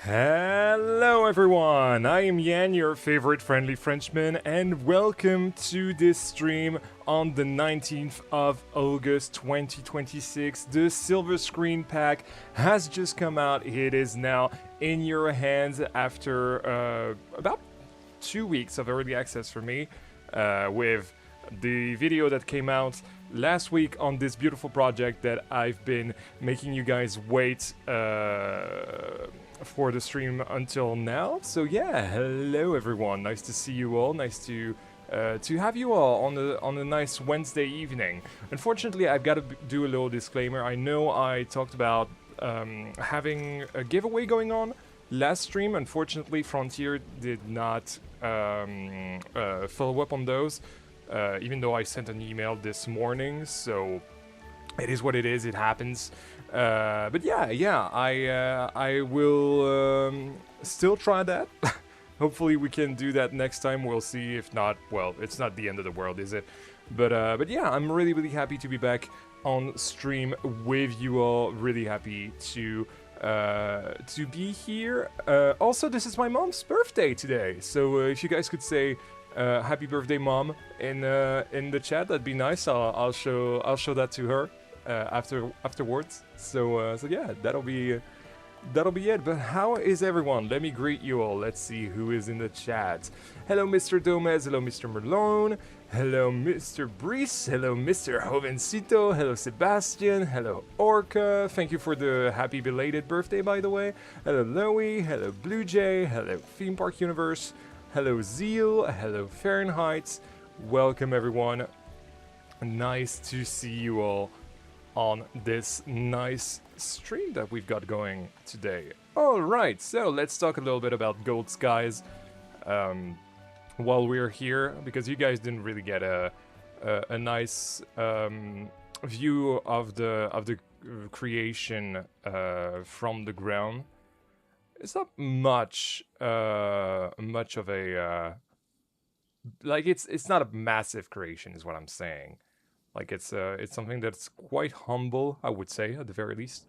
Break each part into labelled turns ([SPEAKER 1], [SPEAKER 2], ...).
[SPEAKER 1] Hello everyone, I am Yan, your favorite friendly Frenchman, and welcome to this stream on the 19th of August 2026. The Silver Screen Pack has just come out. It is now in your hands after about 2 weeks of early access for me, with the video that came out last week on this beautiful project that I've been making you guys wait for the stream until now. So yeah, hello everyone. Nice to see you all. Nice to have you all on a nice Wednesday evening. Unfortunately, I've got to do a little disclaimer. I know I talked about having a giveaway going on last stream. Unfortunately, Frontier did not follow up on those. Even though I sent an email this morning, so it is what it is. It happens. But yeah, I will still try that. Hopefully we can do that next time. We'll see. If not, well, it's not the end of the world, is it? But yeah, I'm really happy to be back on stream with you all. Really happy to be here. Also, this is my mom's birthday today, so if you guys could say happy birthday, Mom, in the chat, that'd be nice. I'll show that to her afterwards. So yeah, that'll be it. But how is everyone? Let me greet you all. Let's see who is in the chat. Hello, Mr. Gomez. Hello, Mr. Merlone. Hello, Mr. Brice. Hello, Mr. Jovencito. Hello, Sebastian. Hello, Orca. Thank you for the happy belated birthday, by the way. Hello, Loey. Hello, Blue Jay. Hello, Theme Park Universe. Hello, Zeal. Hello, Fahrenheit. Welcome, everyone. Nice to see you all on this nice stream that we've got going today. All right, so let's talk a little bit about Gold Skies while we're here, because you guys didn't really get a nice view of the creation from the ground. It's not much of a like it's not a massive creation, is what I'm saying. Like it's something that's quite humble, I would say, at the very least,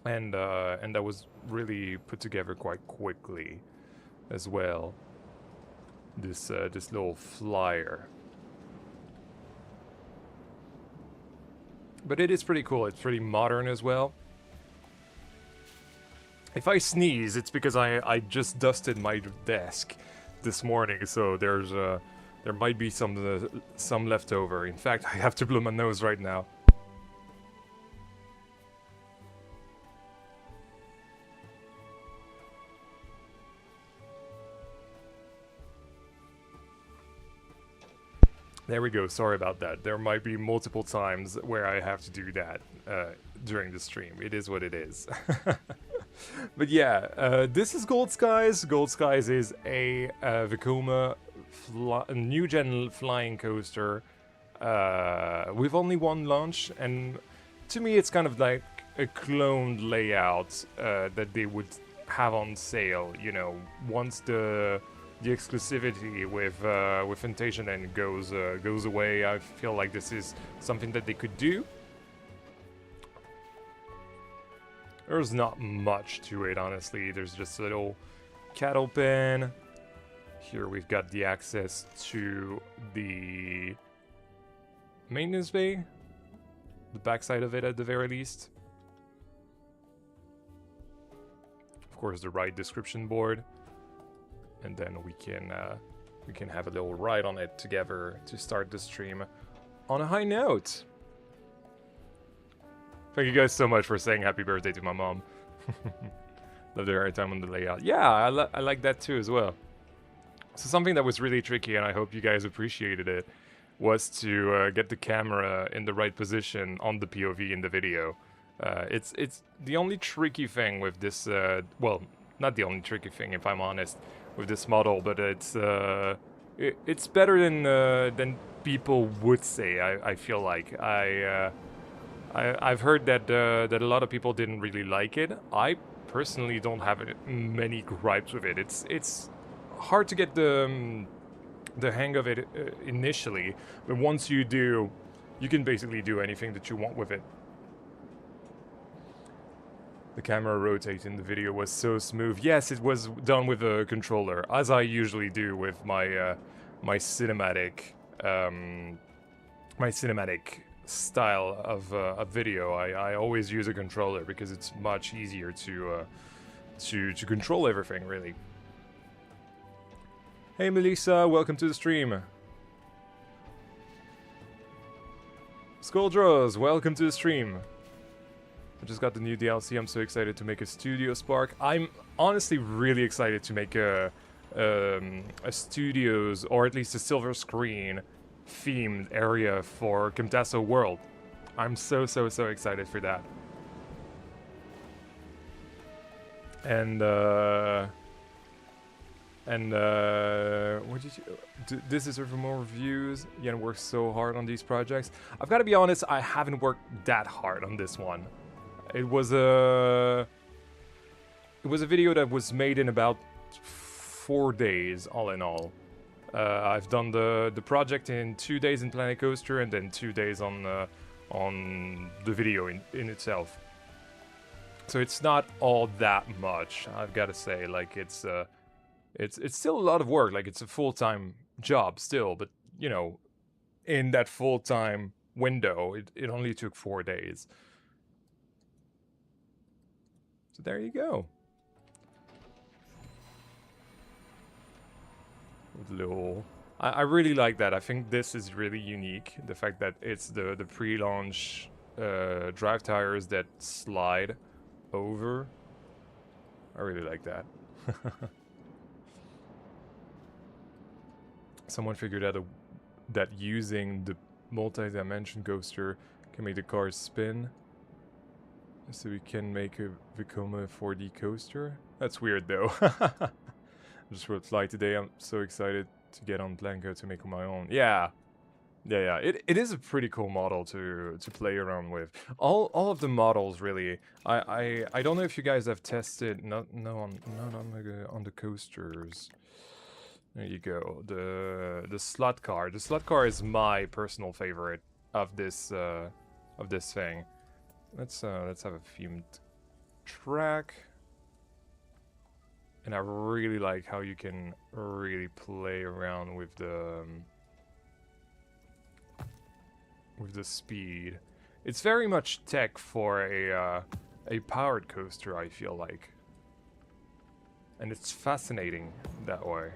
[SPEAKER 1] and that was really put together quite quickly as well. This little flyer, but it is pretty cool. It's pretty modern as well. If I sneeze, it's because I just dusted my desk this morning, so there might be some leftover. In fact, I have to blow my nose right now. There we go. Sorry about that. There might be multiple times where I have to do that during the stream. It is what it is. But yeah, this is Gold Skies. Gold Skies is a Vekoma new gen flying coaster with only one launch, and to me it's kind of like a cloned layout that they would have on sale, you know, once the exclusivity with Fantasia goes away. I feel like this is something that they could do. There's not much to it, honestly. There's just a little cattle pen. Here we've got the access to the maintenance bay, the backside of it at the very least. Of course, the ride description board, and then we can have a little ride on it together to start the stream on a high note. Thank you guys so much for saying happy birthday to my mom. Love the hard time on the layout. Yeah, I like that too as well. So something that was really tricky, and I hope you guys appreciated it, was to get the camera in the right position on the POV in the video. It's the only tricky thing with this, well, not the only tricky thing if I'm honest, with this model, but it's better than people would say. I feel like I've heard that a lot of people didn't really like it. I personally don't have many gripes with it. It's hard to get the hang of it initially, but once you do, you can basically do anything that you want with it. The camera rotating the video was so smooth. Yes, it was done with a controller, as I usually do with my my cinematic my cinematic style of video. I always use a controller because it's much easier to control everything, really. Hey Melissa, welcome to the stream. Skoldros, welcome to the stream. I just got the new DLC. I'm so excited to make a Studio Spark. I'm honestly really excited to make a studios, or at least a silver screen themed area for Camtasso World. I'm so excited for that. And what did you? This deserves more reviews. Yen works so hard on these projects. I've got to be honest, I haven't worked that hard on this one. It was a video that was made in about 4 days, all in all. I've done the project in 2 days in Planet Coaster, and then 2 days on the video in itself. So it's not all that much, I've got to say. Like it's still a lot of work. Like it's a full-time job still, but you know, in that full-time window, it only took 4 days. So there you go. Little, I really like that. I think this is really unique. The fact that it's the pre-launch drive tires that slide over. I really like that. Someone figured out that using the multi-dimension coaster can make the cars spin. So we can make a Vekoma 4D coaster? That's weird though. I just wrote fly today. I'm so excited to get on Blanco to make on my own. Yeah. It is a pretty cool model to play around with. All of the models really. I don't know if you guys have tested. Not on the coasters. There you go. The slot car. The slot car is my personal favorite of this thing. Let's have a themed track. And I really like how you can really play around with the speed. It's very much tech for a powered coaster, I feel like. And it's fascinating that way.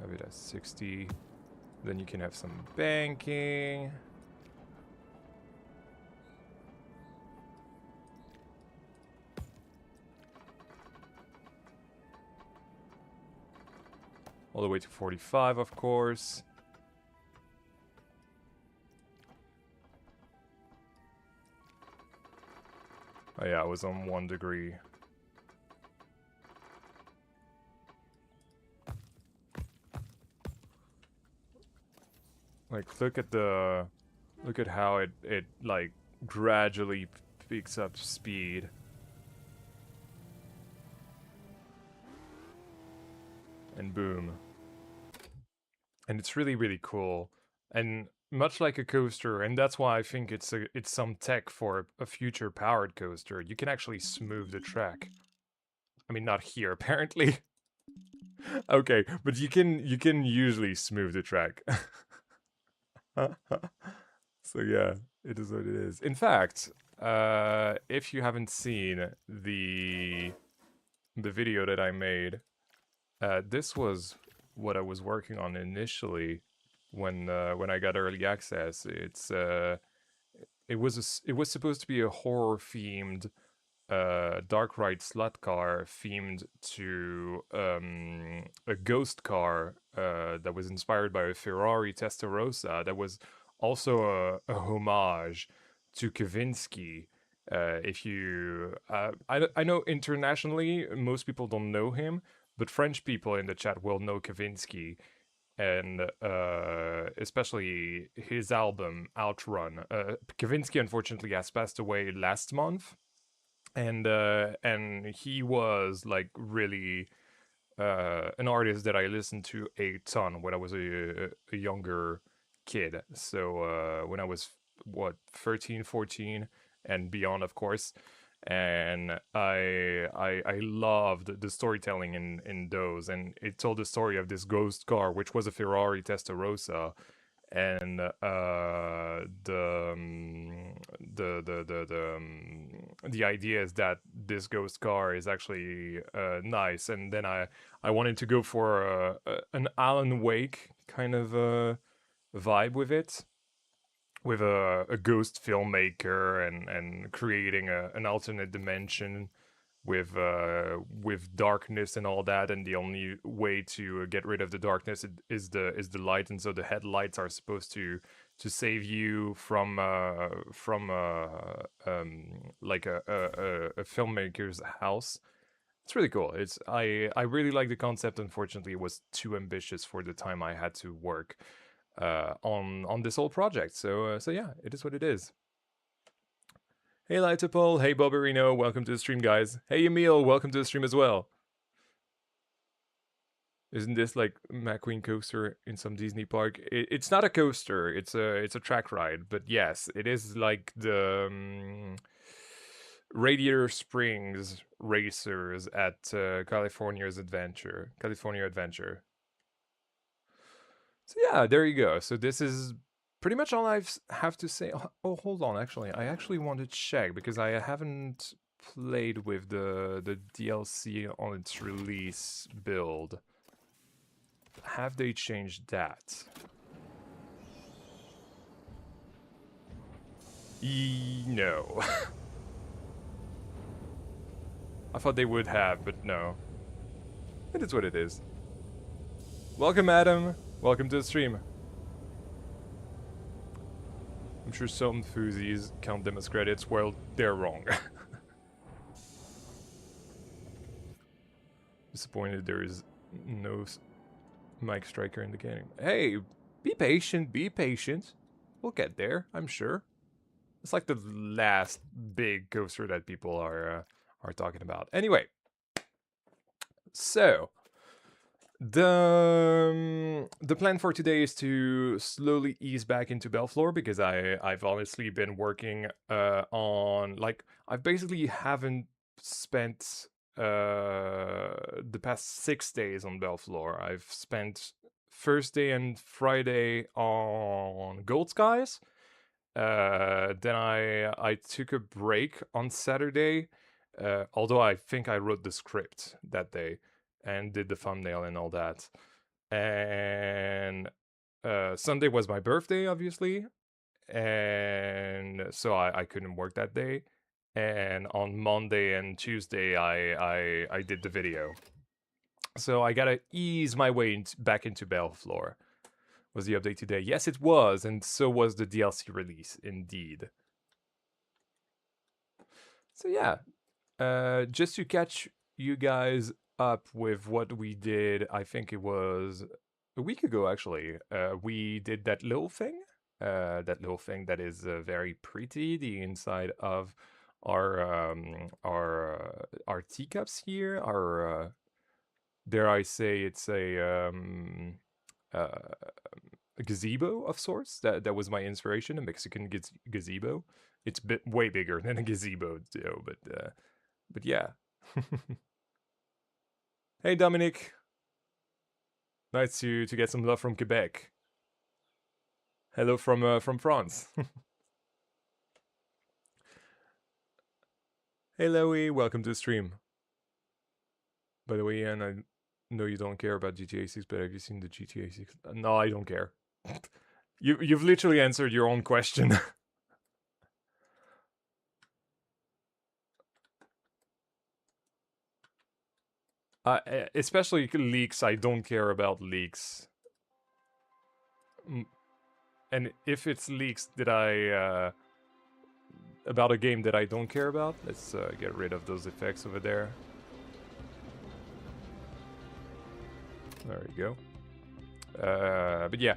[SPEAKER 1] Have it at 60. Then you can have some banking. All the way to 45, of course. Oh yeah, I was on 1 degree. Like, look at how it like gradually picks up speed. And boom. And it's really cool. And much like a coaster, and that's why I think it's some tech for a future powered coaster. You can actually smooth the track. I mean, not here apparently. Okay, but you can usually smooth the track. So yeah, it is what it is. In fact, if you haven't seen the video that I made, this was what I was working on initially when I got early access. It was supposed to be a horror themed dark ride slot car themed to a ghost car that was inspired by a Ferrari Testarossa that was also a homage to Kavinsky. If you, I know internationally most people don't know him, but French people in the chat will know Kavinsky, and especially his album Outrun. Kavinsky unfortunately has passed away last month. And he was like really an artist that I listened to a ton when I was a younger kid. So when I was, what, 13, 14 and beyond, of course. And I loved the storytelling in those, and it told the story of this ghost car, which was a Ferrari Testarossa, and the idea is that this ghost car is actually nice, and then I wanted to go for an Alan Wake kind of vibe with it, with a ghost filmmaker and creating an alternate dimension with darkness and all that, and the only way to get rid of the darkness is the light, and so the headlights are supposed to save you from like a filmmaker's house. It's really cool. I really like the concept. Unfortunately, it was too ambitious for the time I had to work on this whole project. So yeah, it is what it is. Hey Lightapole, hey Bobberino, welcome to the stream, guys. Hey Emil, welcome to the stream as well. Isn't this like McQueen coaster in some Disney park? It's not a coaster, it's a track ride, but yes, it is like the Radiator Springs racers at California Adventure. So yeah, there you go. So this is pretty much all I have to say. Oh, hold on, actually, I actually want to check because I haven't played with the DLC on its release build. Have they changed that? No. I thought they would have, but no. It is what it is. Welcome, Adam. Welcome to the stream. I'm sure some enthusiasts count them as credits. Well, they're wrong. Disappointed there is no Mike Striker in the game. Hey, be patient, be patient. We'll get there, I'm sure. It's like the last big coaster that people are talking about. Anyway, so the plan for today is to slowly ease back into Belleflore because I've honestly been working on, like, I basically haven't spent the past 6 days on Belleflore. I've spent Thursday and Friday on Gold Skies. Then I took a break on Saturday, although I think I wrote the script that day and did the thumbnail and all that. And Sunday was my birthday, obviously, and so I couldn't work that day. And on Monday and Tuesday, I did the video. So I gotta ease my way back into Belleflore. Was the update today? Yes, it was, and so was the DLC release, indeed. So yeah, just to catch you guys up with what we did, I think it was a week ago, actually. We did that little thing that is very pretty, the inside of our teacups here, our dare I say it's a gazebo of sorts. That was my inspiration, a Mexican gazebo. It's way bigger than a gazebo, though, but yeah. Hey Dominic, nice to get some love from Quebec. Hello from France. Hey Louie, welcome to the stream. By the way, Ian, I know you don't care about GTA 6, but have you seen the GTA 6? No, I don't care. You've literally answered your own question. Especially leaks, I don't care about leaks. And if it's leaks that about a game that I don't care about, let's get rid of those effects over there. There you go. But yeah,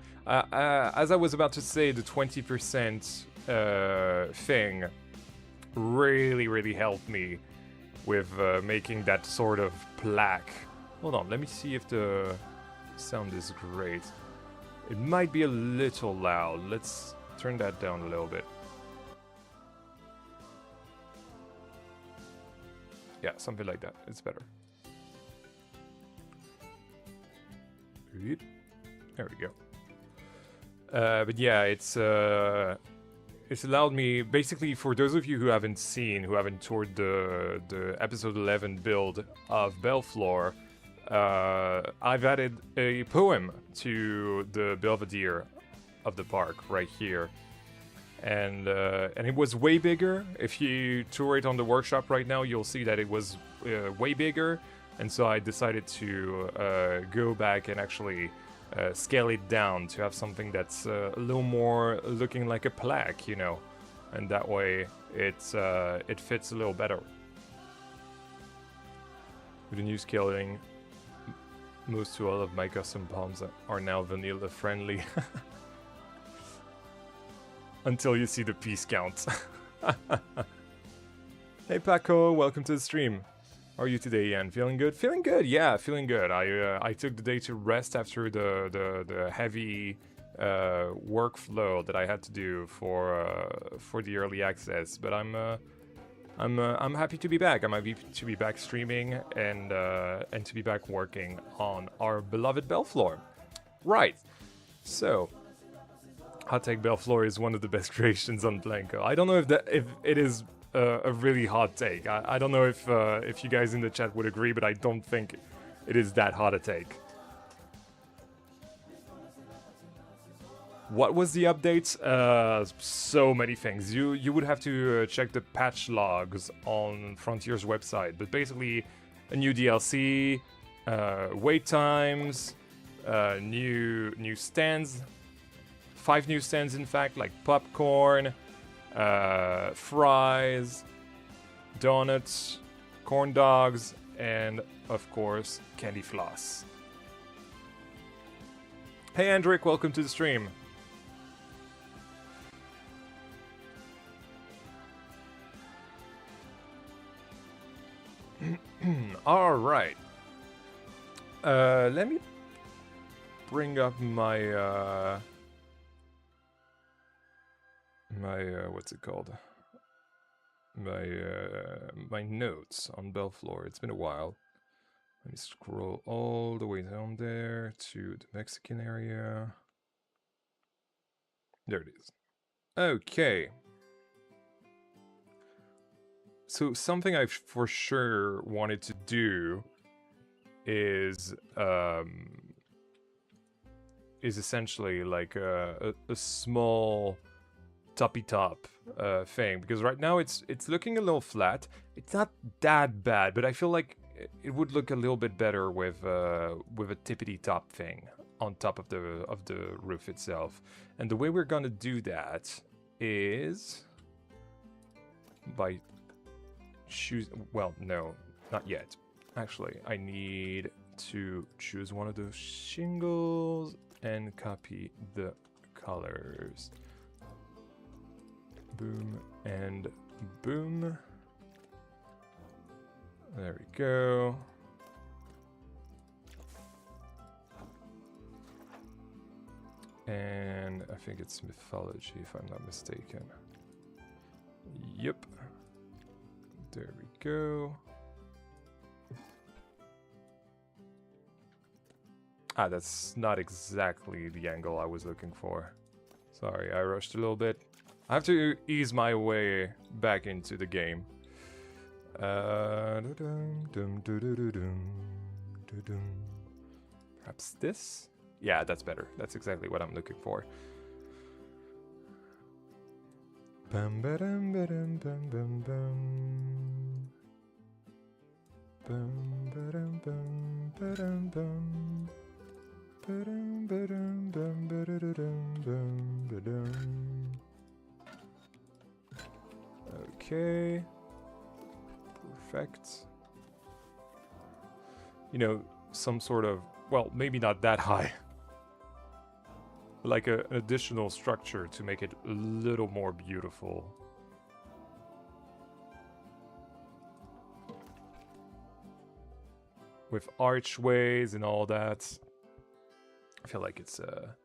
[SPEAKER 1] as I was about to say, the 20% thing really helped me with making that sort of plaque Hold on, let me see if the sound is great. It might be a little loud. Let's turn that down a little bit. Yeah, something like that. It's better. There we go. But yeah, it's allowed me, basically, for those of you who haven't toured the episode 11 build of Belleflore, I've added a poem to the Belvedere of the park right here. And it was way bigger. If you tour it on the workshop right now, you'll see that it was way bigger. And so I decided to go back and actually scale it down to have something that's a little more looking like a plaque, you know. And that way it fits a little better. With the new scaling, most to all of my custom palms are now vanilla friendly. Until you see the piece count. Hey Paco, welcome to the stream. How are you today, Ian? Feeling good? Feeling good, yeah, feeling good. I took the day to rest after the heavy workflow that I had to do for the early access. But I'm happy to be back. I'm happy to be back streaming and to be back working on our beloved Belleflore. Right. So, Hot Take Belleflore is one of the best creations on Blanco. I don't know if it is a really hot take. I don't know if you guys in the chat would agree, but I don't think it is that hot a take. What was the updates? So many things. You would have to check the patch logs on Frontier's website. But basically, a new DLC, wait times, new stands. 5 new stands, in fact, like popcorn, fries, donuts, corn dogs, and, of course, candy floss. Hey, Andric, welcome to the stream. All right. Let me bring up my... what's it called? My notes on Belleflore. It's been a while. Let me scroll all the way down there to the Mexican area. There it is. Okay. So something I for sure wanted to do is essentially like a small toppy top thing, because right now it's looking a little flat. It's not that bad, but I feel like it would look a little bit better with a tippity top thing on top of the roof itself. And the way we're gonna do that is by well, no, not yet. Actually, I need to choose one of those shingles and copy the colors. Boom and boom. There we go. And I think it's mythology, if I'm not mistaken. Yep. There we go. Ah, that's not exactly the angle I was looking for. Sorry, I rushed a little bit. I have to ease my way back into the game. Perhaps this? Yeah, that's better. That's exactly what I'm looking for. Bum ba-dum ba-dum bum bum bum. Bum ba-dum bum ba-dum bum. Ba-dum ba-dum bum ba-da-da-dum bum ba-dum. Okay. Perfect. You know, some sort of, well, maybe not that high. Like an additional structure to make it a little more beautiful. with archways and all that. I feel like it's a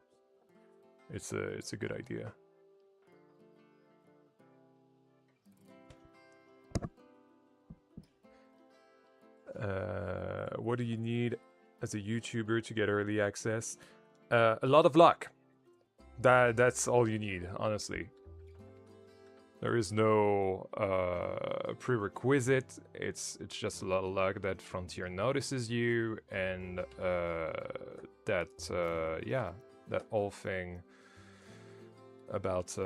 [SPEAKER 1] good idea. What do you need as a YouTuber to get early access? A lot of luck. That's all you need, honestly. There is no prerequisite. It's just a lot of luck that Frontier notices you, and that whole thing about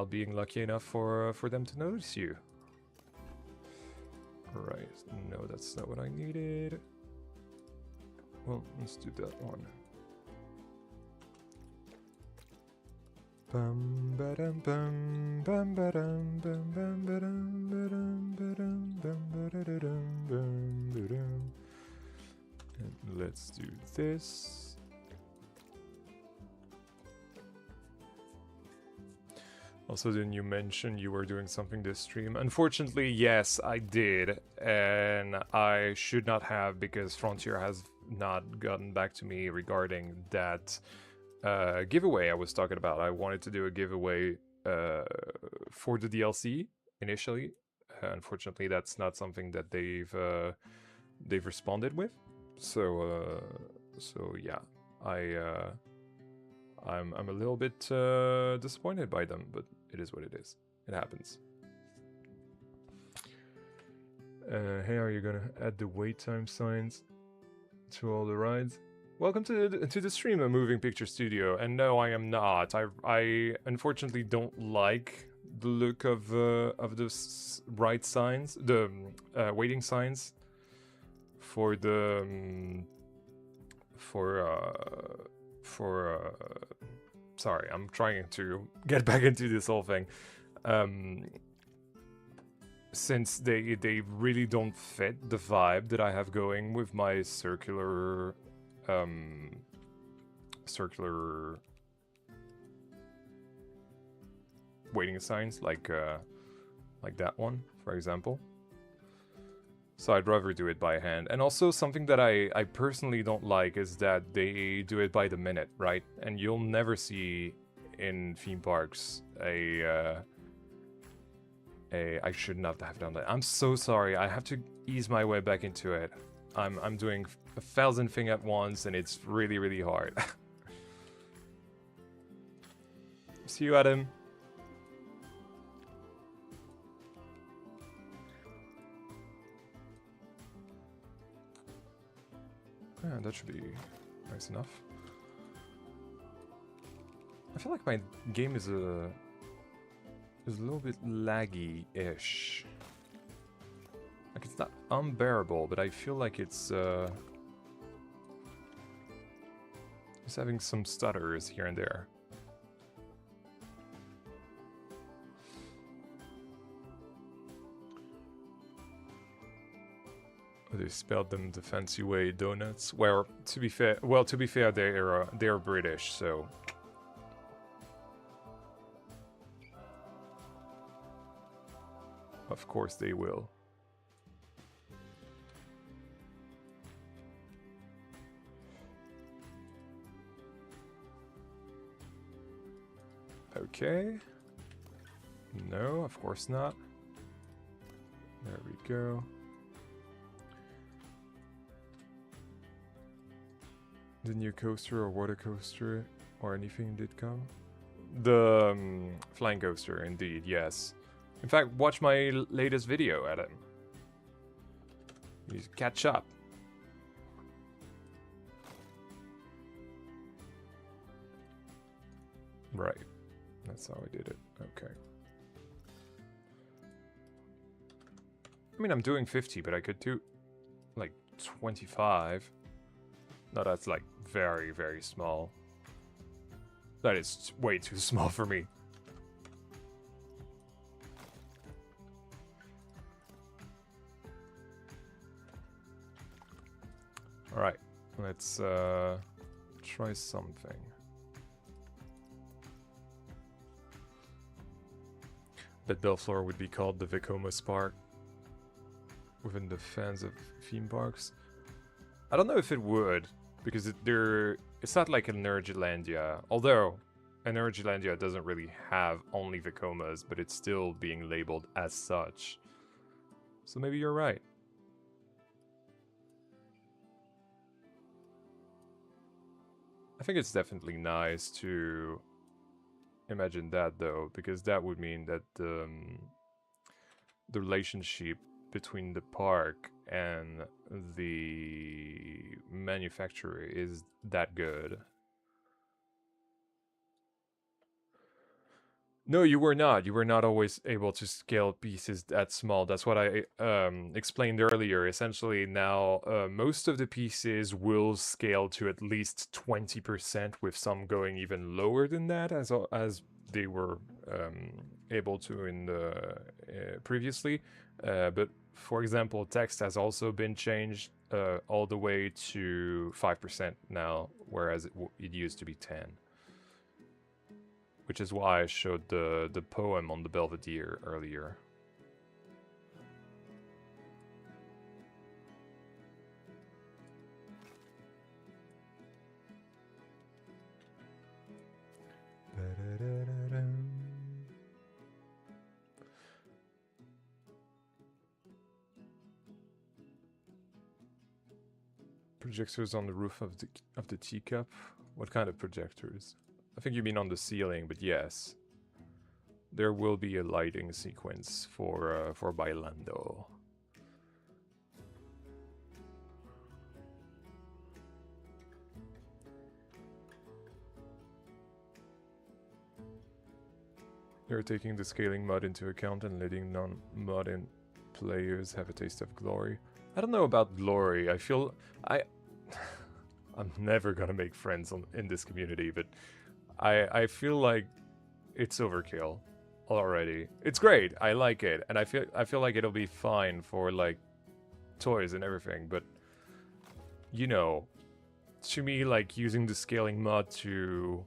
[SPEAKER 1] being lucky enough for them to notice you. Right, no, that's not what I needed. Well, let's do that one. Bum ba-dum bum bum ba-dum bum bum ba-dum ba-dum ba-dum bum ba-da-da-dum bum ba-dum. And let's do this. Also, didn't you mention you were doing something this stream? Unfortunately, yes, I did, and I should not have because Frontier has not gotten back to me regarding that giveaway I was talking about. I wanted to do a giveaway for the DLC initially. Unfortunately, that's not something that they've responded with. So yeah, I'm a little bit disappointed by them, but it is what it is. It happens. Hey, are you gonna add the wait time signs to all the rides? Welcome to the stream of Moving Picture Studio, and no, I am not. I unfortunately don't like the look of the ride signs, the waiting signs for the sorry, I'm trying to get back into this whole thing. Since they really don't fit the vibe that I have going with my circular waiting signs, like that one, for example. So I'd rather do it by hand. And also something that I personally don't like is that they do it by the minute, right? And you'll never see in theme parks I should not have done that. I'm so sorry. I have to ease my way back into it. I'm doing 1,000 things at once, and it's really, really hard. See you, Adam. Yeah, that should be nice enough. I feel like my game is a little bit laggy-ish. Like, it's not unbearable, but I feel like it's having some stutters here and there. They spelled them the fancy way, donuts. Well, to be fair, they're British, so. Of course they will. Okay. No, of course not. There we go. The new coaster or water coaster or anything did come? The flying coaster, indeed, yes. In fact, watch my latest video, Adam. You catch up. Right. That's how I did it. Okay. I mean, I'm doing 50, but I could do like 25. No, that's like very, very small. That is way too small for me. Alright, let's try something. Bet Belleflore would be called the Vekoma Spark within the fans of theme parks. I don't know if it would, because it's not like Energylandia. Although Energylandia doesn't really have only Vekomas, but it's still being labeled as such. So maybe you're right. I think it's definitely nice to imagine that, though, because that would mean that the relationship between the park and the manufacturer is that good. No, you were not. You were not always able to scale pieces that small. That's what I explained earlier. Essentially, now most of the pieces will scale to at least 20%, with some going even lower than that, as they were able to in the previously. But for example, text has also been changed all the way to 5% now, whereas it used to be 10. Which is why I showed the poem on the Belvedere earlier. Projectors on the roof of the teacup? What kind of projectors? I think you mean on the ceiling, but yes. There will be a lighting sequence for Bailando. They're taking the scaling mod into account and letting non-modding players have a taste of glory. I don't know about glory. I feel I'm never gonna make friends in this community, but I feel like it's overkill already. It's great. I like it, and I feel like it'll be fine for like toys and everything. But you know, to me, like using the scaling mod to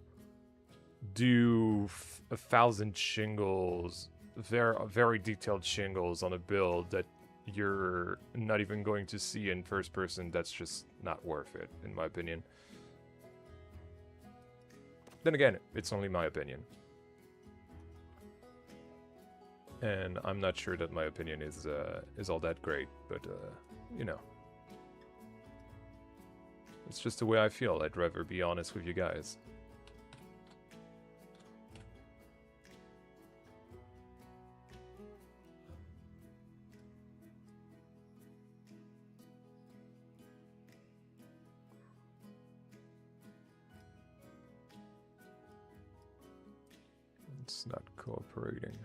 [SPEAKER 1] do 1,000 shingles, very detailed shingles on a build that you're not even going to see in first person, that's just not worth it, in my opinion. Then again, it's only my opinion. And I'm not sure that my opinion is all that great, but you know. It's just the way I feel. I'd rather be honest with you guys. It's not cooperating.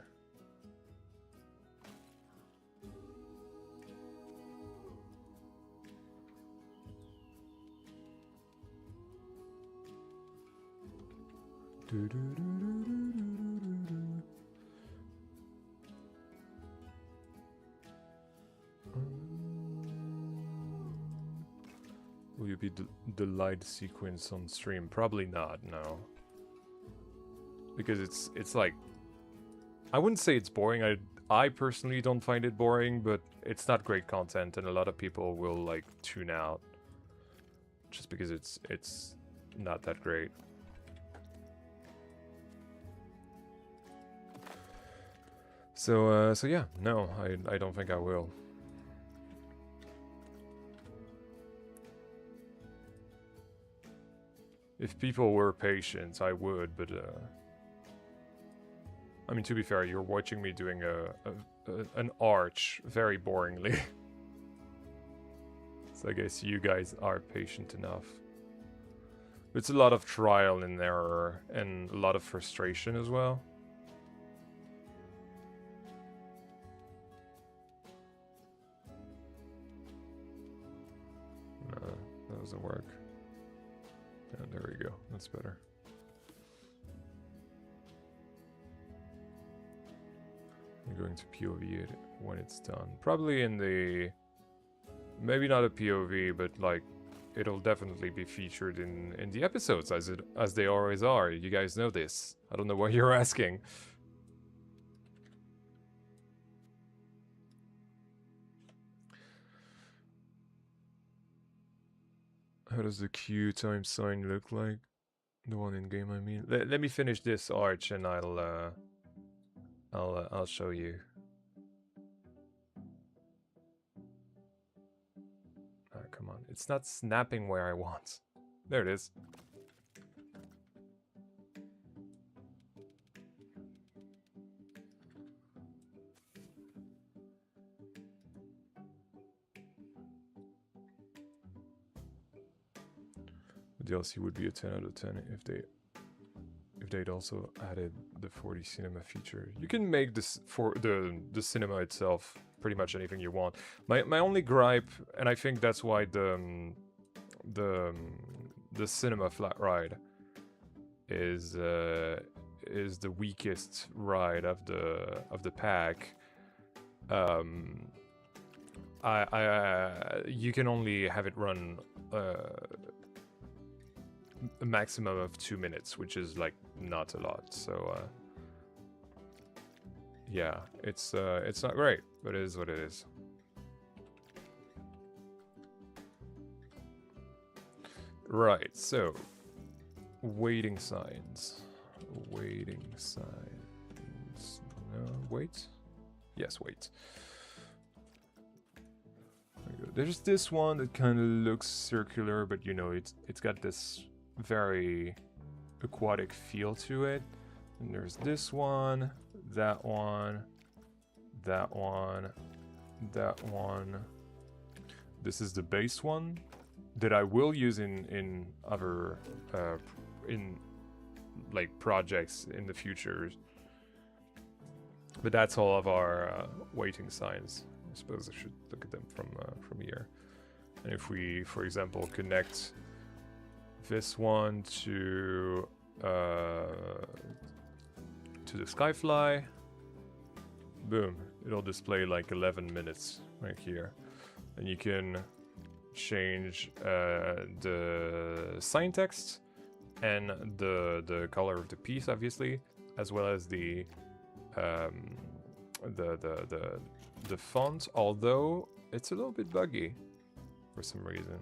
[SPEAKER 1] Will you be the light sequence on stream? Probably not, no. Because it's like, I wouldn't say it's boring. I personally don't find it boring, but it's not great content, and a lot of people will like tune out just because it's not that great. So yeah, no, I don't think I will. If people were patient, I would, but I mean, to be fair, you're watching me doing an arch very boringly. So I guess you guys are patient enough. It's a lot of trial and error and a lot of frustration as well. No, that doesn't work. Yeah, there we go. That's better. I'm going to POV it when it's done. Probably in the... Maybe not a POV, but like... It'll definitely be featured in the episodes, as they always are. You guys know this. I don't know what you're asking. How does the queue time sign look like? The one in game, I mean. Let me finish this arch and I'll show you. Come on, it's not snapping where I want. There it is. The DLC would be a 10 out of 10 if they'd also added the 4D cinema feature. You can make this for the cinema itself pretty much anything you want. My only gripe, and I think that's why the cinema flat ride is the weakest ride of the pack. You can only have it run a maximum of 2 minutes, which is like not a lot. So yeah, it's not great, but it is what it is. Right, so waiting signs. Waiting signs. No, wait. Yes, wait. There's this one that kind of looks circular, but you know, it's got this very aquatic feel to it. And there's this one, that one, that one, that one. This is the base one that I will use in other in like projects in the future. But that's all of our waiting signs. I suppose I should look at them from here. And if we, for example, connect this one to the Skyfly, boom, it'll display like 11 minutes right here. And you can change the sign text and the color of the piece, obviously, as well as the font, although it's a little bit buggy for some reason.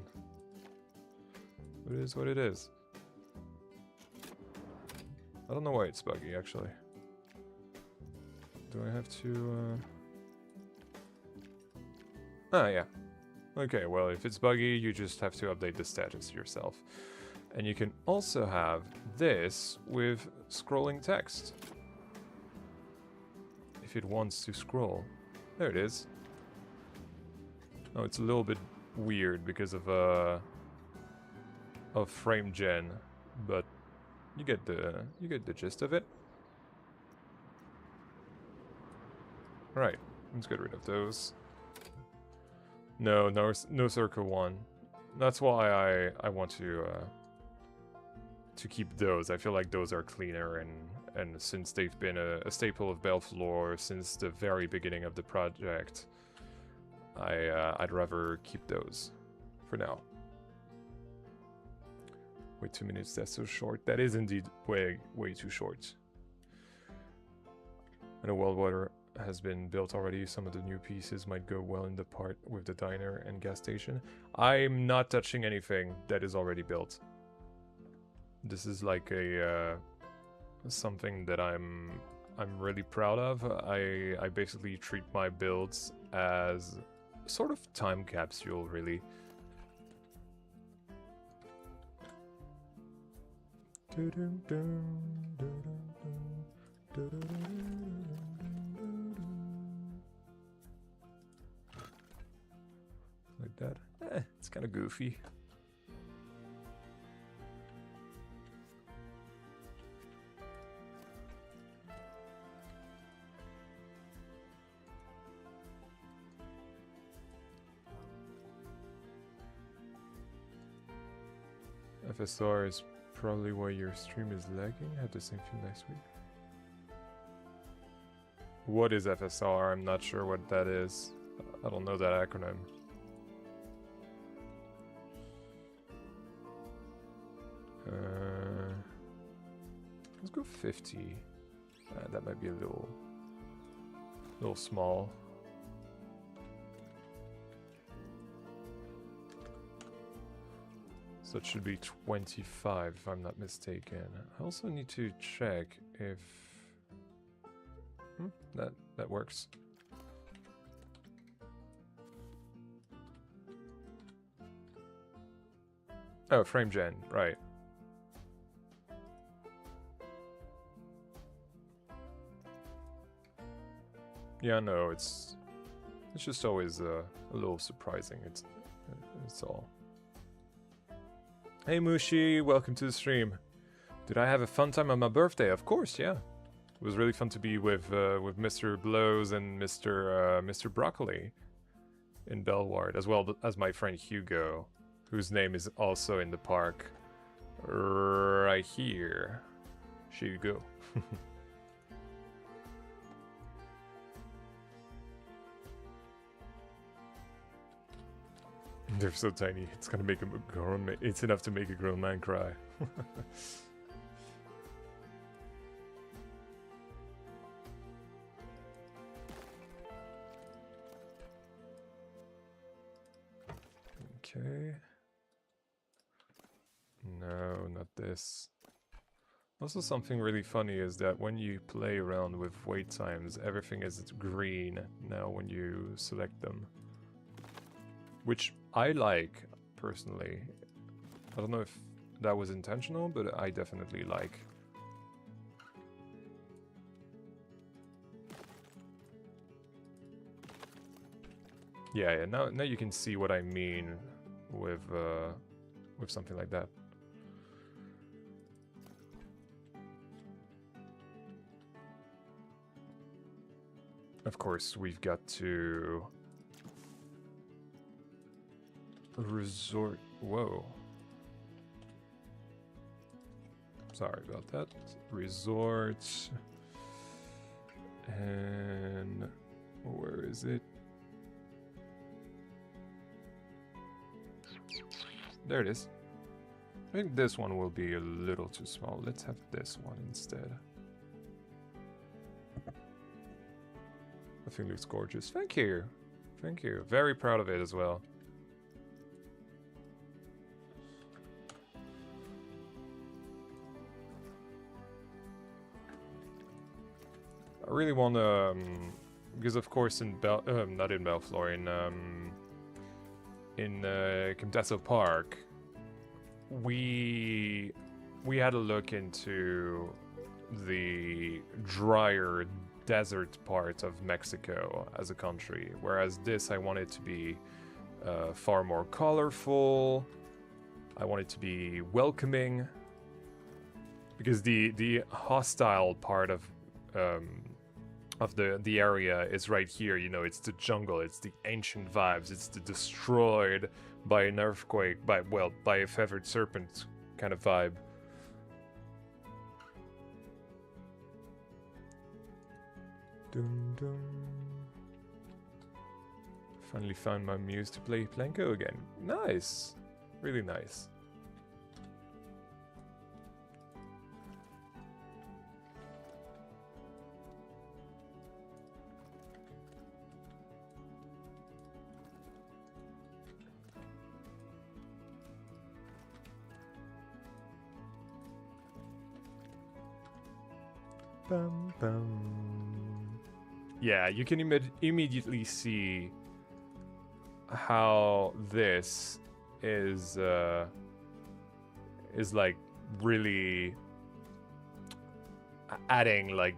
[SPEAKER 1] It is what it is. I don't know why it's buggy, actually. Do I have to... Ah, yeah. Okay, well, if it's buggy, you just have to update the status yourself. And you can also have this with scrolling text. If it wants to scroll. There it is. Oh, it's a little bit weird because of frame gen, but you get the gist of it. Right, let's get rid of those. No circle one. That's why I want to keep those. I feel like those are cleaner, and since they've been a staple of Belleflore since the very beginning of the project, I'd rather keep those for now. Wait 2 minutes, that's so short. That is indeed way too short. And a well water has been built already. Some of the new pieces might go well in the part with the diner and gas station. I'm not touching anything that is already built. This is like a something that I'm really proud of. I basically treat my builds as sort of time capsule, really. Like that. It's kind of goofy. FSR is probably why your stream is lagging. Had the same thing last week. What is FSR? I'm not sure what that is. I don't know that acronym. Let's go 50. That might be a little small. So it should be 25 if I'm not mistaken. I also need to check if that works. Oh, frame gen, right. Yeah, no, it's just always a little surprising. It's all. Hey Mushi, welcome to the stream. Did I have a fun time on my birthday? Of course, yeah. It was really fun to be with Mr. Blows and Mr. Broccoli in Belleflore, as well as my friend Hugo, whose name is also in the park right here. Hugo. They're so tiny. It's gonna make a grown man. It's enough to make a grown man cry. Okay. No, not this. Also, something really funny is that when you play around with wait times, everything is green now when you select them. Which I like, personally. I don't know if that was intentional, but I definitely like. Yeah, now you can see what I mean with something like that. Of course, we've got to resort. Whoa. Sorry about that. Resort. And where is it? There it is. I think this one will be a little too small. Let's have this one instead. I think it looks gorgeous. Thank you. Thank you. Very proud of it as well. I really want to, because of course in not in Belleflore, in Camtasso Park, we had a look into the drier desert part of Mexico as a country, whereas this I want it to be far more colorful. I want it to be welcoming, because the hostile part of the area is right here. You know, it's the jungle, it's the ancient vibes, it's the destroyed by an earthquake, by a feathered serpent kind of vibe. Dun, dun. Finally found my muse to play Planko again. Nice, really nice. Bum, bum. Yeah, you can immediately see how this is like really adding like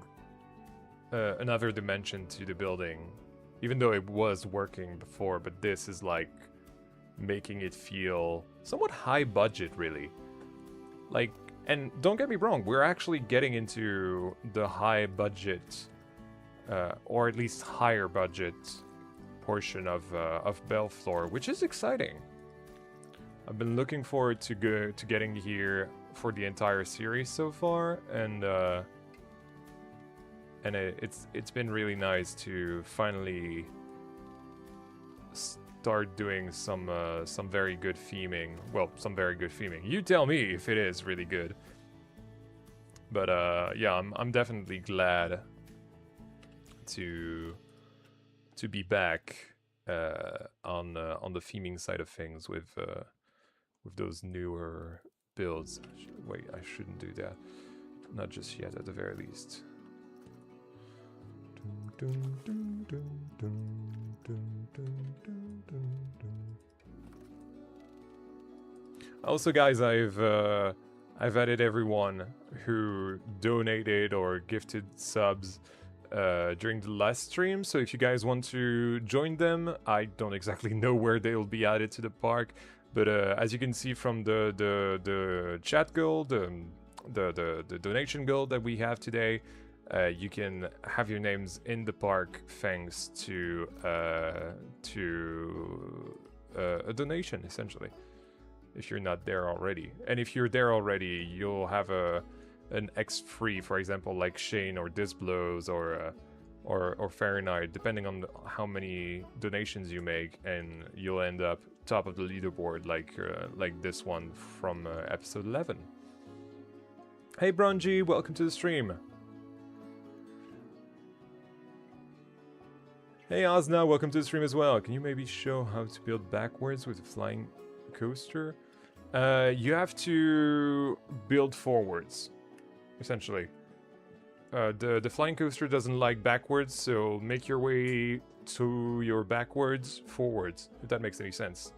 [SPEAKER 1] another dimension to the building, even though it was working before. But this is like making it feel somewhat high budget, really. Like, and don't get me wrong, we're actually getting into the high budget, or at least higher budget portion of Belleflore, which is exciting. I've been looking forward to getting here for the entire series so far, and it's been really nice to finally start doing some very good theming. Well, some very good theming. You tell me if it is really good. But yeah, I'm definitely glad to be back on the theming side of things with with those newer builds. Wait, I shouldn't do that. Not just yet, at the very least. Also, guys, I've added everyone who donated or gifted subs during the last stream. So if you guys want to join them, I don't exactly know where they'll be added to the park, but as you can see from the chat goal, the donation goal that we have today, you can have your names in the park thanks to a donation, essentially, if you're not there already. And if you're there already, you'll have an X free, for example, like Shane or Disblows or Fahrenheit, depending on how many donations you make, and you'll end up top of the leaderboard, like this one from episode 11. Hey Bronji, welcome to the stream. Hey Ozna, welcome to the stream as well. Can you maybe show how to build backwards with a flying coaster? You have to build forwards, essentially. The flying coaster doesn't like backwards, so make your way to your backwards forwards, if that makes any sense.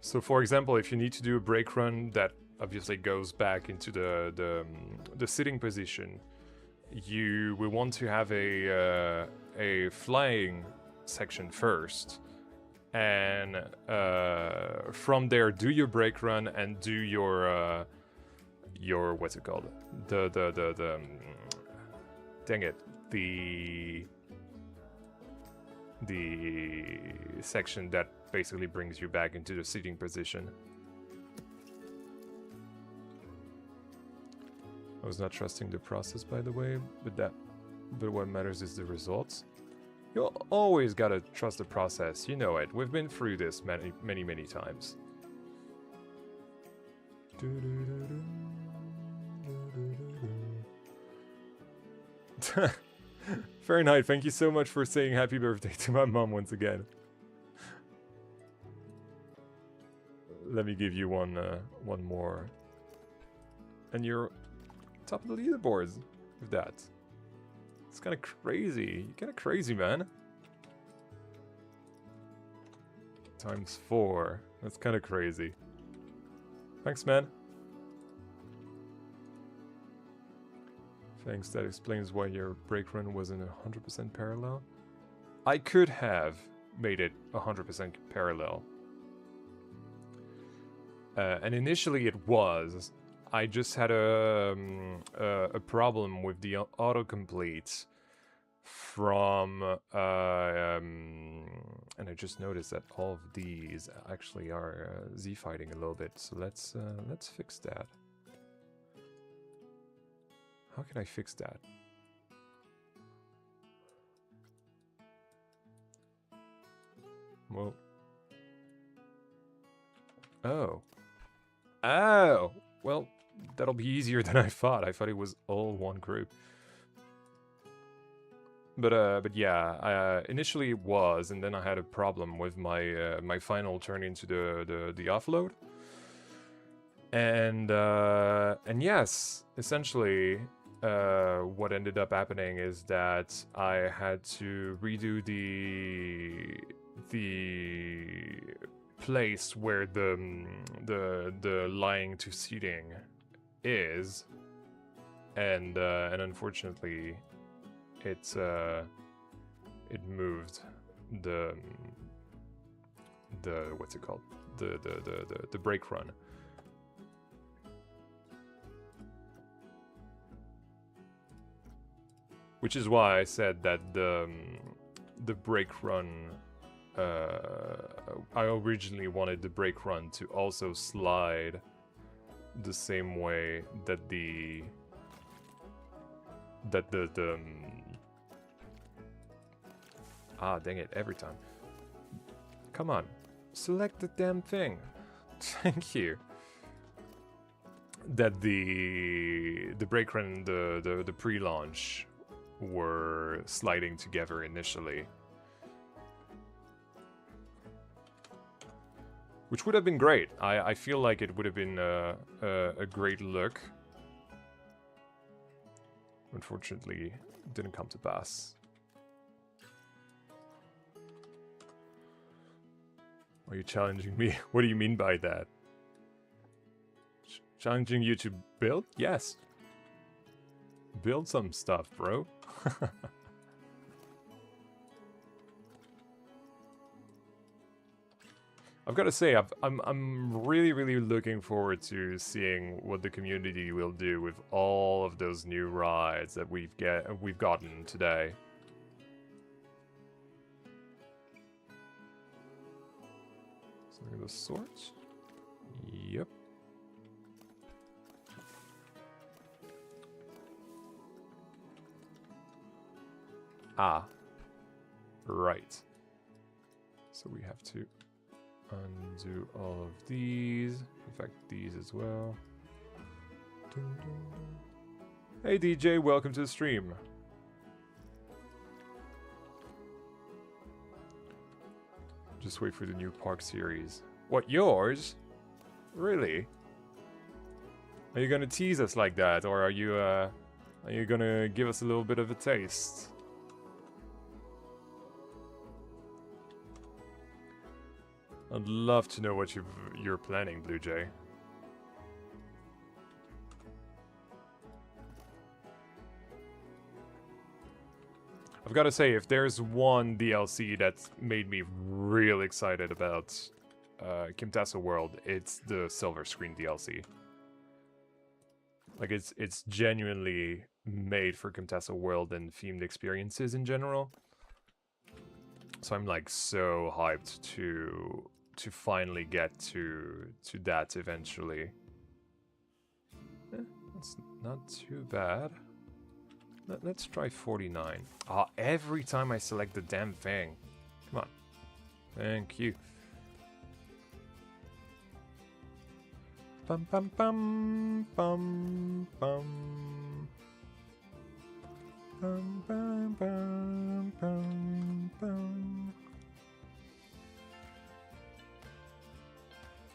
[SPEAKER 1] So for example, if you need to do a brake run that obviously goes back into the sitting position, you will want to have a flying section first, and from there do your brake run and do your what's it called, dang it, the section that basically brings you back into the seating position. I was not trusting the process, by the way, but what matters is the results. You always gotta trust the process, you know it. We've been through this many times. Fahrenheit, thank you so much for saying happy birthday to my mom once again. Let me give you one more. And you're top of the leaderboards with that. It's kind of crazy. You're kind of crazy, man. ×4. That's kind of crazy. Thanks, man. Thanks, that explains why your brake run wasn't 100% parallel. I could have made it 100% parallel. And initially it was. I just had a problem with the autocomplete from... and I just noticed that all of these actually are Z-fighting a little bit. So let's fix that. How can I fix that? Well... Oh. Oh! Well, that'll be easier than I thought. I thought it was all one group. But yeah, initially it was, and then I had a problem with my my final turn into the offload. And yes, essentially, what ended up happening is that I had to redo the place where the lying to seating is, and unfortunately it moved the what's it called, the brake run. Which is why I said that the brake run, I originally wanted the brake run to also slide the same way that the ah, dang it, every time. Come on, select the damn thing. Thank you. That the brake run, the pre-launch were sliding together initially. Which would have been great. I feel like it would have been a great look. Unfortunately, it didn't come to pass. Are you challenging me? What do you mean by that? Challenging you to build? Yes. Build some stuff, bro. I've got to say, I'm really looking forward to seeing what the community will do with all of those new rides that we've gotten today. Something of the sort. Yep. Ah. Right. So we have to undo all of these. In fact, these as well. Dun, dun, dun. Hey DJ, welcome to the stream. Just wait for the new park series. What, yours? Really? Are you gonna tease us like that, or are you gonna give us a little bit of a taste? I'd love to know what you're planning, Blue Jay. I've got to say, if there's one DLC that's made me real excited about Camtasia World, it's the Silver Screen DLC. Like, it's genuinely made for Camtasia World and themed experiences in general. So I'm like so hyped to finally get to that eventually. That's not too bad. Let's try 49. Ah, every time I select the damn thing. Come on. Thank you. Bum bum bum bum bum. Bum bum bum bum bum.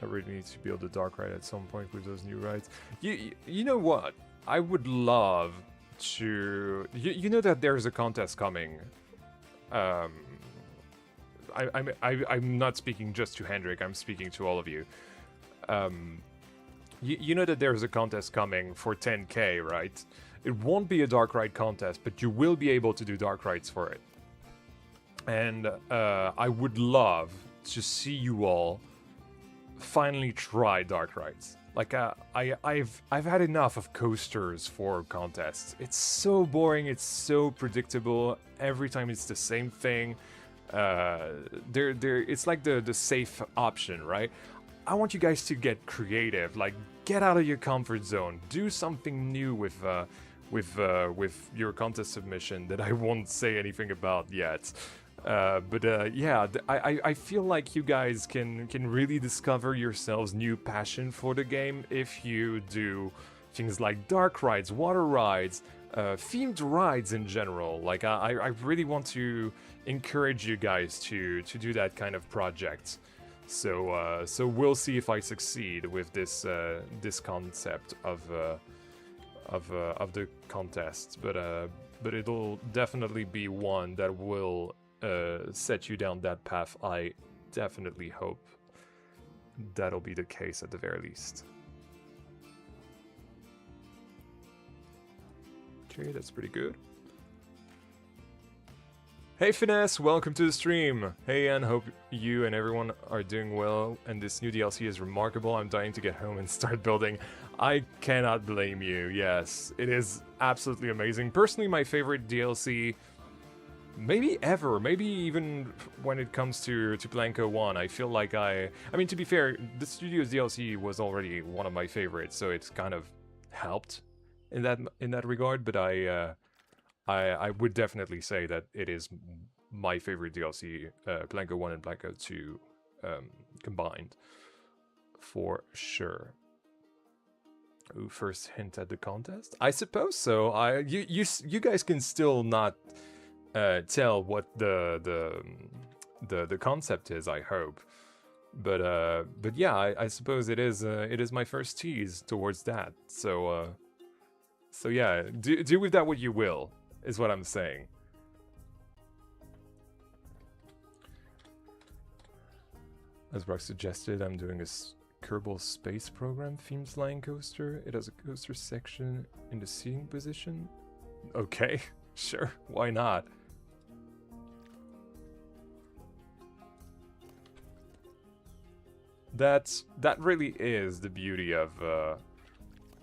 [SPEAKER 1] I really need to build a dark ride at some point with those new rides. You know what? I would love to... You know that there's a contest coming. I'm not speaking just to Hendrik, I'm speaking to all of you. You know that there's a contest coming for 10k, right? It won't be a dark ride contest, but you will be able to do dark rides for it. And I would love to see you all finally try dark rides. Like I've had enough of coasters for contests. It's so boring, it's so predictable. Every time it's the same thing. It's like the safe option, right? I want you guys to get creative, like get out of your comfort zone, do something new with your contest submission that I won't say anything about yet. Yeah, I feel like you guys can really discover yourselves new passion for the game if you do things like dark rides, water rides, themed rides in general. Like I really want to encourage you guys to do that kind of project. So we'll see if I succeed with this this concept of the contest, but it'll definitely be one that will set you down that path. I definitely hope that'll be the case at the very least. Okay, that's pretty good. Hey Finesse, welcome to the stream. Hey Ann, hope you and everyone are doing well, and this new DLC is remarkable. I'm dying to get home and start building. I cannot blame you. Yes, it is absolutely amazing. Personally, my favorite DLC maybe ever, maybe even when it comes to Blanco 1. I feel like I mean, to be fair, the studio's DLC was already one of my favorites, so it's kind of helped in that regard, but I would definitely say that it is my favorite DLC, Blanco 1 and Blanco 2 combined, for sure. Ooh, first hint at the contest? I suppose so. You guys can still not tell what the concept is, I hope. But yeah, I suppose it is my first tease towards that. So yeah, do with that what you will, is what I'm saying. As Brock suggested, I'm doing a Kerbal Space Program themed flying coaster. It has a coaster section in the seating position. Okay, sure, why not? That really is the beauty of. Oh,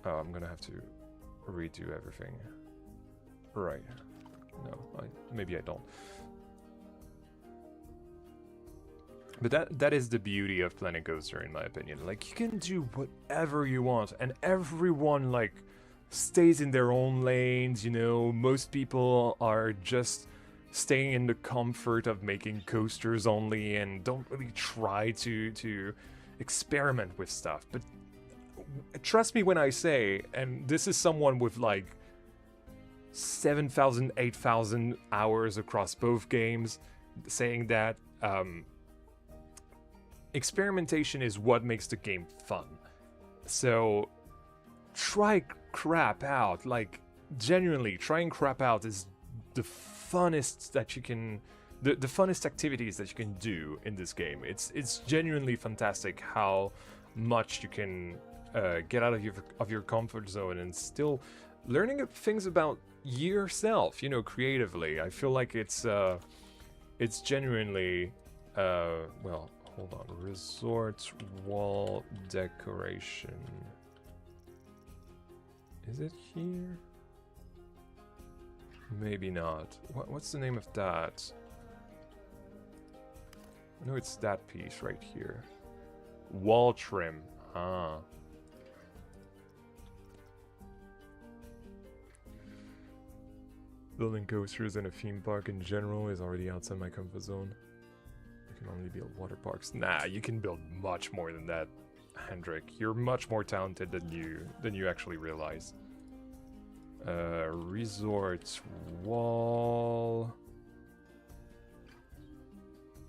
[SPEAKER 1] I'm gonna have to redo everything. Right. No, maybe I don't. But that is the beauty of Planet Coaster, in my opinion. Like, you can do whatever you want, and everyone, like, stays in their own lanes, you know? Most people are just staying in the comfort of making coasters only and don't really try to experiment with stuff. But trust me when I say, and this is someone with, like, 7,000, 8,000 hours across both games, saying that, experimentation is what makes the game fun. So try crap out. Like, genuinely, trying crap out is the funnest that you can, the funnest activities that you can do in this game. It's genuinely fantastic how much you can get out of your comfort zone and still learning things about yourself, you know, creatively. I feel like it's genuinely well, hold on. Resort wall decoration. Is it here? Maybe not. What's the name of that? I know it's that piece right here. Wall trim. Ah. Building coasters in a theme park in general is already outside my comfort zone. Can only build water parks. Nah, you can build much more than that, Hendrik. You're much more talented than you actually realize. Resort wall.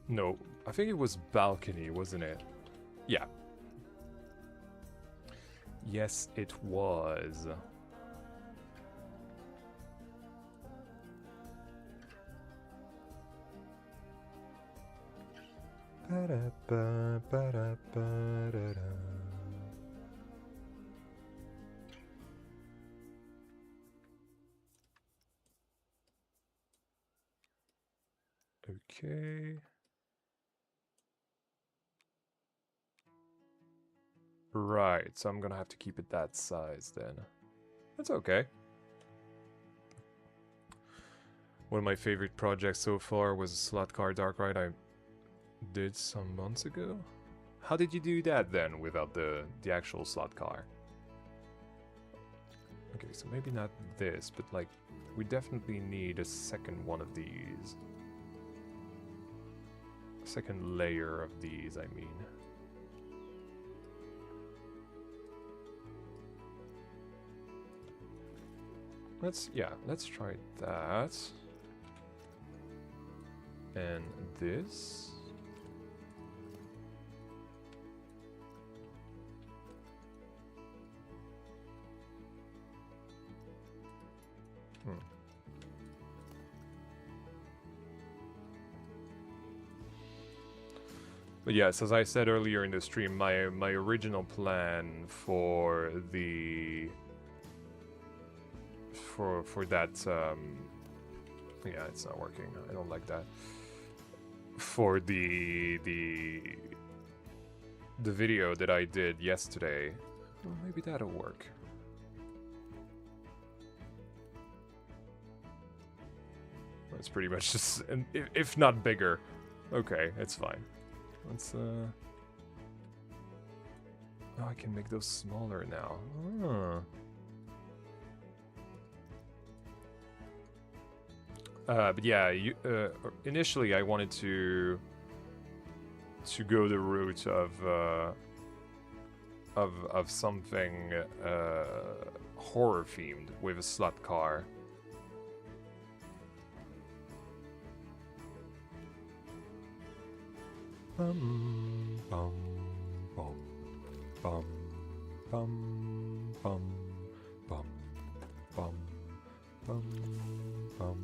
[SPEAKER 1] No, I think it was balcony, wasn't it? Yeah. Yes, it was. Okay. Right, so I'm gonna have to keep it that size then. That's okay. One of my favorite projects so far was a slot car dark ride I did some months ago. How did you do that then without the actual slot car? Okay, so maybe not this, but like we definitely need a second one of these. Second layer of these, I mean. Let's try that. And this. But yes, as I said earlier in the stream, my original plan for the for that yeah, it's not working. I don't like that. For the video that I did yesterday, well, maybe that'll work. It's pretty much just, if not bigger. Okay, it's fine. Let's oh, I can make those smaller now. But yeah, initially I wanted to go the route of of something horror themed with a slut car. Bum bum bum bum bum bum bum bum bum bum bum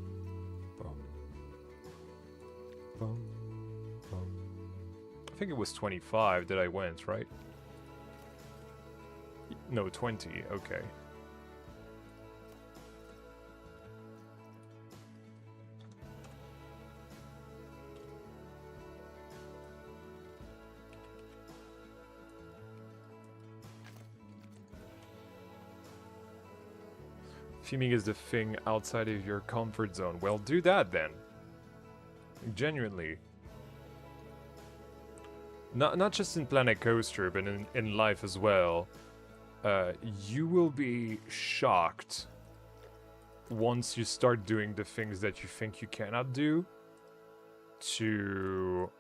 [SPEAKER 1] bum bum. I think it was 25 that I went, right? No, 20, okay. Theming is the thing outside of your comfort zone. Well, do that then. Genuinely. Not just in Planet Coaster, but in life as well. You will be shocked once you start doing the things that you think you cannot do to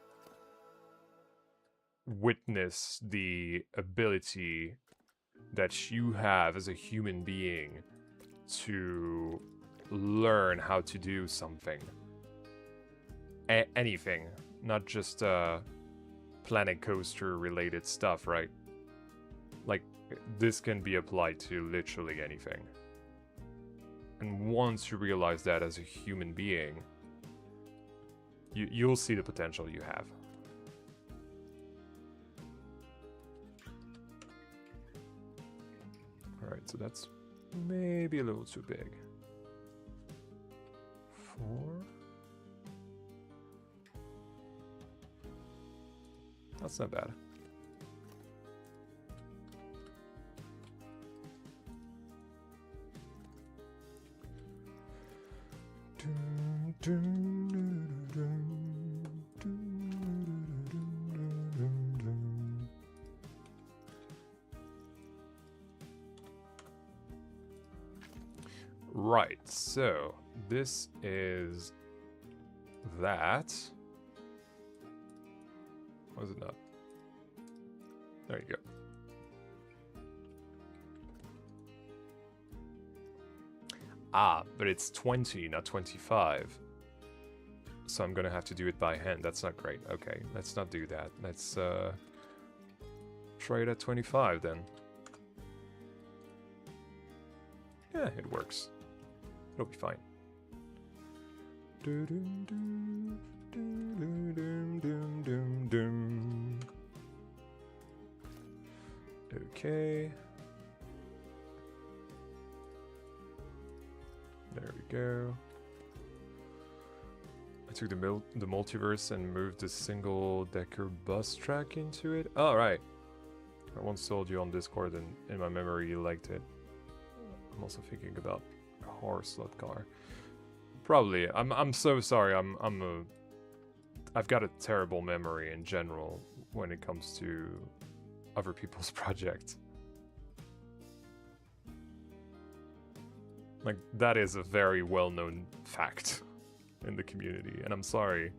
[SPEAKER 1] witness the ability that you have as a human being to learn how to do something. Anything, not just Planet Coaster related stuff, right? Like, this can be applied to literally anything. And once you realize that as a human being, you'll see the potential you have. Alright, so that's maybe a little too big. 4. That's not bad. Right, so this is that. Was it not? There you go. Ah, but it's 20, not 25. So I'm gonna have to do it by hand. That's not great. Okay, let's not do that. Let's try it at 25 then. Yeah, it works. It'll be fine. Okay. There we go. I took the multiverse and moved the single-decker bus track into it. Oh, right. I once told you on Discord, and in my memory you liked it. I'm also thinking about a horse slot car. Probably. I'm so sorry. I've got a terrible memory in general when it comes to other people's projects. Like, that is a very well-known fact in the community, and I'm sorry.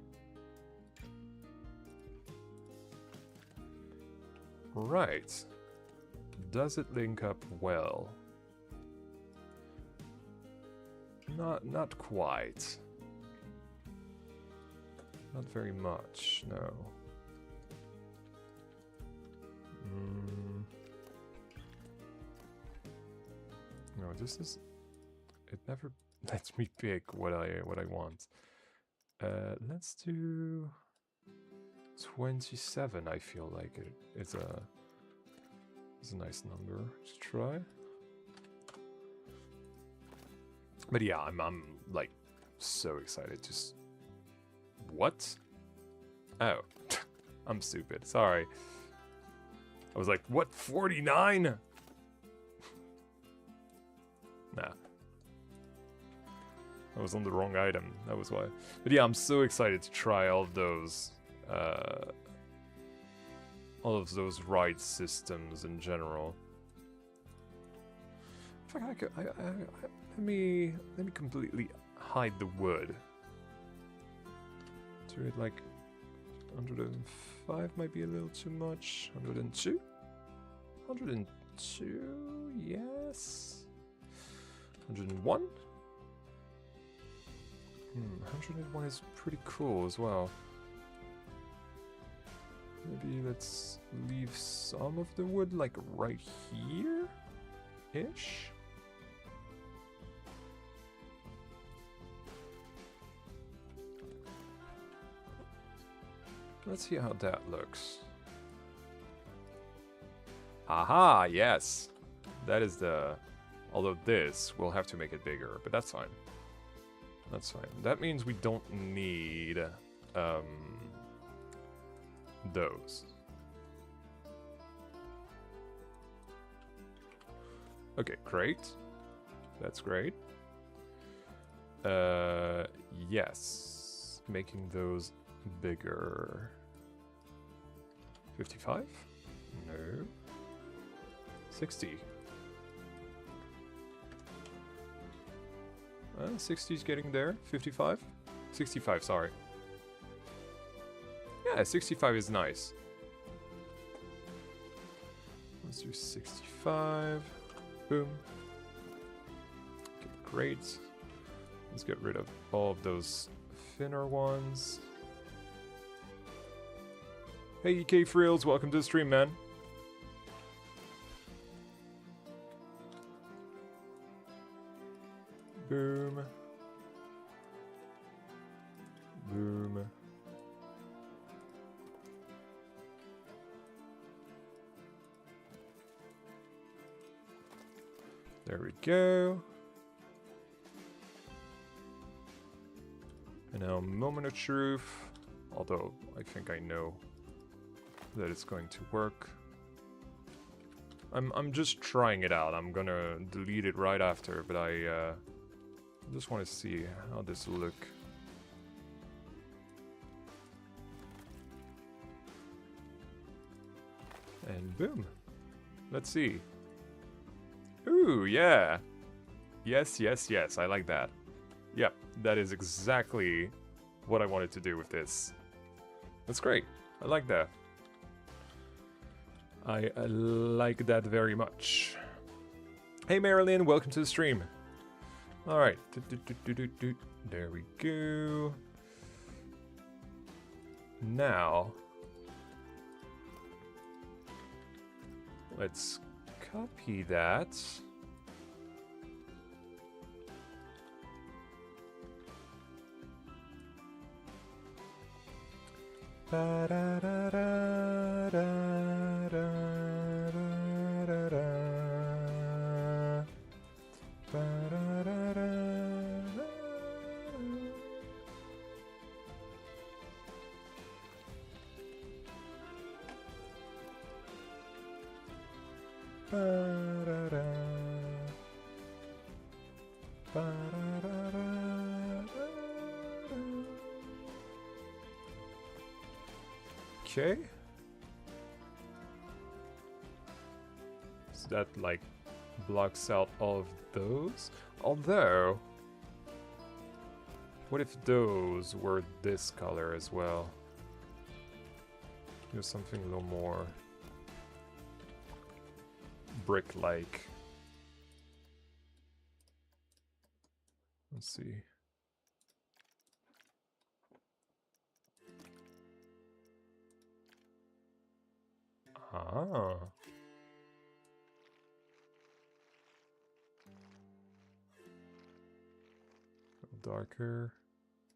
[SPEAKER 1] Right. Does it link up well? Not quite. Not very much, no. No, this is... It never lets me pick what I want. Let's do 27. I feel like it's a nice number to try. But yeah, I'm like so excited. Just what? Oh, I'm stupid. Sorry. I was like, what? 49? Nah. I was on the wrong item, that was why. But yeah, I'm so excited to try all of those ride systems in general. In fact, let me completely hide the wood. Do it like 105 might be a little too much. 102? 102, yes. 101? 101 is pretty cool as well. Maybe let's leave some of the wood like right here-ish. Let's see how that looks. Aha, yes. That is the... Although this, we'll have to make it bigger, but that's fine. That's fine. That means we don't need those. Okay, great. That's great. Yes. Making those bigger. 55? No. 60. 60 is getting there. 55? 65, sorry. Yeah, 65 is nice. Let's do 65. Boom. Okay, great. Let's get rid of all of those thinner ones. Hey, EK Frills, welcome to the stream, man. Boom. Boom. There we go. And now, moment of truth. Although, I think I know that it's going to work. I'm just trying it out. I'm gonna delete it right after, but I just want to see how this will look. And boom. Let's see. Ooh, yeah. Yes, yes, yes. I like that. Yep, that is exactly what I wanted to do with this. That's great. I like that. I like that very much. Hey Marilyn, welcome to the stream. Alright. There we go. Now, let's copy that. Okay. So that like blocks out all of those. Although, what if those were this color as well? Do something a little more brick-like. Let's see. Ah. Darker.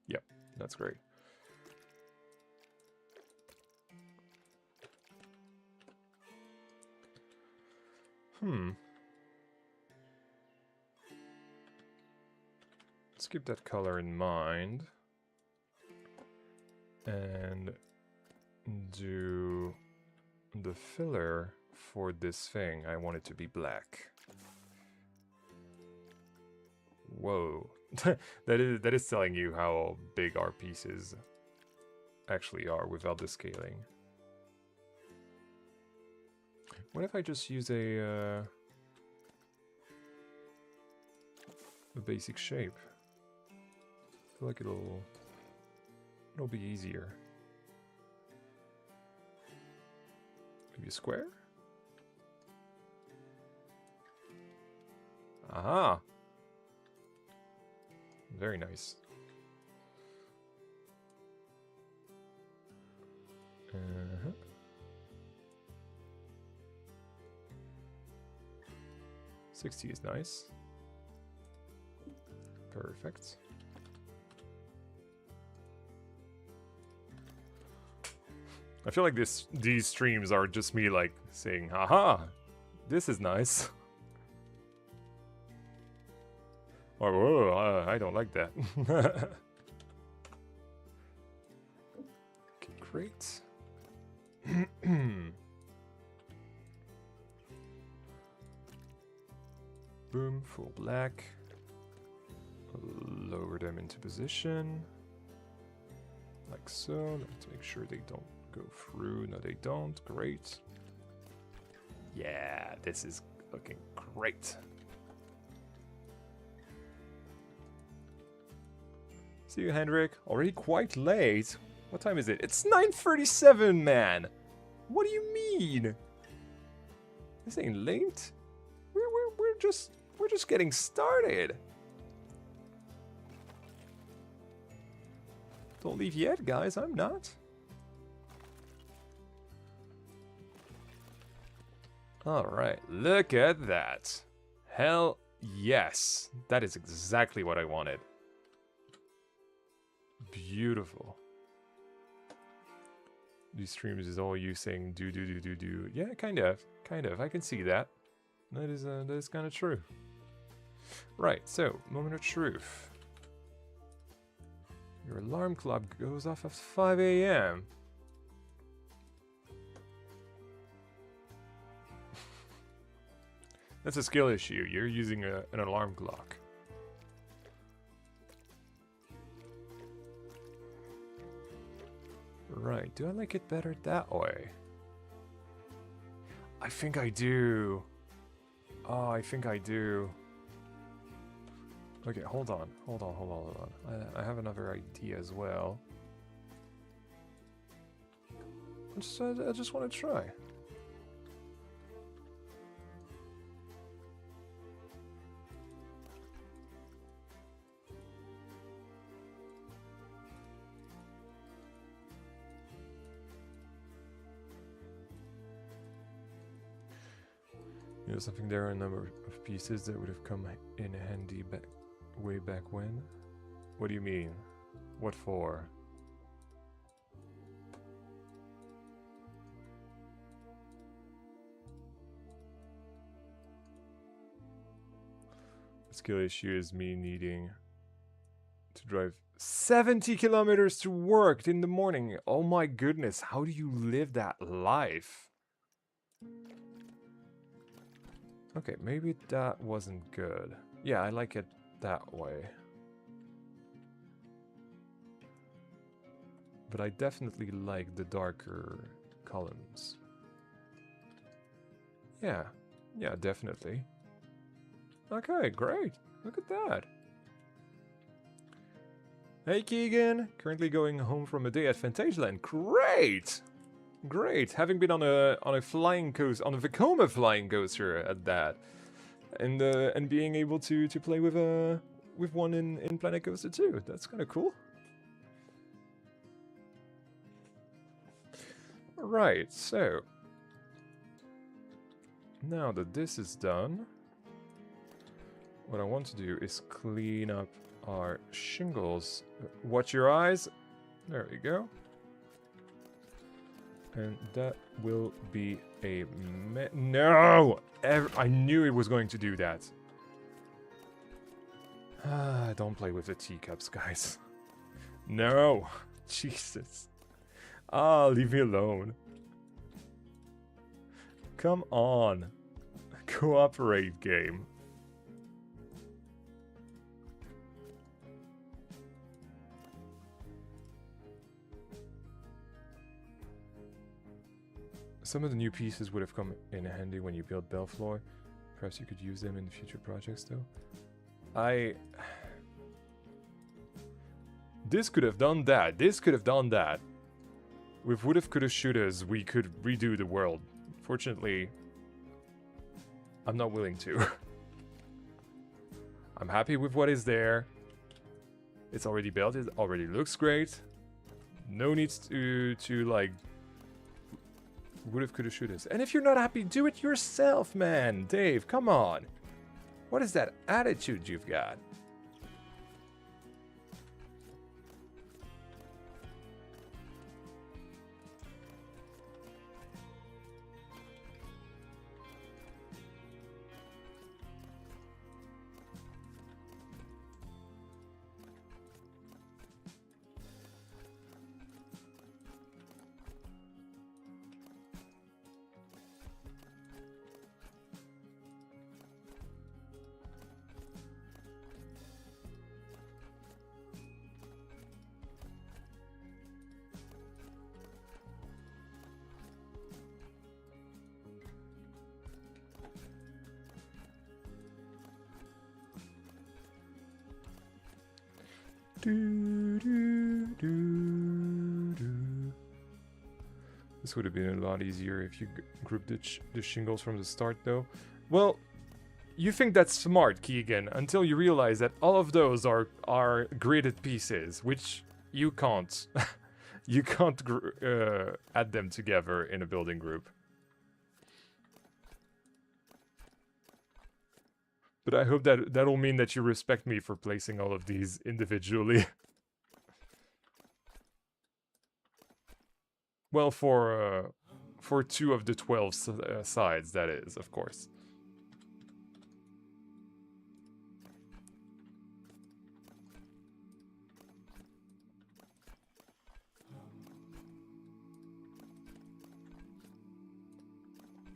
[SPEAKER 1] Yep, that's great. Let's keep that color in mind. And do the filler for this thing. I want it to be black. Whoa. that is telling you how big our pieces actually are without the scaling. What if I just use a basic shape? I feel like it'll be easier. Maybe a square? Aha. Very nice. Uh-huh. $60 is nice. Perfect. I feel like these streams are just me like saying, haha, this is nice. Or, whoa, I don't like that. Okay, great. Boom, full black. Lower them into position. Like so. Let's make sure they don't go through. No, they don't. Great. Yeah, this is looking great. See you, Hendrik. Already quite late. What time is it? It's 9:37, man. What do you mean? This ain't late. We're just getting started. Don't leave yet, guys. I'm not. All right, look at that. Hell yes. That is exactly what I wanted. Beautiful. These streams is all you saying do. Yeah, kind of. I can see that. That is kind of true. Right, so moment of truth. Your alarm clock goes off at 5 a.m. That's a skill issue. You're using an alarm clock. Right, do I like it better that way? I think I do. Oh, I think I do. Okay, hold on. I have another idea as well. I just want to try. You know something, there are a number of pieces that would have come in handy way back when. What do you mean? What for? The skill issue is me needing to drive 70 kilometers to work in the morning. Oh my goodness, how do you live that life? Okay, maybe that wasn't good. Yeah, I like it that way. But I definitely like the darker columns. Yeah, definitely. Okay, great. Look at that. Hey Keegan, currently going home from a day at Fantasialand. Great! Great, having been on a flying coaster, on a Vekoma flying coaster at that, and being able to play with one in Planet Coaster 2. That's kind of cool. Right, so now that this is done, what I want to do is clean up our shingles. Watch your eyes. There we go. And that will be a no! I knew it was going to do that. Don't play with the teacups, guys. No! Jesus. Leave me alone. Come on. Cooperate, game. Some of the new pieces would have come in handy when you built Belleflore. Perhaps you could use them in future projects, though. This could have done that. This could have done that. With would've, could've, should've, we could redo the world. Fortunately, I'm not willing to. I'm happy with what is there. It's already built. It already looks great. No need to like would've, could've, should've. And if you're not happy, do it yourself, man. Dave, come on. What is that attitude you've got? This would have been a lot easier if you grouped the shingles from the start, though. Well, you think that's smart, Keegan, until you realize that all of those are gridded pieces, which you can't. You can't add them together in a building group. But I hope that that'll mean that you respect me for placing all of these individually. Well, for 2 of the 12 sides, that is, of course.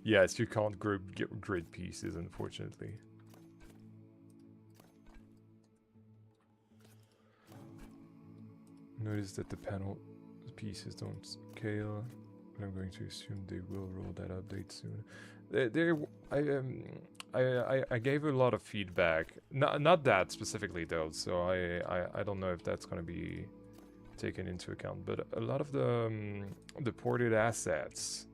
[SPEAKER 1] Yes, you can't group grid pieces, unfortunately. Notice that the panel pieces don't scale, but I'm going to assume they will roll that update soon. I gave a lot of feedback, not that specifically though, so I don't know if that's going to be taken into account. But a lot of the ported assets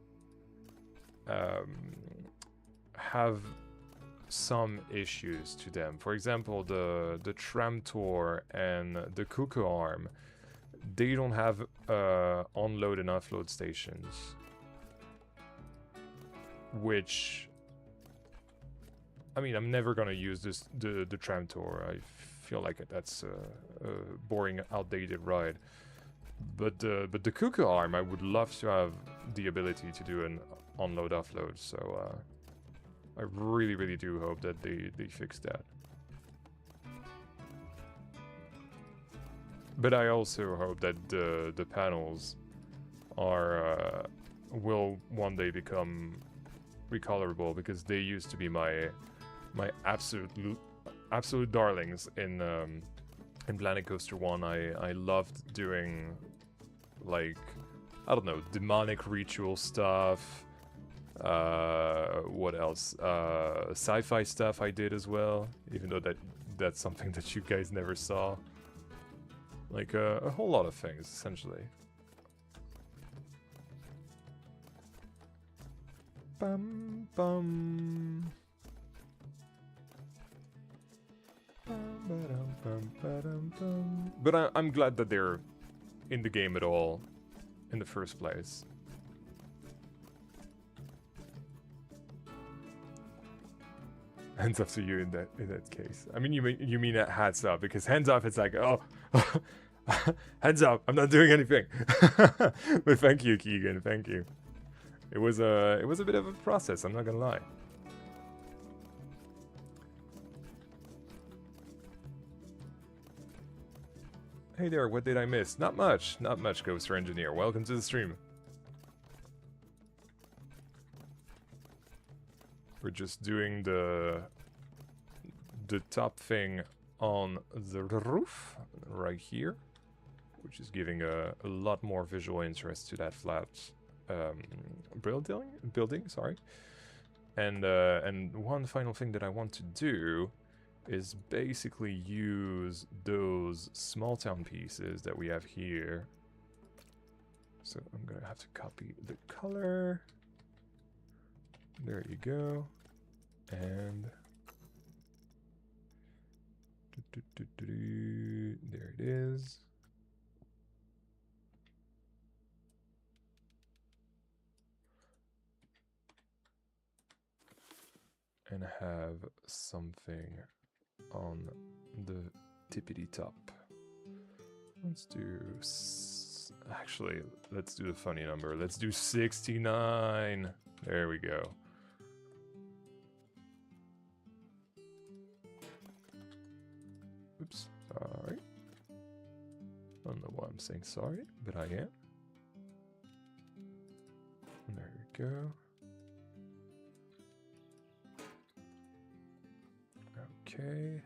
[SPEAKER 1] have some issues to them. For example, the tram tour and the cuckoo arm, they don't have onload and offload stations, which, I mean, I'm never gonna use the tram tour. I feel like that's a boring, outdated ride. But the cuckoo arm, I would love to have the ability to do an onload offload. So I really do hope that they fix that. But I also hope that the panels are will one day become recolorable, because they used to be my absolute darlings in Planet Coaster 1. I loved doing, like, I don't know, demonic ritual stuff. What else? Sci-fi stuff I did as well, even though that's something that you guys never saw. Like a whole lot of things, essentially. Bum bum. But I'm glad that they're in the game at all, in the first place. Hands up to you in that case. I mean, you mean hats up, because hands up, it's like, oh, hands up, I'm not doing anything. But thank you, Keegan, thank you. It was a bit of a process, I'm not gonna lie. Hey there, what did I miss? Not much, Ghoster Engineer. Welcome to the stream. We're just doing the top thing on the roof right here, which is giving a lot more visual interest to that flat building. Sorry. And one final thing that I want to do is basically use those small town pieces that we have here. So I'm gonna have to copy the color. There you go. And There it is. And have something on the tippity top. Let's do... Actually, let's do the funny number. Let's do 69. There we go. Oops, sorry. I don't know why I'm saying sorry, but I am. And there we go. Okay.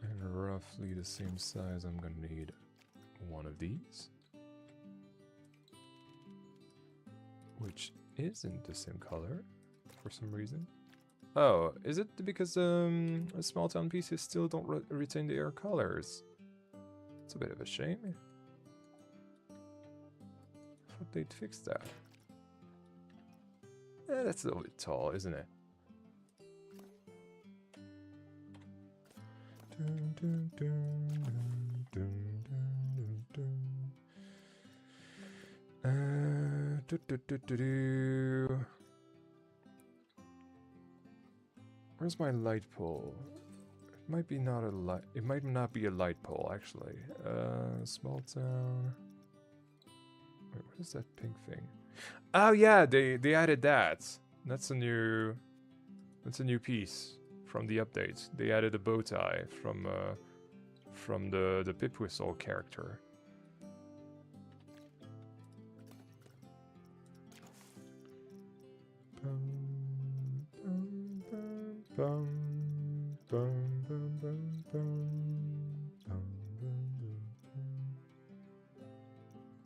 [SPEAKER 1] And roughly the same size, I'm gonna need one of these. Which isn't the same color, for some reason. Oh, is it because small town pieces still don't retain their colors? It's a bit of a shame. I thought they'd fix that. Eh, that's a little bit tall, isn't it? Dun, dun, dun, dun, dun, dun, dun. Where's my light pole? It might be not a light. It might not be a light pole actually. Small town. Wait, what is that pink thing? Oh yeah, they added that. That's a new piece from the update. They added a bow tie from the Pip Whistle character.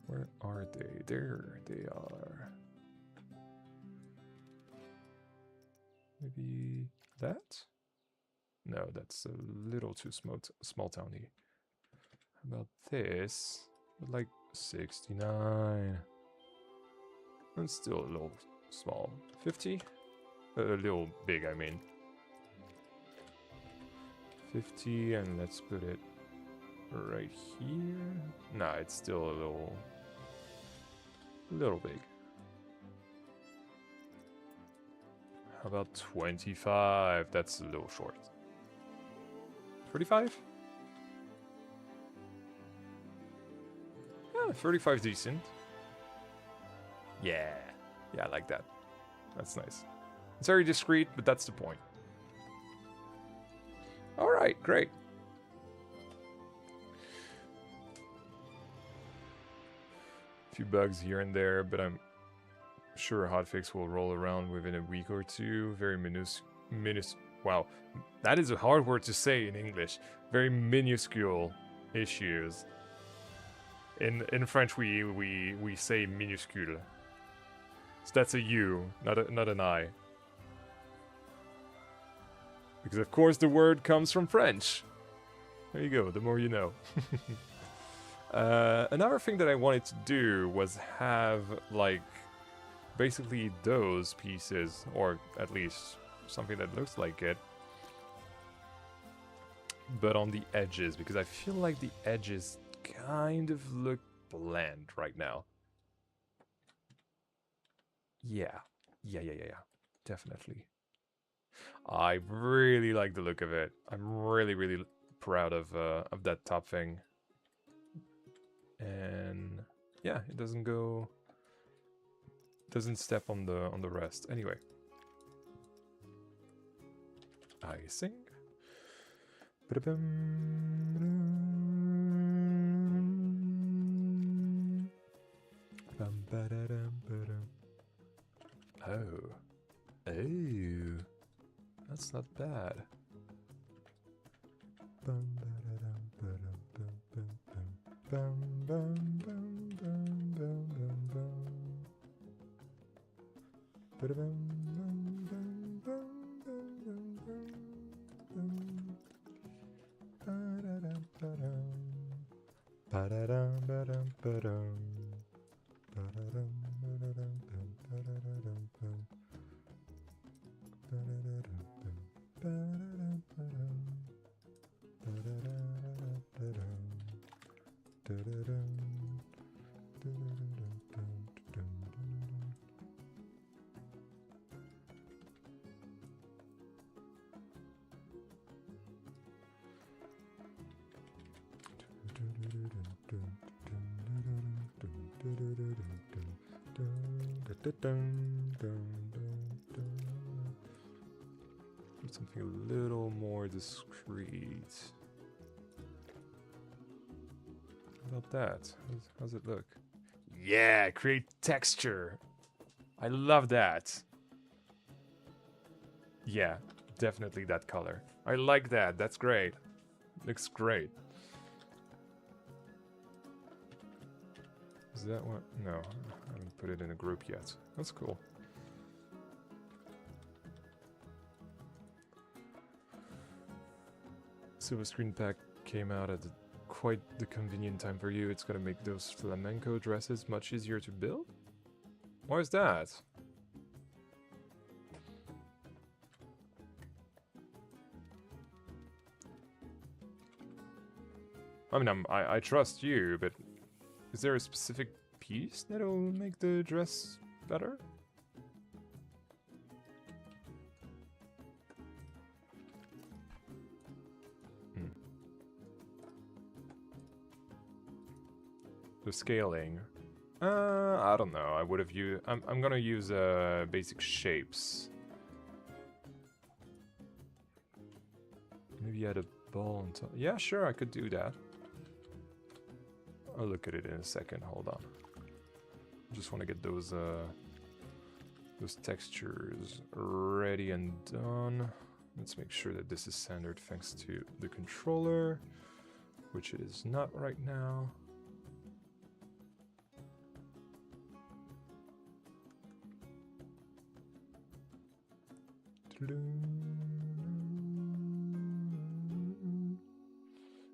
[SPEAKER 1] Where are they? There they are. Maybe that? No, that's a little too small towny. How about this? Like 69. That's still a little small. 50? A little big, I mean. 50, and let's put it right here. Nah, it's still a little big. How about 25? That's a little short. 35? Yeah, 35 is decent. Yeah, I like that. That's nice. It's very discreet, but that's the point. Alright, great. A few bugs here and there, but I'm sure a hotfix will roll around within a week or two. Very wow, that is a hard word to say in English. Very minuscule issues. In French, we say minuscule. So that's a U, not an I. Because of course the word comes from French. There you go, the more you know. Another thing that I wanted to do was have, like, basically those pieces, or at least something that looks like it, but on the edges, because I feel like the edges kind of look bland right now. Yeah, definitely. I really like the look of it. I'm really proud of that top thing. And yeah, it doesn't step on the rest. Anyway, icing. Oh, that's not bad. Something a little more discreet. How about that? How's it look? Yeah, create texture. I love that. Yeah, definitely that color. I like that. That's great. Looks great. Is that one? No, I haven't put it in a group yet. That's cool. Silver screen pack came out at quite the convenient time for you. It's gonna make those flamenco dresses much easier to build? Why is that? I mean, I trust you, but is there a specific piece that'll make the dress better? The scaling. I don't know. I would have used. I'm gonna use basic shapes. Maybe add a ball on top. Yeah, sure, I could do that. I'll look at it in a second. Hold on. Just want to get those textures ready and done. Let's make sure that this is centered thanks to the controller, which it is not right now.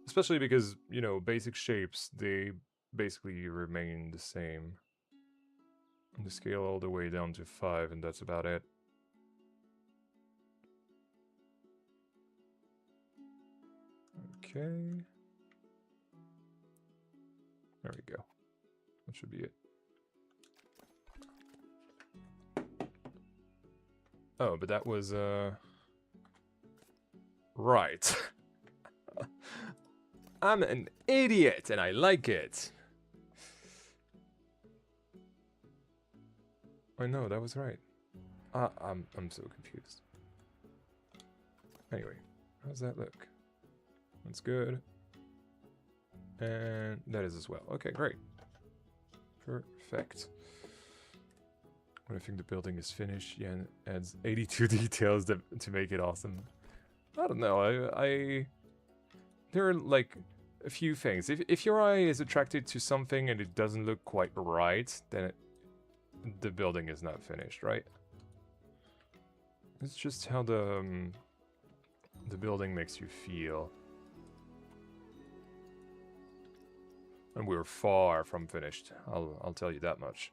[SPEAKER 1] Especially because, you know, basic shapes, they basically remain the same. And the scale all the way down to 5, and that's about it. Okay. There we go. That should be it. Oh, but that was, right. I'm an idiot, and I like it. I know, that was right. I'm so confused. Anyway, how's that look? That's good. And that is as well. Okay, great. Perfect. When I think the building is finished, yeah, and it adds 82 details to make it awesome. I don't know, there are like a few things. If your eye is attracted to something and it doesn't look quite right, then the building is not finished, right? It's just how the building makes you feel. And we're far from finished. I'll tell you that much.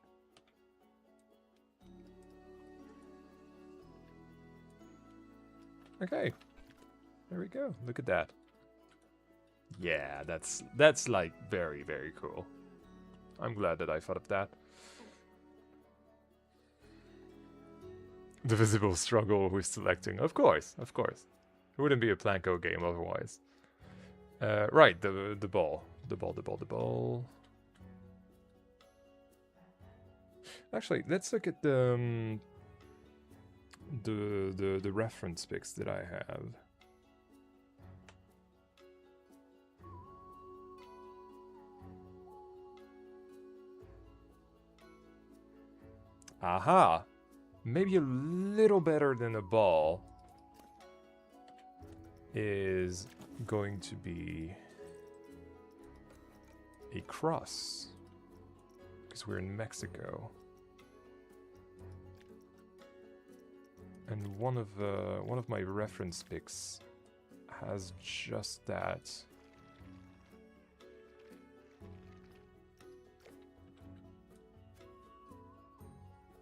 [SPEAKER 1] Okay, there we go. Look at that. Yeah, that's like very, very cool. I'm glad that I thought of that. The visible struggle with selecting. Of course, of course. It wouldn't be a Planko game otherwise. Right, the ball. The ball. Actually, let's look at the reference pics that I have. Aha! Maybe a little better than a ball is going to be a cross, because we're in Mexico. And one of my reference pics has just that.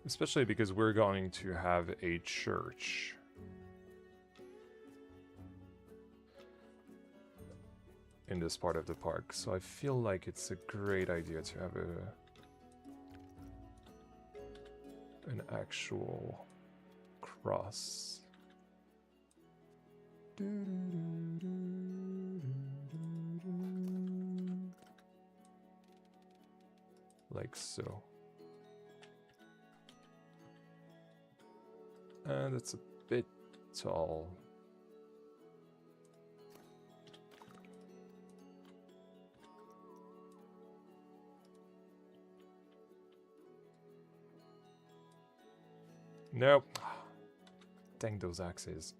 [SPEAKER 1] Especially because we're going to have a church. in this part of the park, so I feel like it's a great idea to have an actual cross. Like so. And it's a bit tall. Nope. Dang those axes.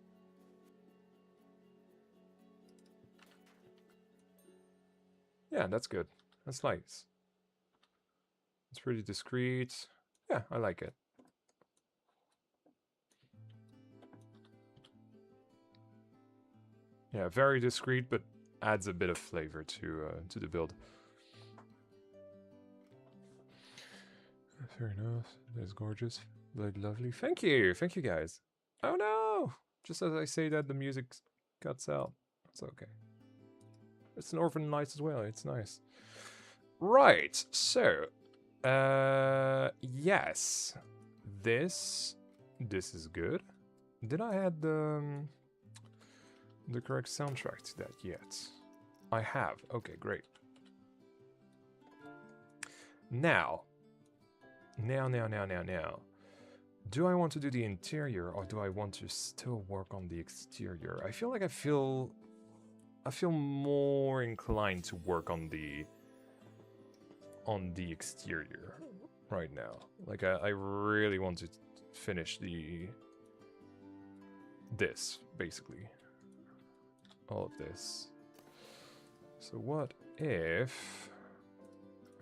[SPEAKER 1] Yeah, that's good. That's nice. It's pretty discreet. Yeah, I like it. Yeah, very discreet, but adds a bit of flavor to the build. Fair enough. That's gorgeous. Like, lovely. Thank you guys. Oh no! Just as I say that, the music cuts out. It's okay. It's an Orphan Nights as well. It's nice. Right. So, yes, this is good. Did I add the correct soundtrack to that yet? I have. Okay, great. Now. Do I want to do the interior or do I want to still work on the exterior? I feel like I feel more inclined to work on the exterior right now. Like I really want to finish this basically. All of this. So what if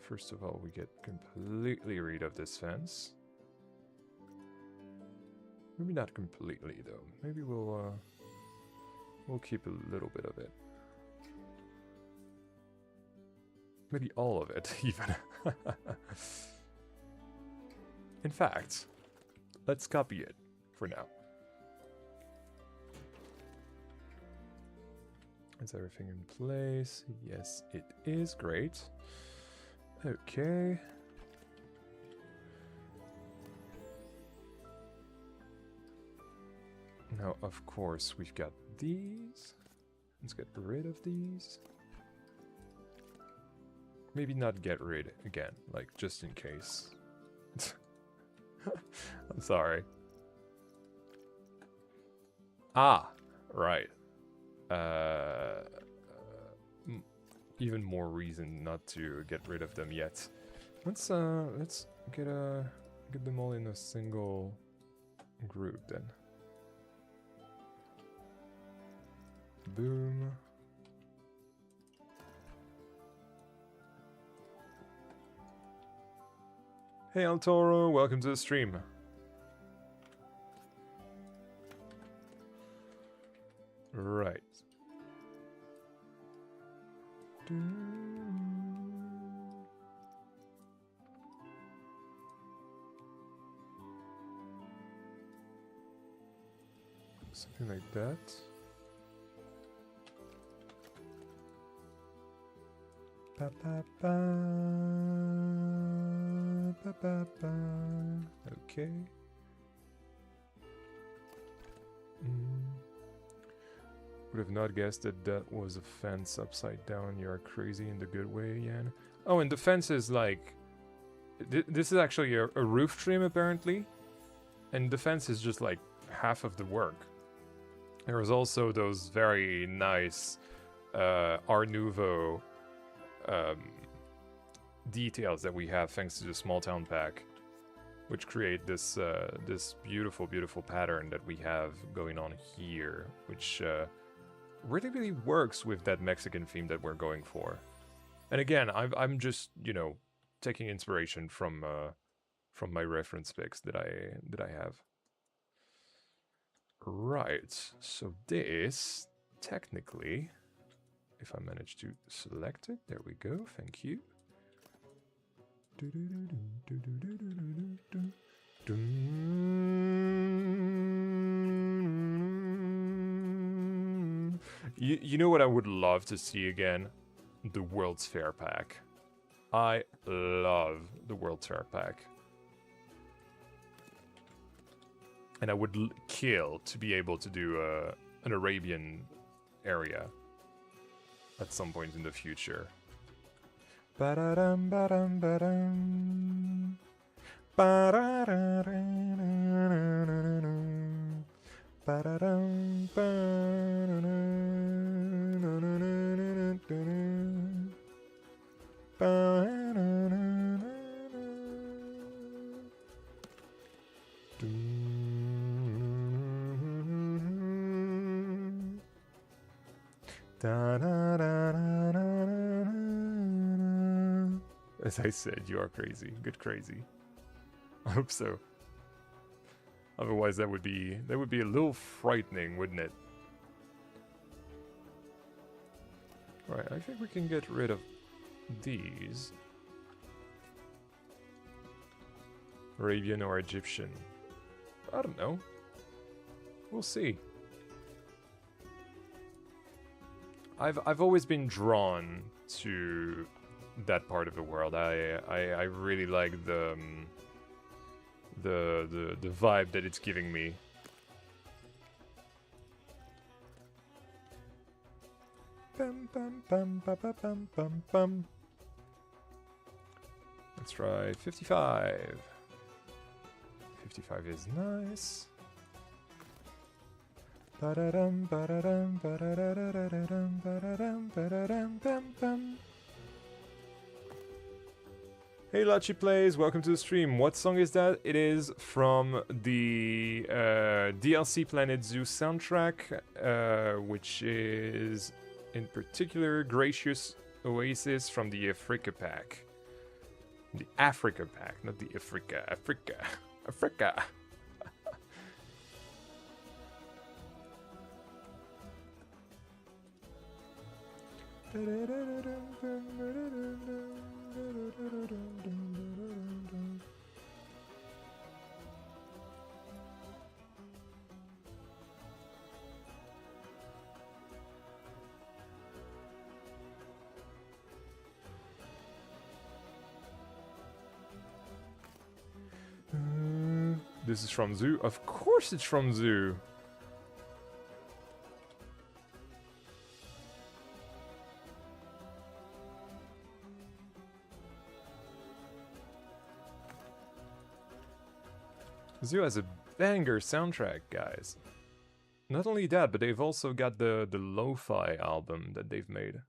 [SPEAKER 1] first of all we get completely rid of this fence? Maybe not completely though. Maybe we'll keep a little bit of it. Maybe all of it, even. In fact, let's copy it for now. Is everything in place? Yes, it is. Great. Okay. Now, of course, we've got these. Let's get rid of these. Maybe not get rid again, like just in case. I'm sorry. Ah, right. Even more reason not to get rid of them yet. Let's get them all in a single group then. Boom. Hey El Toro, welcome to the stream. Right. Something like that. Ba ba ba ba ba ba. Okay. Would have not guessed that that was a fence upside down. You are crazy in the good way, Yan. Oh, and the fence is like... this is actually a roof trim, apparently. And the fence is just like half of the work. There was also those very nice Art Nouveau details that we have thanks to the small town pack, which create this this beautiful, beautiful pattern that we have going on here, which really works with that Mexican theme that we're going for. And again, I'm just, you know, taking inspiration from my reference pics that I have. Right. So this technically, if I manage to select it, there we go. Thank you. You know what I would love to see again? the World's Fair pack. I love the World's Fair pack. And I would kill to be able to do an Arabian area at some point in the future. Ba-da-dum, ba-dum, ba-dum. Ba-da-da-da-da-da-da-da. Ba-da-dum, ba-da-da-da-da-da-da. Ba-da-da-da-da-da. As I said, you are crazy. Good crazy. I hope so. Otherwise that would be a little frightening, wouldn't it? Alright, I think we can get rid of these. Arabian or Egyptian. I don't know. We'll see. I've always been drawn to that part of the world. I really like the vibe that it's giving me. Bum, bum, bum, bum, bum, bum, bum. Let's try 55. 55 is nice. Ba-da-dum, ba-da-dum, ba-da-da-da-da-dum, ba-da-dum, ba-da-dum, bum, bum. Hey Lachi Plays, welcome to the stream. What song is that? It is from the DLC Planet Zoo soundtrack, which is in particular Gracious Oasis from the Africa pack. The Africa pack, not the Africa. Africa. Africa. This is from Zoo? Of course it's from Zoo! Zoo has a banger soundtrack, guys. Not only that, but they've also got the lo-fi album that they've made.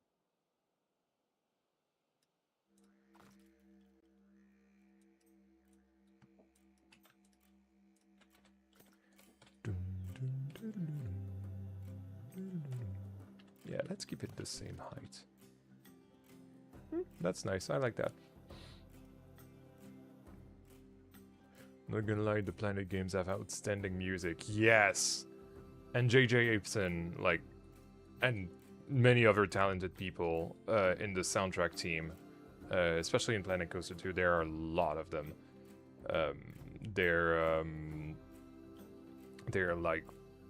[SPEAKER 1] Yeah, let's keep it the same height. That's nice, I like that. Not gonna lie, the Planet games have outstanding music. Yes! And J.J. Apeson, like, and many other talented people in the soundtrack team, especially in Planet Coaster 2, there are a lot of them. They're like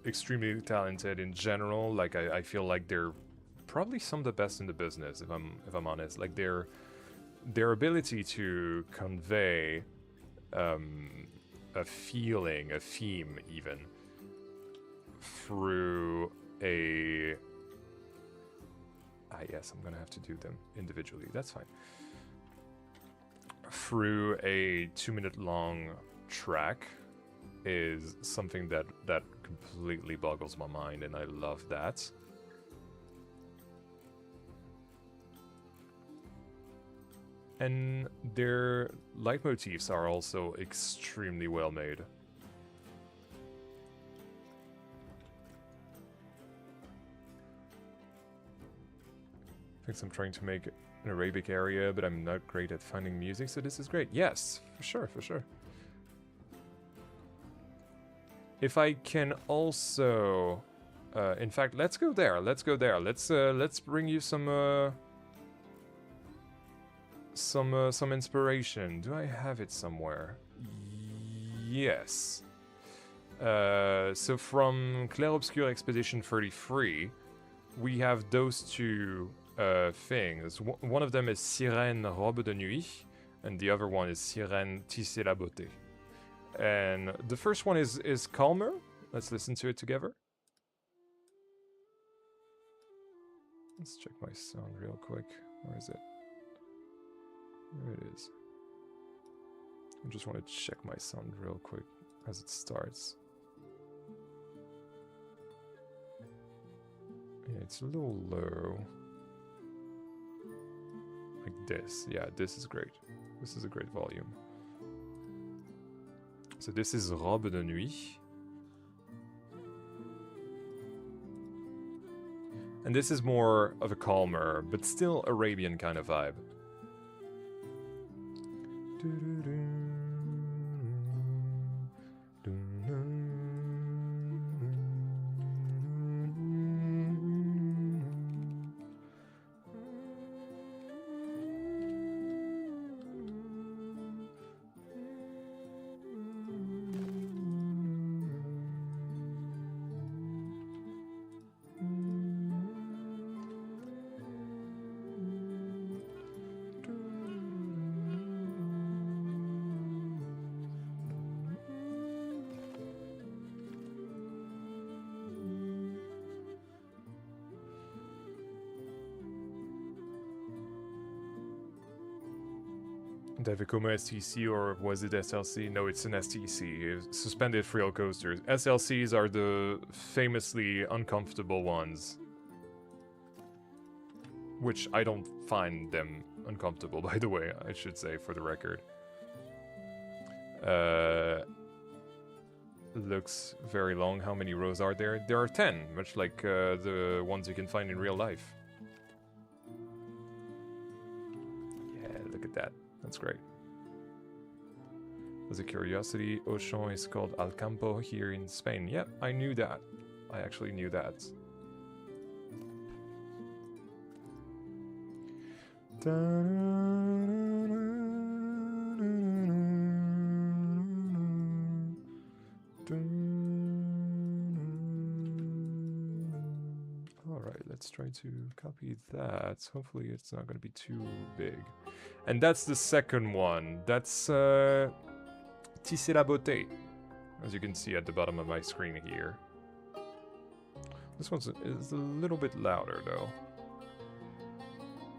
[SPEAKER 1] extremely talented in general. Like I feel like they're probably some of the best in the business, if I'm honest. Like their ability to convey a feeling, a theme even, through a... yes, I'm gonna have to do them individually, that's fine. Through a 2-minute long track is something that completely boggles my mind, and I love that. And their leitmotifs are also extremely well made. Thinks I'm trying to make an Arabic area, but I'm not great at finding music, so this is great. Yes, for sure, for sure. If I can also... in fact, let's go there, let's go there. Let's bring you some inspiration. Do I have it somewhere? Yes. So from Clair Obscur Expedition 33, we have those two things. One of them is Sirène Robe de Nuit, and the other one is Sirène Tisser la Beauté. And the first one is calmer. Let's listen to it together. Let's check my sound real quick. Where is it? There it is. I just want to check my sound real quick as it starts. Yeah, it's a little low. Like this. Yeah, this is great. This is a great volume. So this is Robe de Nuit. And this is more of a calmer, but still Arabian kind of vibe. Davicoma STC, or was it SLC? No, it's an STC. Suspended frill coasters. SLCs are the famously uncomfortable ones. Which I don't find them uncomfortable, by the way, I should say, for the record. Looks very long. How many rows are there? There are 10, much like the ones you can find in real life. Yeah, look at that. That's great. As a curiosity, Auchan is called Al Campo here in Spain. Yep, I knew that. I actually knew that. Alright, let's try to copy that. Hopefully it's not going to be too big. And that's the second one. That's Tisser la Beauté, as you can see at the bottom of my screen here. This one is a little bit louder though.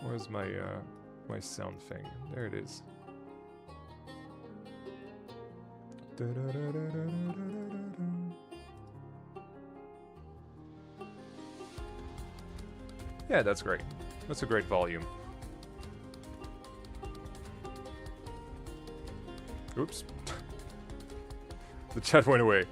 [SPEAKER 1] Where's my my sound thing? There it is. Yeah, that's great. That's a great volume. Oops. The chat went away.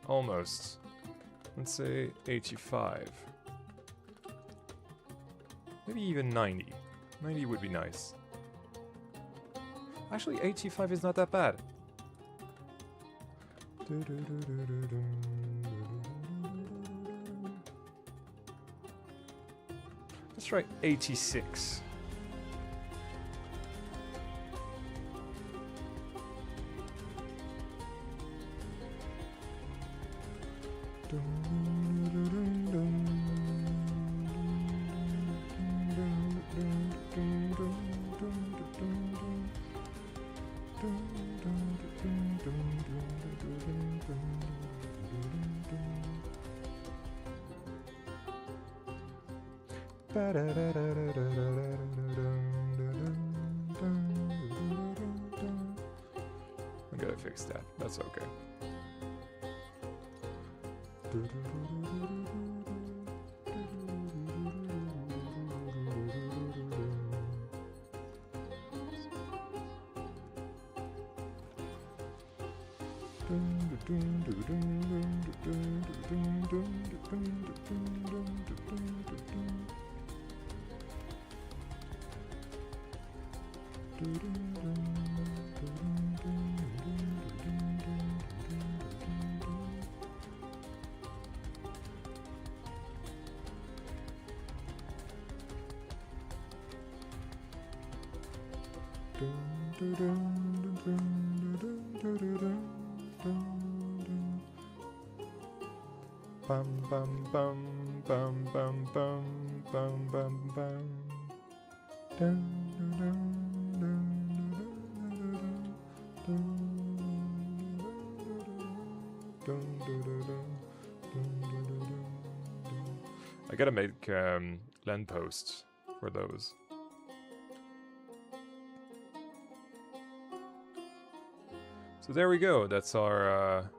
[SPEAKER 1] Almost. Let's say 85. Maybe even 90. 90 would be nice. Actually, 85 is not that bad. Let's try 86. I gotta fix that. That's okay. Bum bum bum bum bum bum bum bum bum. I gotta make land posts for those. So there we go. That's our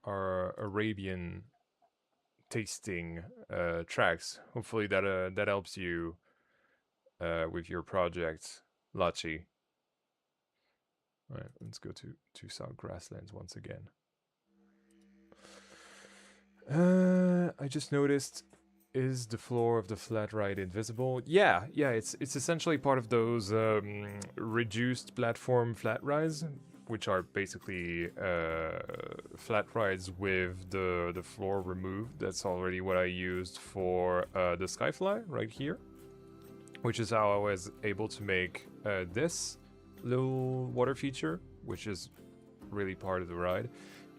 [SPEAKER 1] Arabian tasting tracks. Hopefully that that helps you with your project, Lachi. All right, let's go to South Grasslands once again. I just noticed, is the floor of the flat ride invisible? Yeah, it's essentially part of those reduced platform flat rides, which are basically flat rides with the floor removed. That's already what I used for the Skyfly right here, which is how I was able to make this little water feature, which is really part of the ride,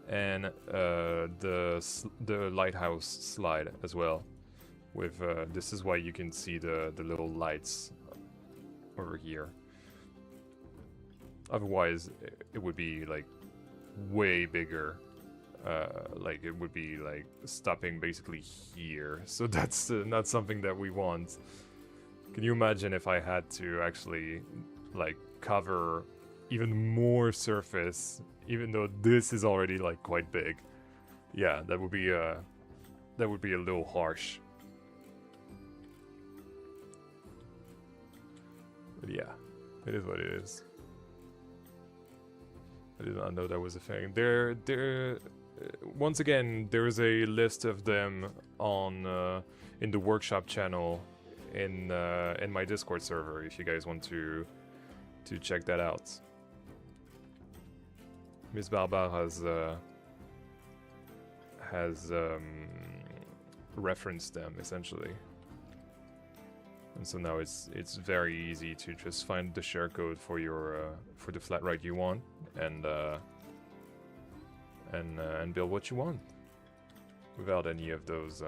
[SPEAKER 1] and the lighthouse slide as well. With this is why you can see the little lights over here. Otherwise, it would be like way bigger. Like it would be like stopping basically here. So that's not something that we want. Can you imagine if I had to actually like cover even more surface, even though this is already like quite big? Yeah, that would be a little harsh. But yeah, it is what it is. I did not know that was a thing. Once again, there is a list of them on in the workshop channel in my Discord server. If you guys want to check that out, Miss Barbar has referenced them essentially. And so now it's very easy to just find the share code for your for the flat ride you want and build what you want without any of those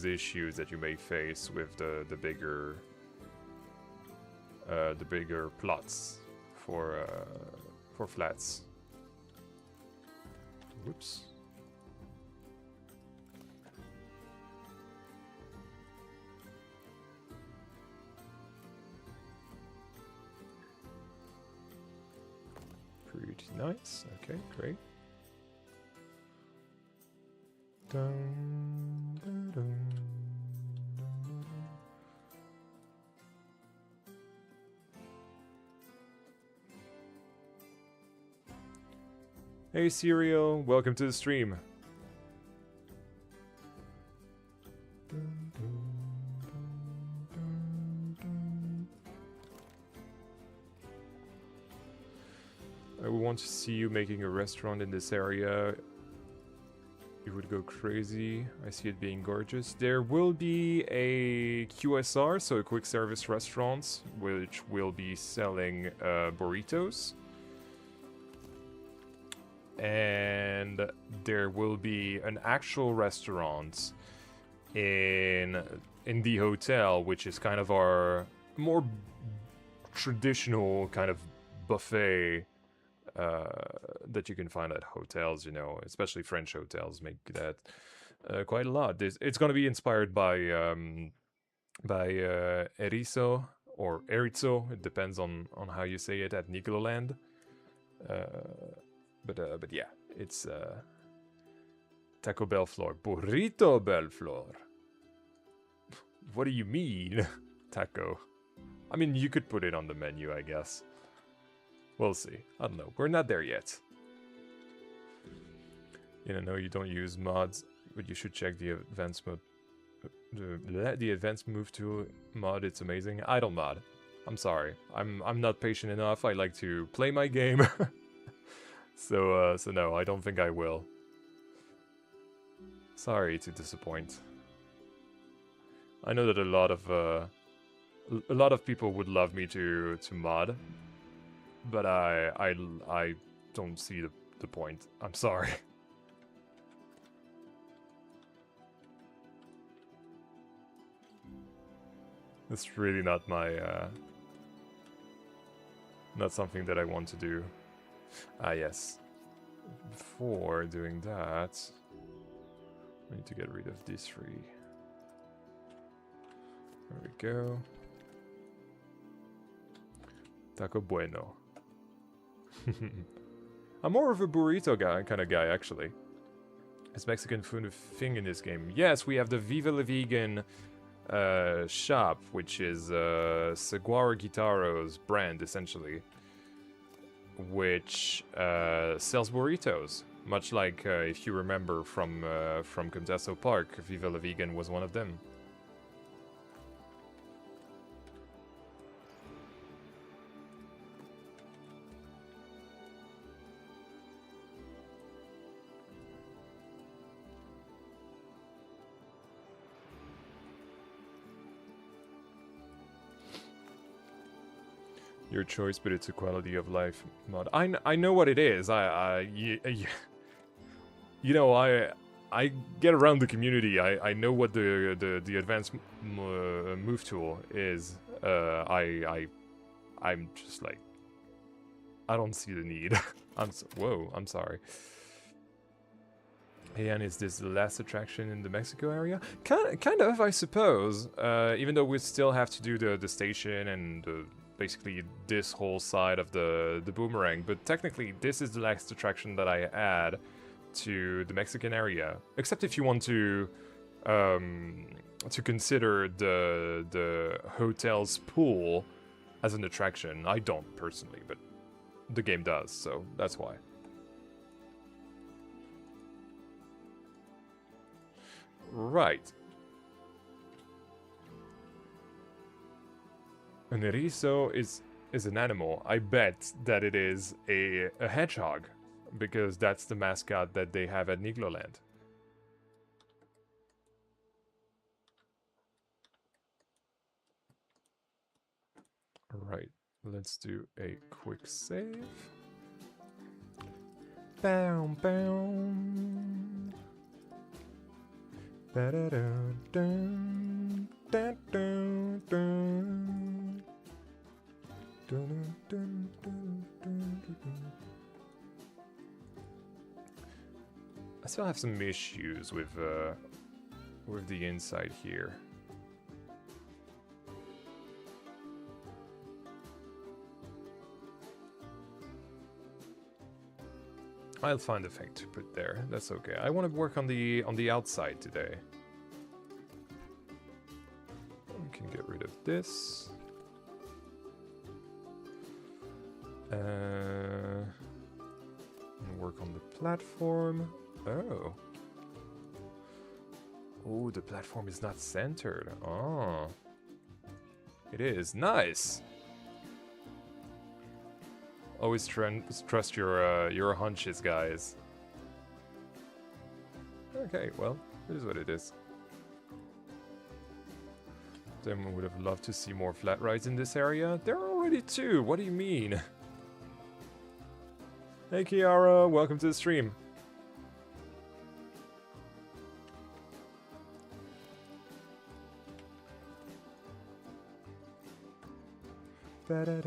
[SPEAKER 1] issues that you may face with the bigger plots for flats. Whoops. Pretty nice. Okay, great. Dun, dun, dun, dun. Hey Serial, welcome to the stream. Dun, dun, dun, dun, dun. I would want to see you making a restaurant in this area. You would go crazy. I see it being gorgeous. There will be a QSR, so a quick service restaurant, which will be selling burritos. And there will be an actual restaurant in the hotel, which is kind of our more traditional kind of buffet that you can find at hotels, you know, especially French hotels make that quite a lot. It's going to be inspired by Erizo or Erizo. It depends on how you say it at Nicololand. But yeah, it's Taco Belleflore. Burrito Belleflore. What do you mean, taco? I mean, you could put it on the menu, I guess. We'll see. I don't know. We're not there yet. You know, you don't use mods, but you should check the advanced mode. The advanced move to mod. It's amazing. I don't mod. I'm sorry. I'm not patient enough. I like to play my game. So no, I don't think I will. Sorry to disappoint. I know that a lot of A lot of people would love me to mod, but I don't see the point. I'm sorry. It's really not my not something that I want to do. Ah, yes. Before doing that, we need to get rid of these three. There we go. Taco bueno. I'm more of a burrito guy, kind of guy, actually. Is Mexican food a thing in this game? Yes, we have the Viva La Vegan shop, which is Saguaro Guitaro's brand, essentially, which sells burritos. Much like, if you remember from Condesa Park, Viva La Vegan was one of them. Your choice, but it's a quality of life mod. I know what it is. You know, I get around the community. I know what the advanced move tool is. I'm just like, I don't see the need. Whoa, I'm sorry. Hey, and is this the last attraction in the Mexico area? Kind of, I suppose. Even though we still have to do the station and basically this whole side of the boomerang, but technically this is the last attraction that I add to the Mexican area. Except if you want to consider the hotel's pool as an attraction. I don't personally, but the game does, so that's why. Right. An erizo is an animal. I bet that it is a hedgehog, because that's the mascot that they have at Nigloland. Alright, let's do a quick save. Bow, bow. Da da da dun, dun, dun, dun. Dun, dun, dun, dun, dun. I still have some issues with the inside here. I'll find a thing to put there. That's okay. I want to work on the outside today. We can get rid of this. And work on the platform. Oh. Oh, the platform is not centered. Oh. It is. Nice. Always trust your hunches, guys. Okay, well, it is what it is. Then we would have loved to see more flat rides in this area. There are already 2. What do you mean? Hey, Kiara, welcome to the stream. Over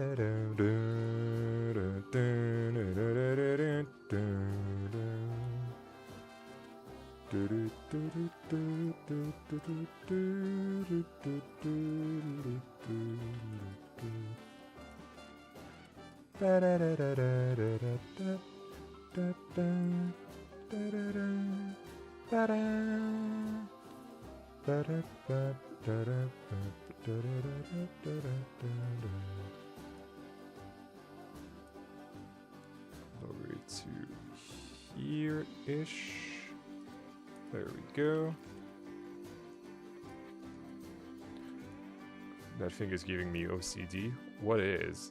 [SPEAKER 1] to here-ish. There we go. That thing is giving me OCD. What is?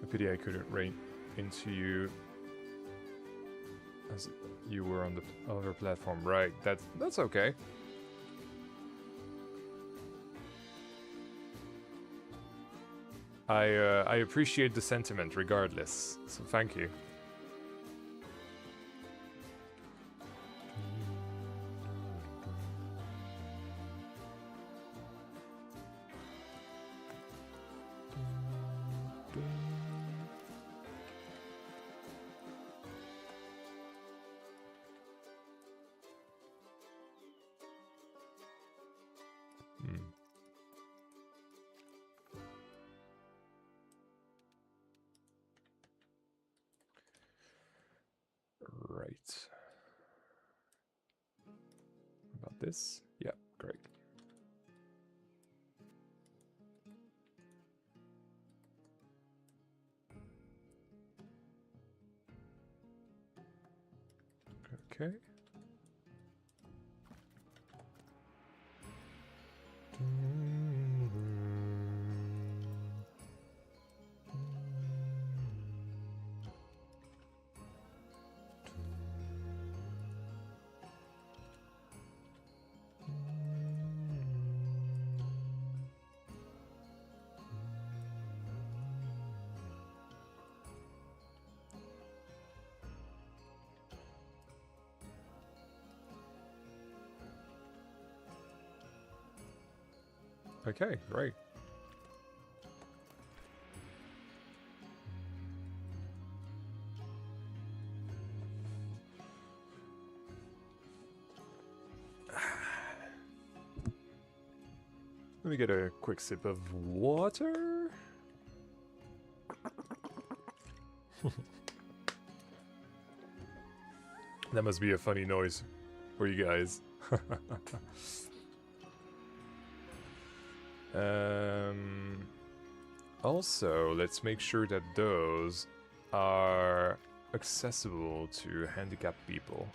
[SPEAKER 1] A pity I couldn't rain into you You were on the other platform, right? That's okay. I appreciate the sentiment regardless, so thank you. Right. About this? Yeah, great. Okay. Okay, great. Let me get a quick sip of water. That must be a funny noise for you guys. Also, let's make sure that those are accessible to handicapped people.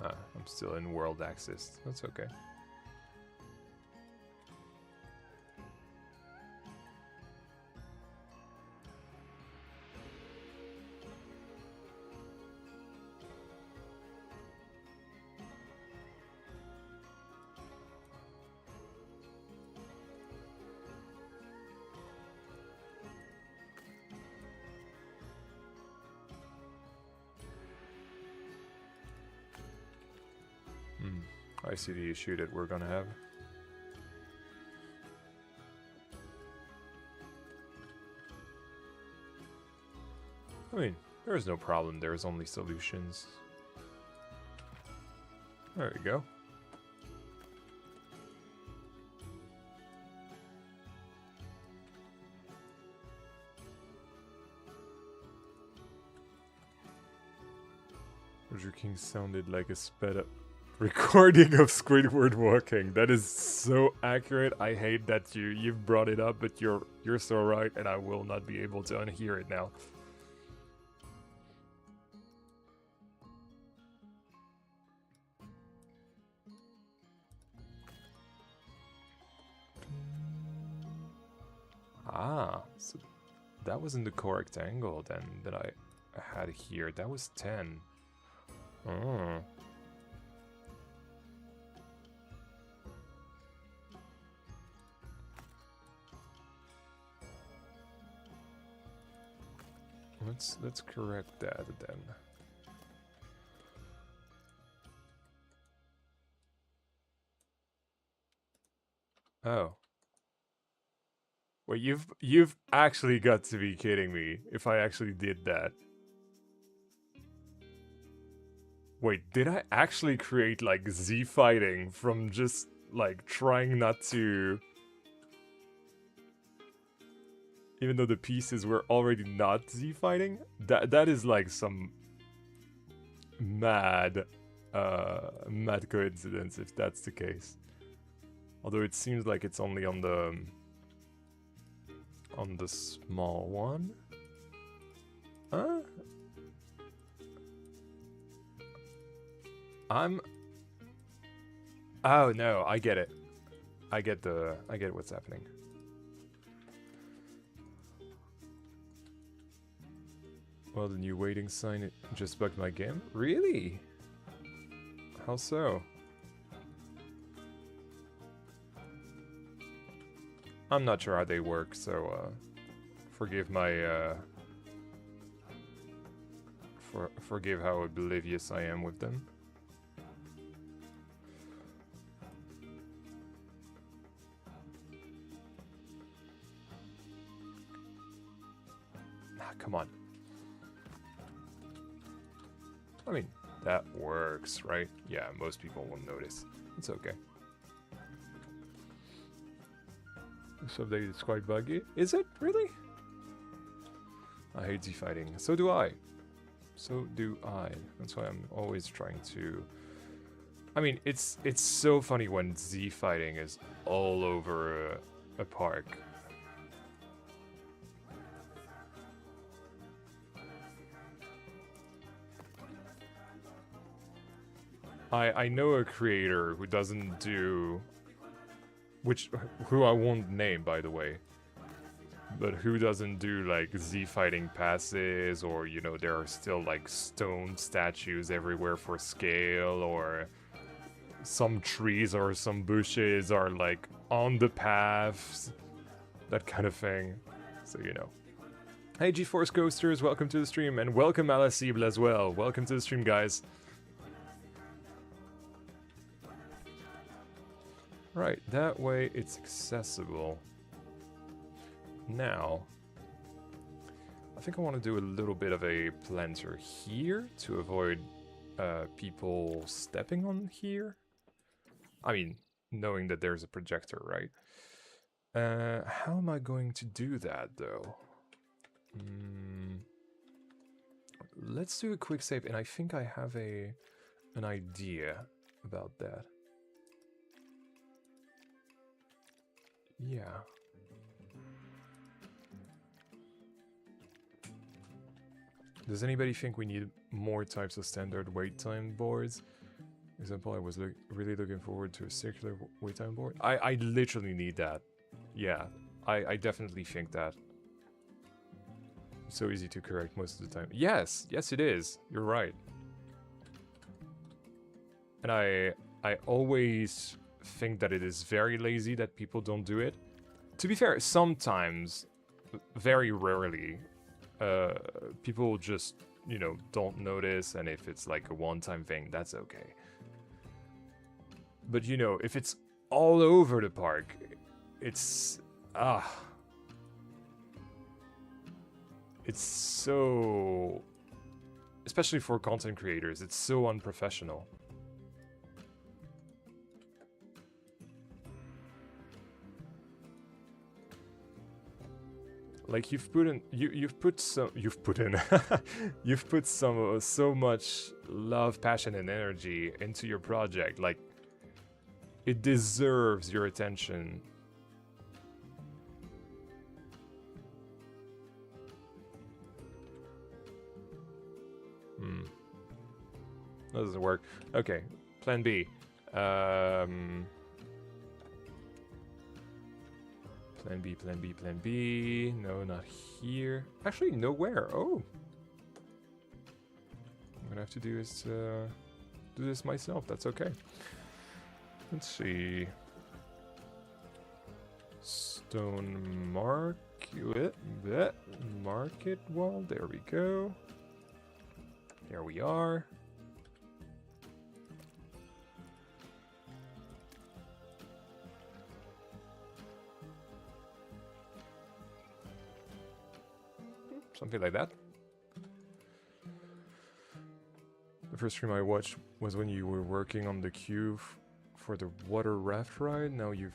[SPEAKER 1] Ah, I'm still in world access. That's okay. I see the issue that we're gonna have. I mean, there is no problem, there's only solutions. There we go. Roger King sounded like a sped up recording of Squidward walking. That is so accurate. I hate that you've brought it up, but you're so right, and I will not be able to unhear it now. Ah, so that wasn't the correct angle then that I had here. That was 10. Oh. Let's correct that then. Oh. Well, you've actually got to be kidding me if I actually did that. Wait, did I actually create like Z fighting from just like trying not to, even though the pieces were already not Z fighting? That is like some mad coincidence if that's the case. Although it seems like it's only on the small one. Huh? Oh no, I get it. I get what's happening. Well, the new waiting sign it just bugged my game. Really? How so? I'm not sure how they work, so forgive my forgive how oblivious I am with them. Ah, come on. I mean, that works, right? Yeah, most people won't notice. It's okay. This update is quite buggy. Is it? Really? I hate Z-fighting. So do I. So do I. That's why I'm always trying to... I mean, it's so funny when Z-fighting is all over a park. I know a creator who doesn't do... who I won't name, by the way. But who doesn't do, like, Z-fighting passes, or, you know, there are still, like, stone statues everywhere for scale, or some trees or some bushes are, like, on the paths, that kind of thing. So, you know. Hey, GeForce Coasters, welcome to the stream, and welcome Alasible as well. Welcome to the stream, guys. Right, that way it's accessible. Now, I think I want to do a little bit of a planter here to avoid people stepping on here. I mean, knowing that there's a projector, right? How am I going to do that, though? Let's do a quick save, and I think I have an idea about that. Yeah. Does anybody think we need more types of standard wait time boards? For example, I was really looking forward to a circular wait time board. I literally need that. Yeah, I definitely think that. It's so easy to correct most of the time. Yes, yes it is. You're right. And I always think that it is very lazy that people don't do it. To be fair, sometimes, very rarely, people just, you know, don't notice, and if it's like a one-time thing, that's okay. But you know, if it's all over the park, it's it's so, especially for content creators, it's so unprofessional. Like you've put so much love, passion, and energy into your project. Like it deserves your attention. That doesn't work. Okay, plan B. Plan B, plan B, plan B. No, not here. Actually, nowhere. Oh. I'm gonna have to do is do this myself. That's okay. Let's see. Stone market wall. There we go. Here we are. Something like that. The first stream I watched was when you were working on the queue for the water raft ride. Now you're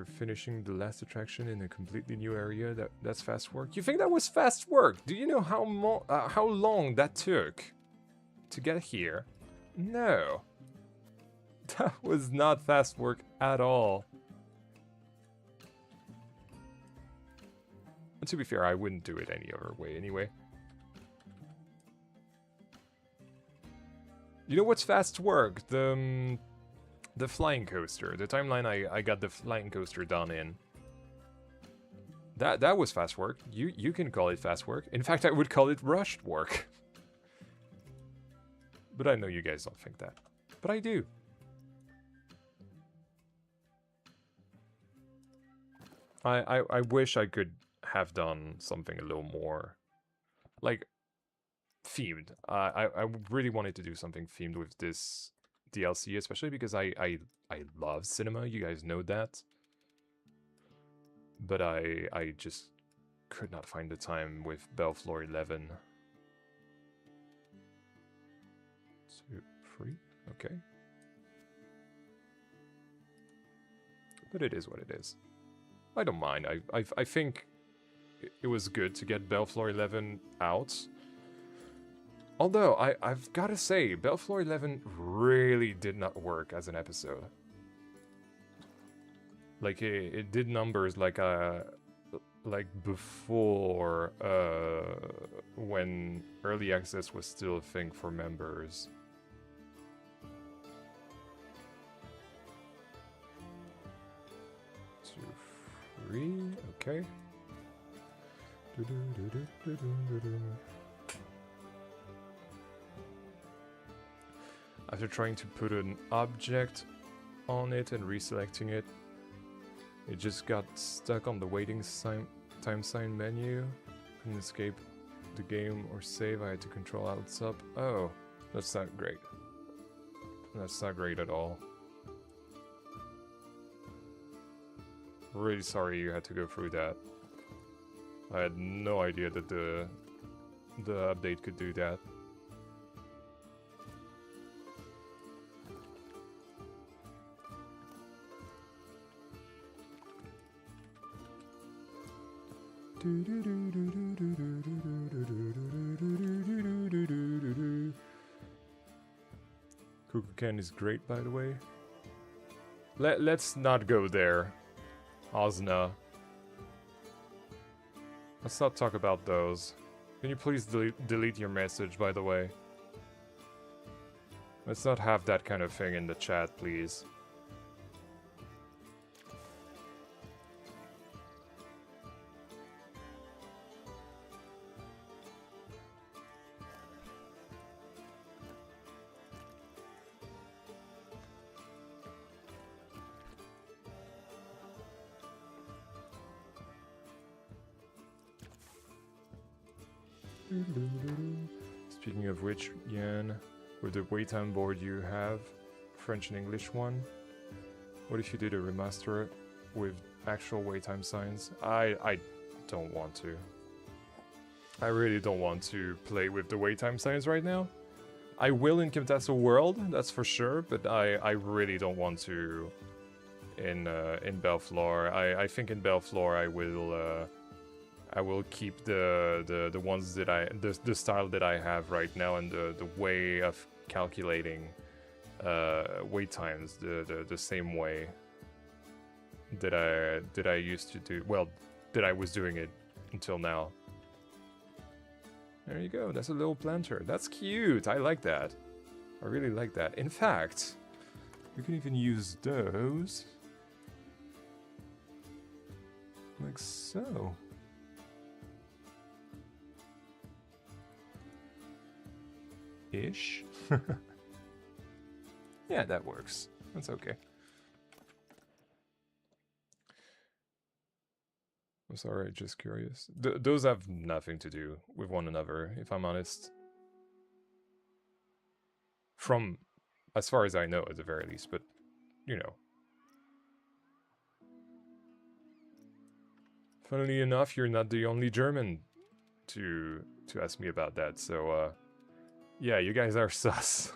[SPEAKER 1] finishing the last attraction in a completely new area. That's fast work. You think that was fast work? Do you know how long that took to get here? No. That was not fast work at all. And to be fair, I wouldn't do it any other way anyway. You know what's fast work? The flying coaster. The timeline I got the flying coaster done in. That was fast work. You can call it fast work. In fact, I would call it rushed work. But I know you guys don't think that. But I do. I wish I could have done something a little more, like, themed. I really wanted to do something themed with this DLC, especially because I love cinema. You guys know that. But I just could not find the time with Belleflore 11. 2, 3, okay. But it is what it is. I don't mind. I think it was good to get Belleflore 11 out. Although, I've got to say, Belleflore 11 really did not work as an episode. Like, it did numbers like before, when early access was still a thing for members. Okay. After trying to put an object on it and reselecting it, it just got stuck on the waiting time sign menu. Couldn't escape the game or save. I had to control Alt Sub. Oh, that's not great. That's not great at all. Really sorry you had to go through that. I had no idea that the update could do that. Kukulkan is great, by the way. Let's not go there, Osna. Let's not talk about those. Can you please delete your message, by the way? Let's not have that kind of thing in the chat, please. Speaking of which, Yan, with the wait time board you have, French and English one, what if you did a remaster with actual wait time signs? I don't want to. I really don't want to play with the wait time signs right now. I will in Camtasia World, that's for sure, but I really don't want to in Belleflore. I think in Belleflore I will keep the ones that the style that I have right now and the way of calculating wait times the same way that I used to do, well, that I was doing it until now. There you go, that's a little planter. That's cute, I like that. I really like that. In fact, you can even use those like so. Ish. Yeah, that works. That's okay. I'm sorry, just curious. Those have nothing to do with one another, if I'm honest. From as far as I know, at the very least, but you know. Funnily enough, you're not the only German to ask me about that, so yeah, you guys are sus.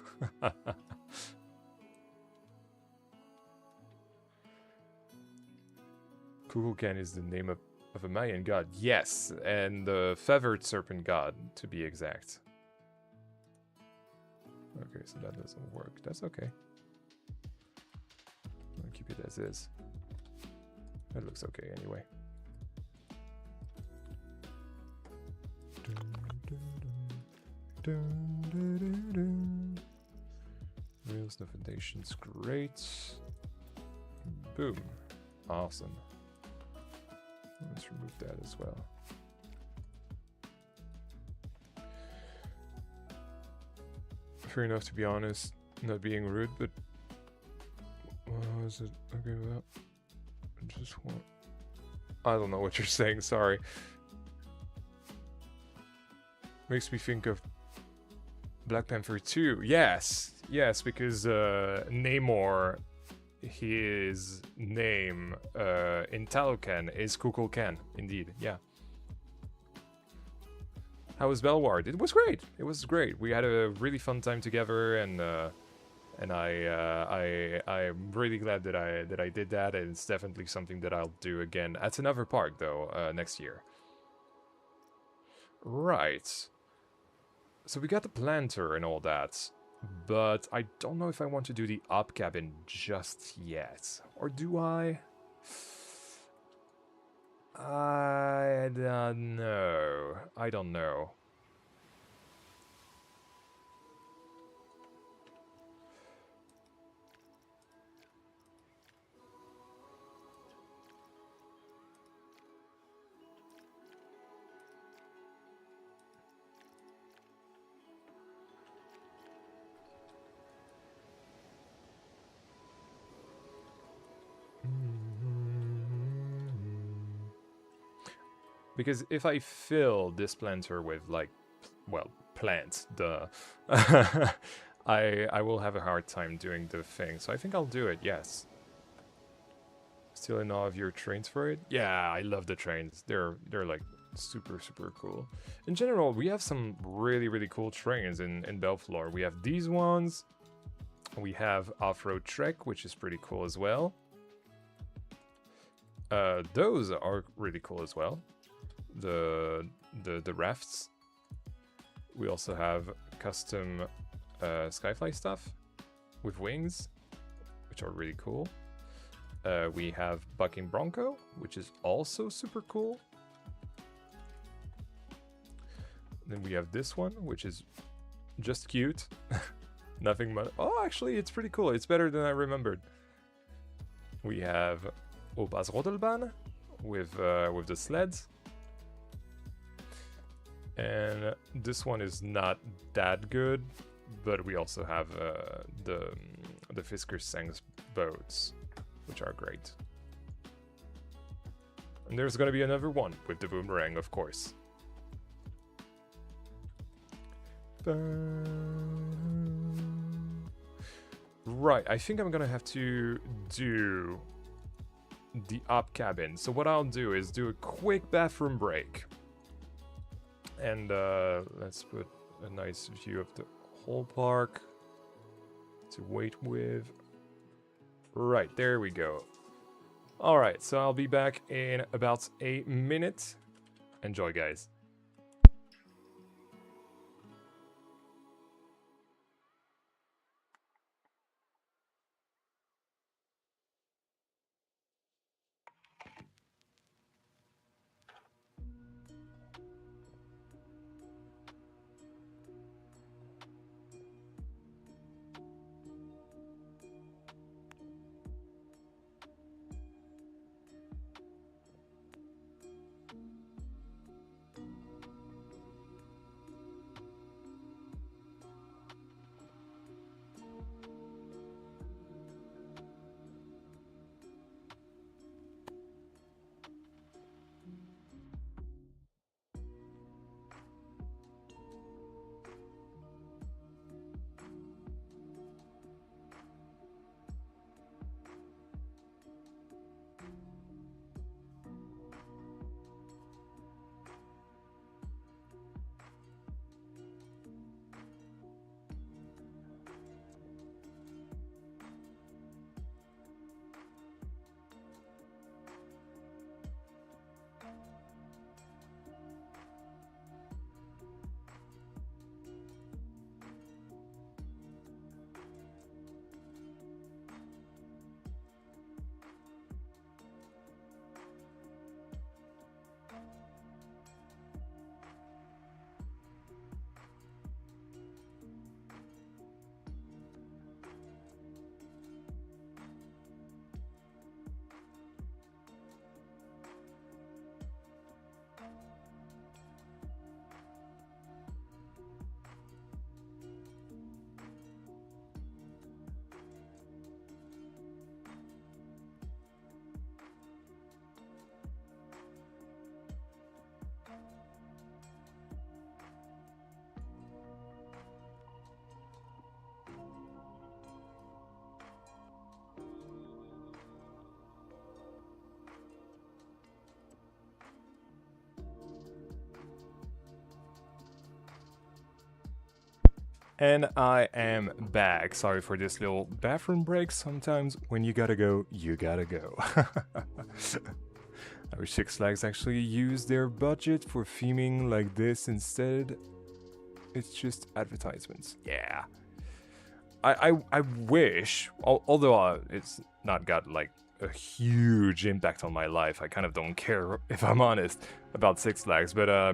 [SPEAKER 1] Kukulkan is the name of a Mayan god. Yes, and the feathered serpent god, to be exact. Okay, so that doesn't work. That's okay. I'll keep it as is. That looks okay anyway. Rails, the foundation's great. Boom. Awesome. Let's remove that as well. Fair enough, to be honest. Not being rude, but is it okay with that? I just want. I don't know what you're saying. Sorry. Makes me think of Black Panther 2. Yes, yes, because Namor, his name in Talocan is Kukulkan. Indeed, yeah. How was Belward? It was great. It was great. We had a really fun time together, and I'm really glad that I did that. And it's definitely something that I'll do again at another park, though, next year. Right. So we got the planter and all that, but I don't know if I want to do the up cabin just yet, or do I? I don't know. I don't know. Because if I fill this planter with, like, well, plants, duh, I will have a hard time doing the thing. So I think I'll do it, yes. Still in awe of your trains for it? Yeah, I love the trains. They're like super, super cool. In general, we have some really, really cool trains in Belleflore. We have these ones. We have Off-Road Trek, which is pretty cool as well. Those are really cool as well. The rafts. We also have custom Skyfly stuff with wings, which are really cool. We have Bucking Bronco, which is also super cool. Then we have this one, which is just cute. Nothing much. Oh, actually, it's pretty cool. It's better than I remembered. We have Opas Rodelbahn with the sleds. And this one is not that good, but we also have the Fisker Sengs boats, which are great. And there's gonna be another one with the boomerang, of course. Right, I think I'm gonna have to do the up cabin. So what I'll do is do a quick bathroom break. And let's put a nice view of the whole park to wait with. Right, there we go. Alright, so I'll be back in about a minute. Enjoy, guys. And I am back. Sorry for this little bathroom break. Sometimes when you gotta go, you gotta go. I wish Six Flags actually used their budget for theming like this instead. It's just advertisements. Yeah. I wish, although it's not got like a huge impact on my life. I kind of don't care, if I'm honest, about Six Flags. But I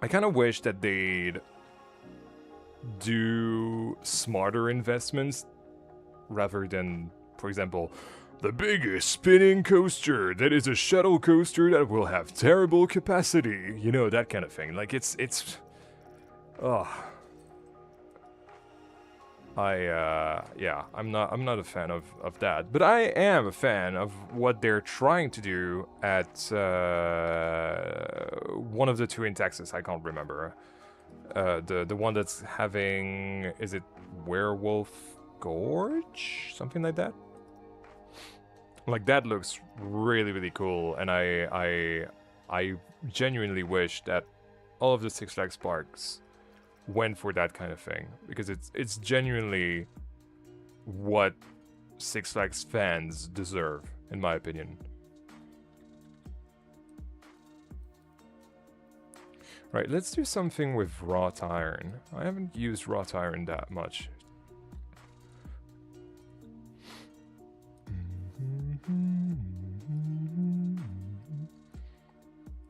[SPEAKER 1] kind of wish that they'd do smarter investments rather than, for example, the biggest spinning coaster that is a shuttle coaster that will have terrible capacity. You know, that kind of thing. Like it's ugh. Yeah, I'm not a fan of that, but I am a fan of what they're trying to do at one of the two in Texas. I can't remember. The one that's having, is it Werewolf Gorge, something like that? Like that looks really cool, and I genuinely wish that all of the Six Flags parks went for that kind of thing, because it's genuinely what Six Flags fans deserve, in my opinion. Right, let's do something with wrought iron. I haven't used wrought iron that much.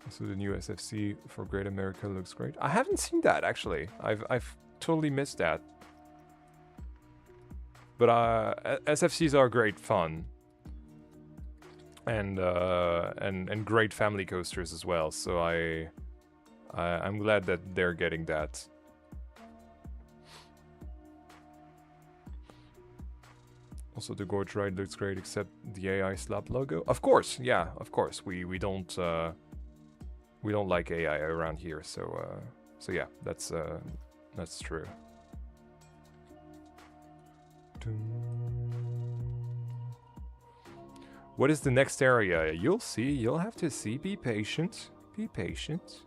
[SPEAKER 1] So the new SFC for Great America looks great. I haven't seen that actually. I've totally missed that. But SFCs are great fun, and great family coasters as well. So I'm glad that they're getting that. Also, the Gorge ride looks great, except the AI slap logo. Of course, yeah, of course. We don't like AI around here, so yeah, that's true. What is the next area? You'll see. You'll have to see. Be patient. Be patient.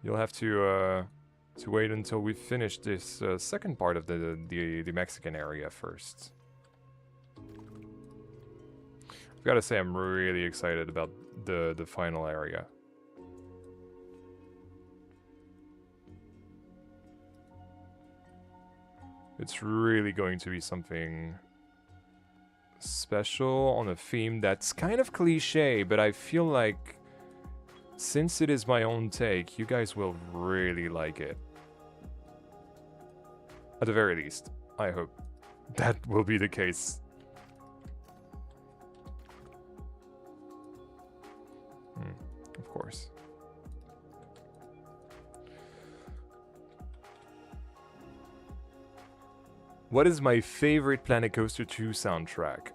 [SPEAKER 1] You'll have to wait until we finish this second part of the Mexican area first. I've got to say, I'm really excited about the final area. It's really going to be something special on a theme that's kind of cliche, but I feel like since it is my own take, you guys will really like it. At the very least, I hope that will be the case. Of course. What is my favorite Planet Coaster 2 soundtrack?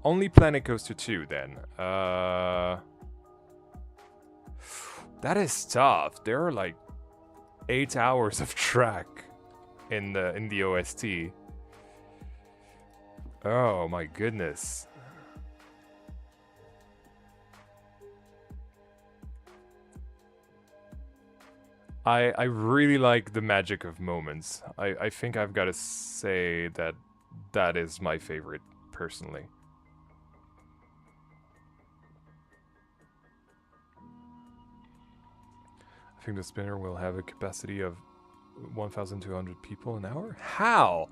[SPEAKER 1] Only Planet Coaster 2 then. That is tough. There are like 8 hours of track in the OST. Oh my goodness. I really like the Magic of Moments. I think I've got to say that that is my favorite, personally. I think the spinner will have a capacity of 1,200 people an hour? How?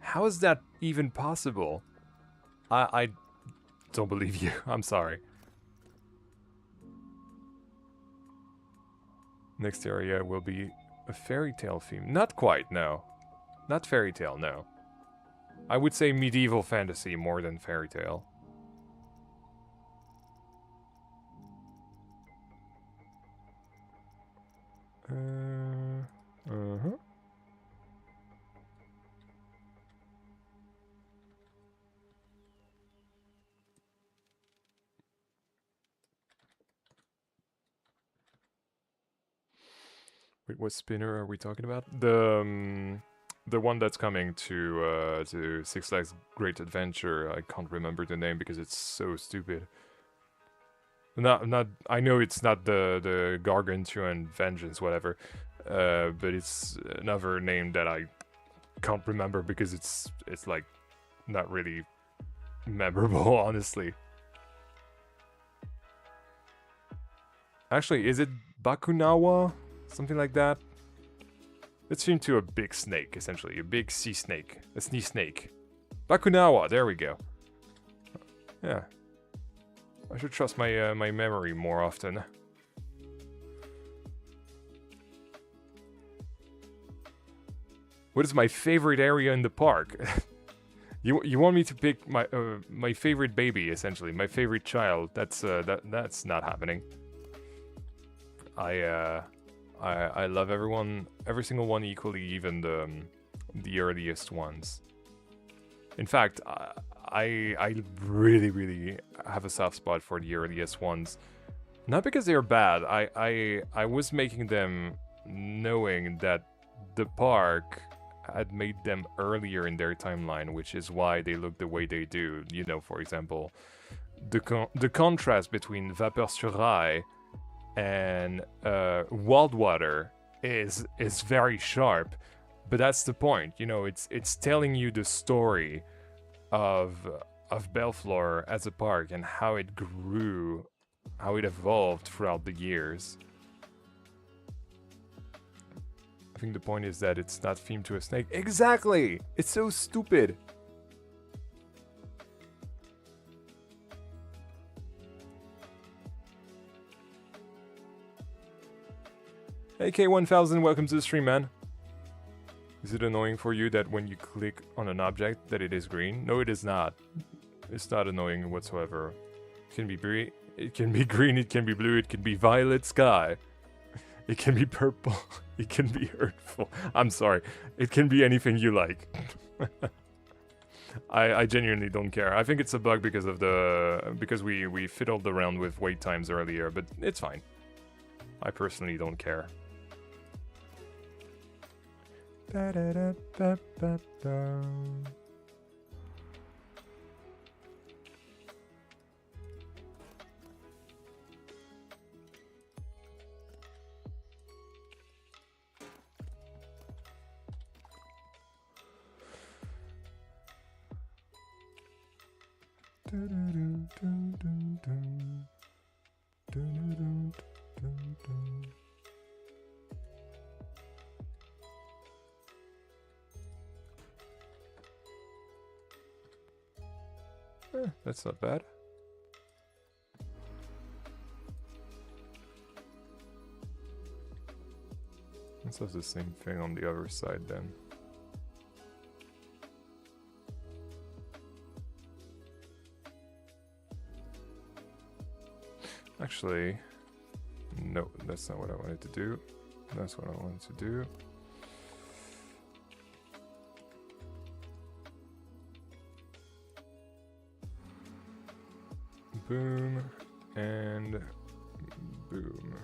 [SPEAKER 1] How is that even possible? I don't believe you. I'm sorry. Next area will be a fairy tale theme. Not quite, no. Not fairy tale, no. I would say medieval fantasy more than fairy tale. Wait, what spinner are we talking about? The the one that's coming to Six Flags Great Adventure. I can't remember the name because it's so stupid. Not. I know it's not the Gargantuan Vengeance, whatever. But it's another name that I can't remember because it's like not really memorable, honestly. Actually, is it Bakunawa? Something like that? Let's turn to a big snake, essentially. A big sea snake. A sea snake. Bakunawa, there we go. Yeah. I should trust my my memory more often. What is my favorite area in the park? You want me to pick my my favorite baby, essentially, my favorite child? That's that's not happening. I love every single one equally, even the earliest ones. In fact, I really have a soft spot for the earliest ones. Not because they're bad. I was making them knowing that the park had made them earlier in their timeline, which is why they look the way they do. You know, for example, the contrast between Vapeur sur Rail and Wildwater is very sharp, but that's the point. You know, it's telling you the story of Belleflore as a park and how it grew, how it evolved throughout the years. I think the point is that it's not themed to a snake. Exactly! It's so stupid. Hey K1000, welcome to the stream, man. Is it annoying for you that when you click on an object that it is green? No, it is not. It's not annoying whatsoever. It can be green, it can be green, it can be blue, it can be violet sky. It can be purple, it can be hurtful. I'm sorry, it can be anything you like. I genuinely don't care. I think it's a bug because of because we fiddled around with wait times earlier, but it's fine. I personally don't care. That's not bad. Let's have the same thing on the other side then. Actually, no, that's not what I wanted to do. That's what I wanted to do. Boom, and boom.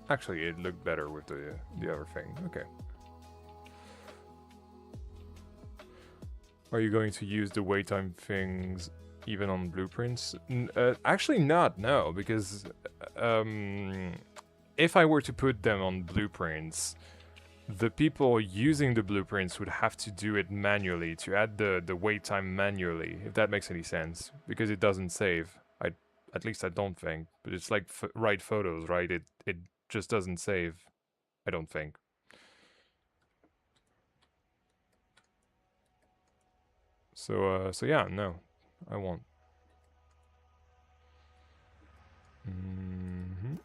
[SPEAKER 1] Actually, it looked better with the other thing. Okay. Are you going to use the wait time things even on blueprints? Actually not, no, because if I were to put them on blueprints, the people using the blueprints would have to do it manually, to add the wait time manually, if that makes any sense, because it doesn't save. At least I don't think, but it's like write photos, right? It just doesn't save, I don't think. So yeah, no, I won't. Mm-hmm.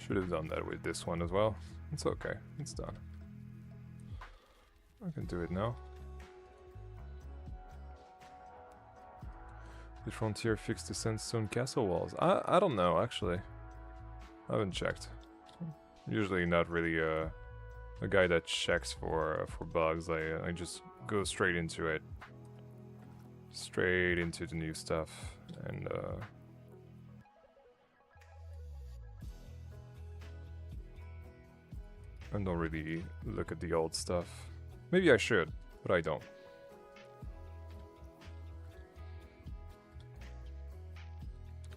[SPEAKER 1] Should have done that with this one as well. It's okay. It's done. I can do it now. The Frontier fixed the sandstone castle walls. I don't know, actually. I haven't checked. Usually not really a guy that checks for bugs. I just go straight into it. Straight into the new stuff. And I don't really look at the old stuff. Maybe I should, but I don't.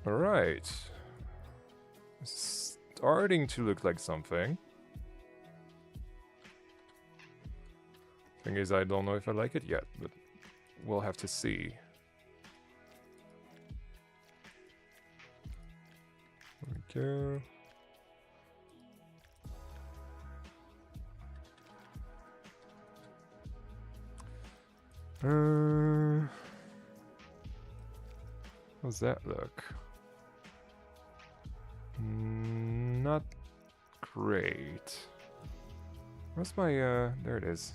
[SPEAKER 1] Alright. Starting to look like something. Thing is, I don't know if I like it yet, but we'll have to see. There we go. How's that look? Not great. Where's my, there it is.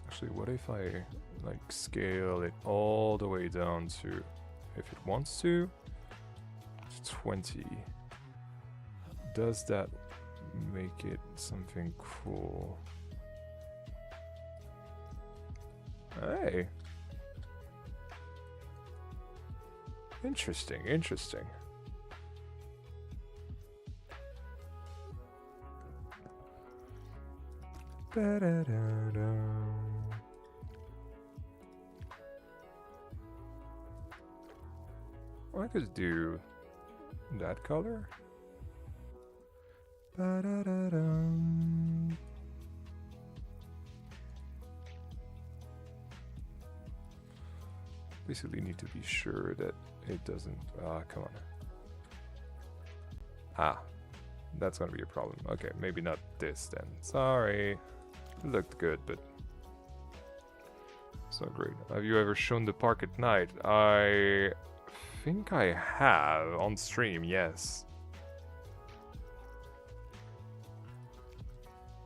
[SPEAKER 1] Actually, what if I, like, scale it all the way down to, if it wants to 20. Does that make it something cool? Hey. Interesting, interesting. Da-da-da-da. I could do that color. Ba-da-da-dum. Basically need to be sure that it doesn't... come on. Ah, that's gonna be a problem. Okay, maybe not this then. Sorry. It looked good, but... it's not great. Have you ever shown the park at night? I think I have on stream, yes.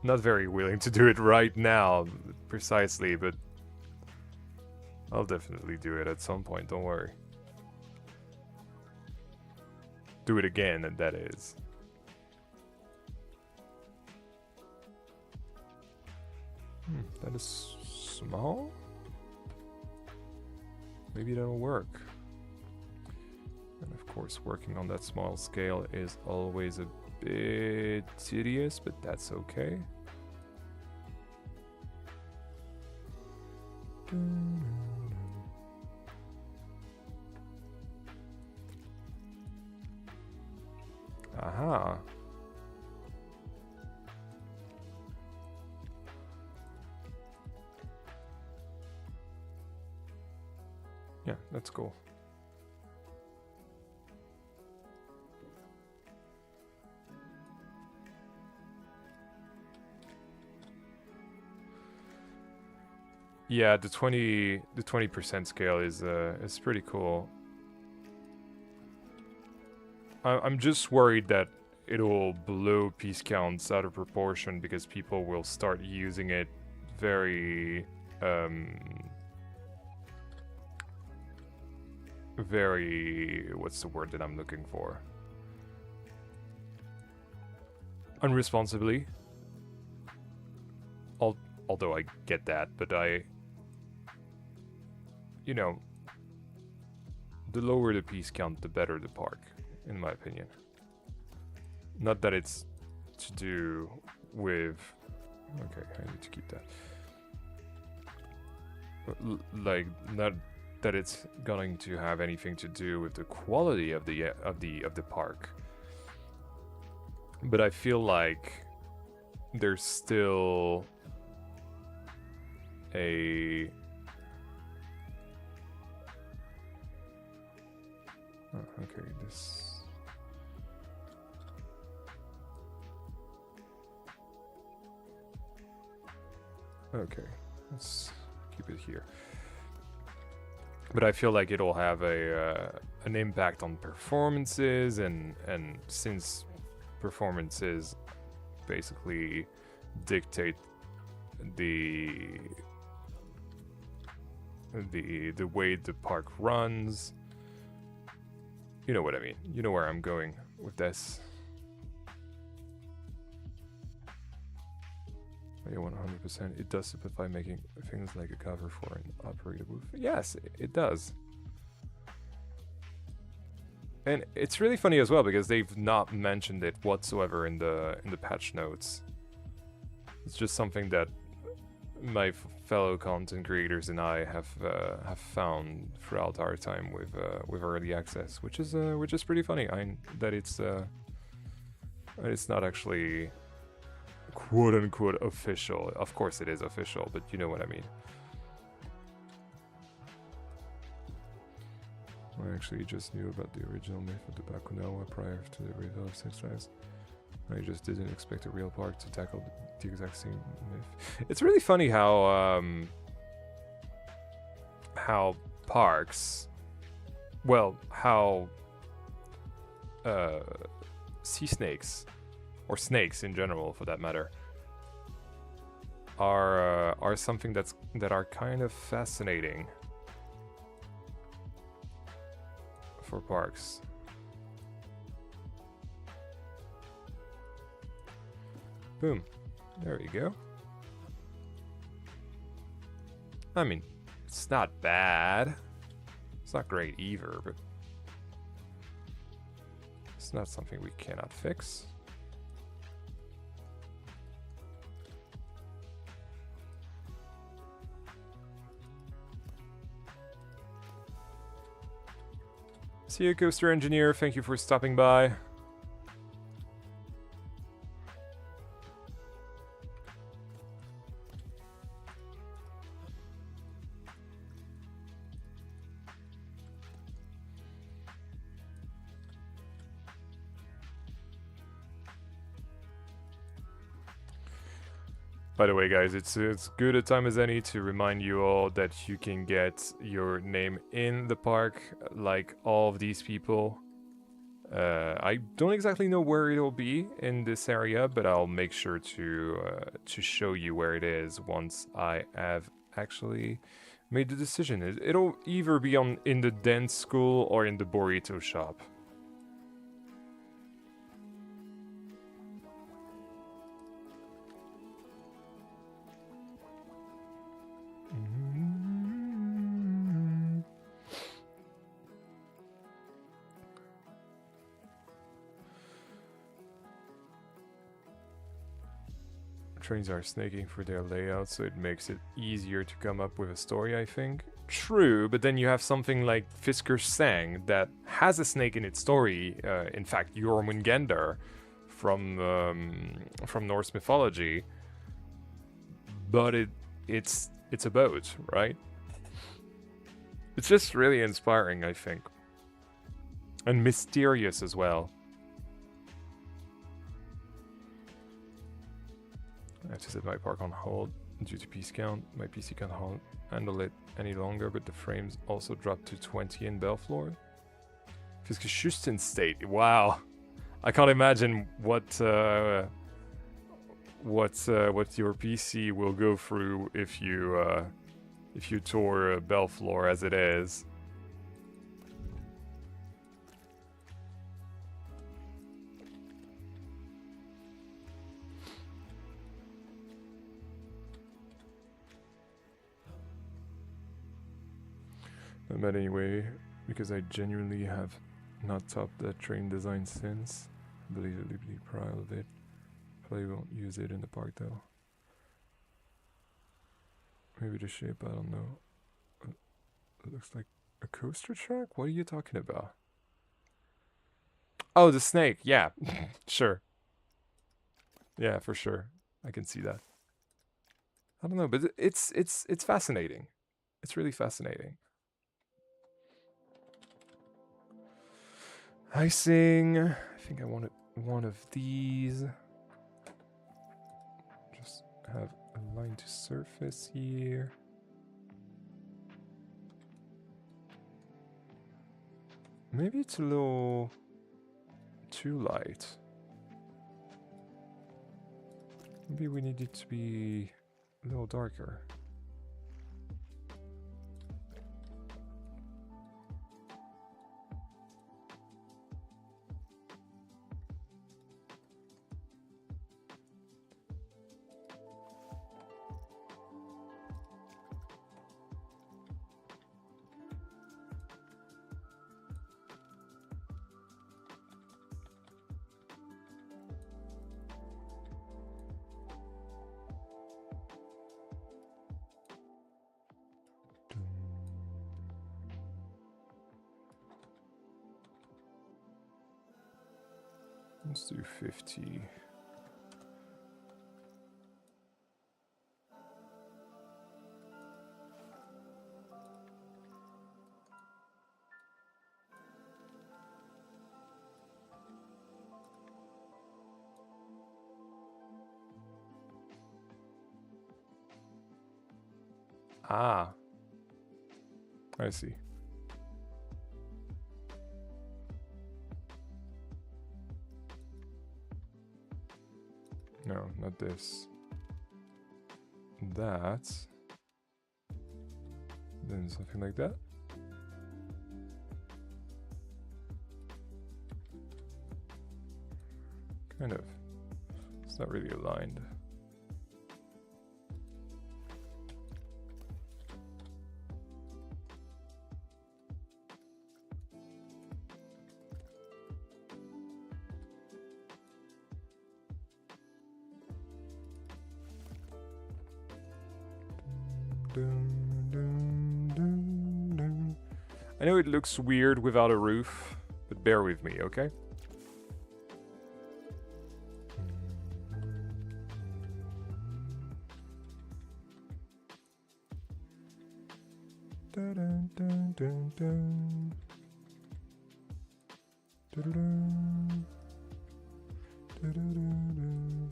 [SPEAKER 1] Not very willing to do it right now, precisely, but I'll definitely do it at some point, don't worry. Do it again, and that is. That is small? Maybe that'll work. And of course, working on that small scale is always a bit tedious, but that's okay. Aha. Yeah, that's cool. Yeah, the 20% scale is pretty cool. I'm just worried that it'll blow piece counts out of proportion because people will start using it very what's the word that I'm looking for? Unresponsibly. Although I get that, but you know, the lower the piece count, the better the park, in my opinion. Not that it's to do with... okay, I need to keep that. Like, not that it's going to have anything to do with the quality of the park. But I feel like there's still a... oh, okay, this... Okay, let's keep it here. But I feel like it'll have an impact on performances, and since performances basically dictate the way the park runs. You know what I mean. You know where I'm going with this. Yeah, 100%. It does simplify making things like a cover for an operator booth. Yes, it does. And it's really funny as well because they've not mentioned it whatsoever in the patch notes. It's just something that my fellow content creators and I have found throughout our time with early access, which is pretty funny. That it's not actually quote unquote official. Of course it is official, but you know what I mean. I actually just knew about the original myth of the Bakunawa prior to the reveal of Six Flags. I just didn't expect a real park to tackle the exact same myth. It's really funny how parks, well, how sea snakes, or snakes in general for that matter, are something that are kind of fascinating for parks. Boom. There we go. I mean, it's not bad. It's not great either, but it's not something we cannot fix. See you, Coaster Engineer. Thank you for stopping by. By the way, guys, it's good a time as any to remind you all that you can get your name in the park like all of these people. I don't exactly know where it'll be in this area, but I'll make sure to show you where it is once I have actually made the decision. It'll either be in the dance school or in the burrito shop. Trains are snaking for their layout, so it makes it easier to come up with a story, I think. True, but then you have something like Fisker Sang that has a snake in its story. In fact, Jormungandr from Norse mythology. But it's a boat, right? It's just really inspiring, I think. And mysterious as well. I have to set my park on hold due to piece count. My PC can't handle it any longer, but the frames also dropped to 20 in Belleflore. Fiskeschusten state. Wow, I can't imagine what your PC will go through if you tore Belleflore as it is. But anyway, because I genuinely have not topped that train design since, unbelievably proud of it. Probably won't use it in the park though. Maybe the shape, I don't know. It looks like a coaster track? What are you talking about? Oh, the snake, yeah. Sure. Yeah, for sure. I can see that. I don't know, but it's fascinating. It's really fascinating. Icing. I think I wanted one of these. Just have align to surface here. Maybe it's a little too light. Maybe we need it to be a little darker. Let's do 50. Ah, I see. No, not this. That. Then something like that. Kind of. It's not really aligned. I know it looks weird without a roof, but bear with me, okay? Dun, dun, dun, dun. Dun-dun-dun. Dun-dun-dun-dun.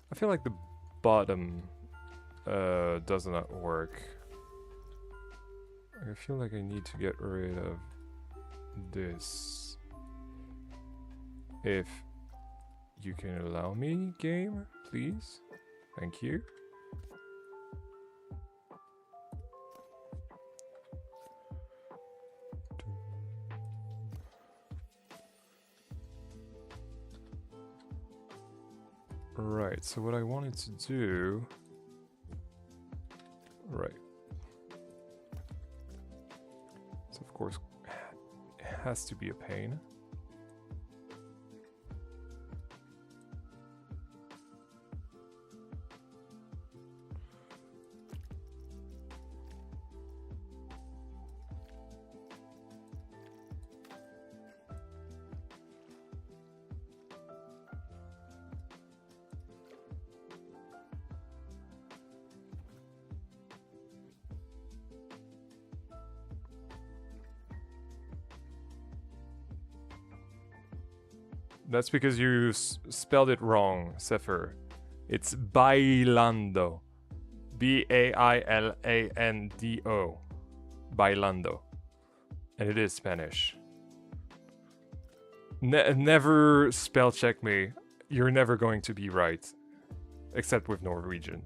[SPEAKER 1] I feel like the bottom does not work. I feel like I need to get rid of this. If you can allow me, game, please. Thank you. Right, so what I wanted to do... Right. So of course, it has to be a pane. That's because you spelled it wrong, Sefer. It's bailando. B-A-I-L-A-N-D-O. Bailando. And it is Spanish. Never spell check me. You're never going to be right. Except with Norwegian.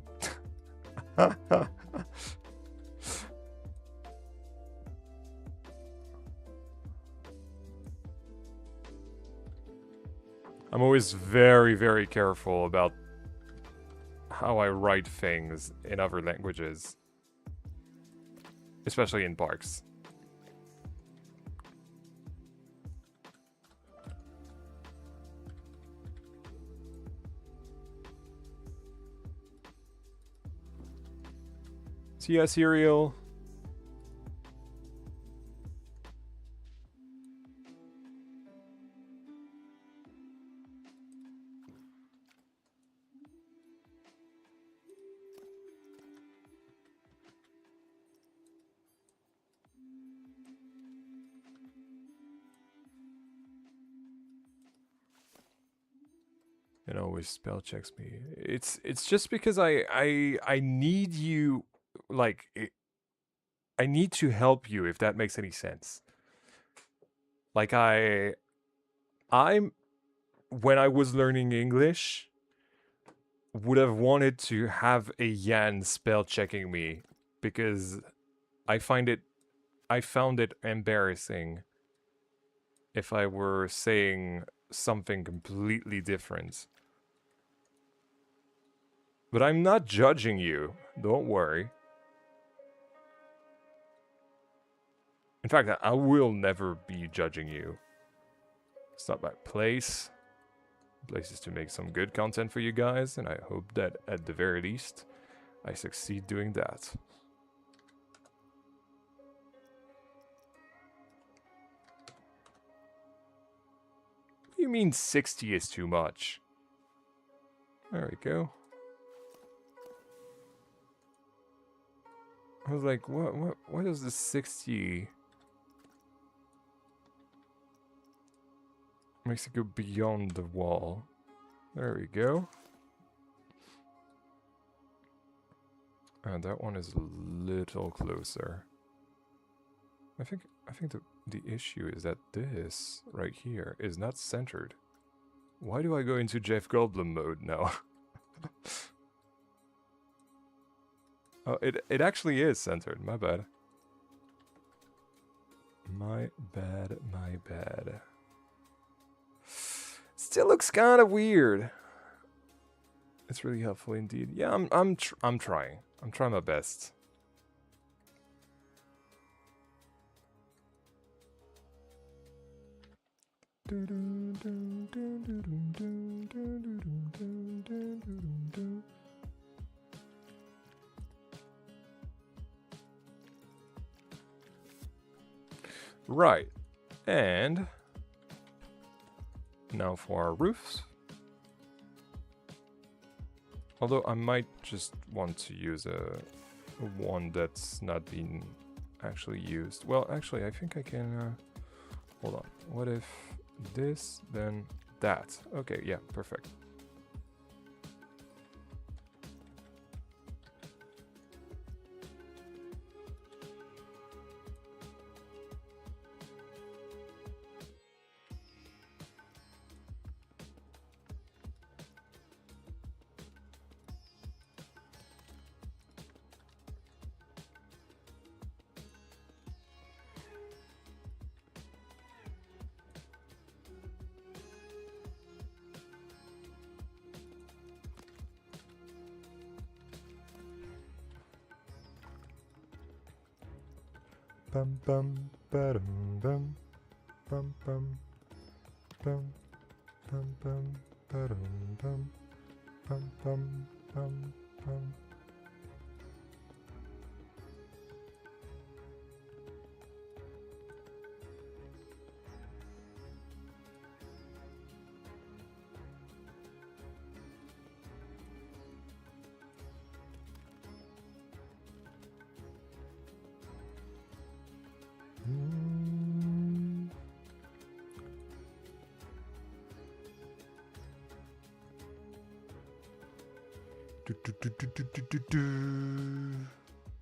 [SPEAKER 1] I'm always very, very careful about how I write things in other languages. Especially in parks. See ya, Cereal. and always spell checks me. It's just because I need you, like I need to help you, if that makes any sense. Like I'm when I was learning English, would have wanted to have a Yan spell checking me because I found it embarrassing if I were saying something completely different. But I'm not judging you, don't worry. In fact, I will never be judging you. It's not my place. Place is to make some good content for you guys, and I hope that at the very least, I succeed doing that. What do you mean 60 is too much? There we go. I was like, what is the 60? Makes it go beyond the wall. There we go. And that one is a little closer. I think the issue is that this right here is not centered. Why do I go into Jeff Goldblum mode now? Oh, it actually is centered. My bad. My bad. Still looks kind of weird. It's really helpful indeed. Yeah, I'm trying. I'm trying my best. Right, and now for our roofs. Although I might just want to use a one that's not been actually used. Well, actually, I think I can. Hold on. What if this, then that? Okay, yeah, perfect. Bum bum ba-dum bum bum bum bum bum bum ba-dum bum bum bum bum bum.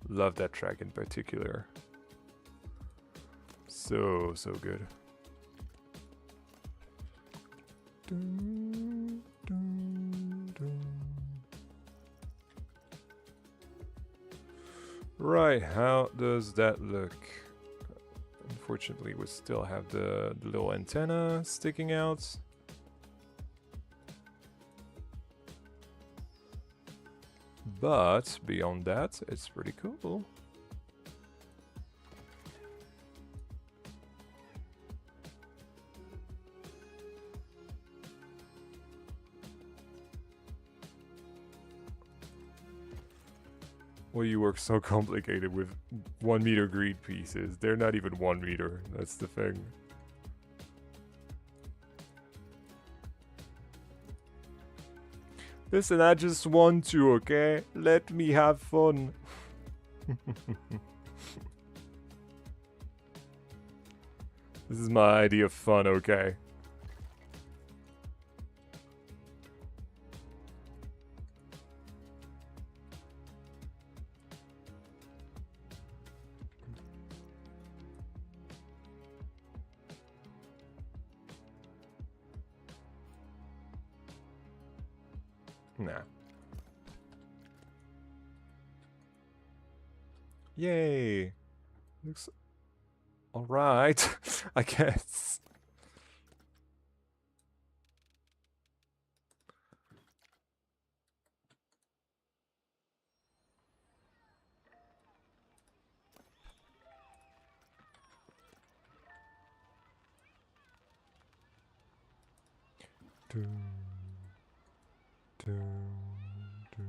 [SPEAKER 1] Love that track in particular. So good. Right, how does that look? Unfortunately, we still have the little antenna sticking out. But beyond that, it's pretty cool. Well, you work so complicated with 1 meter grid pieces. They're not even 1 meter. That's the thing. Listen, I just want to, okay? Let me have fun. This is my idea of fun, okay? Nah. Yay! Looks alright, I guess. Dun, dun, dun,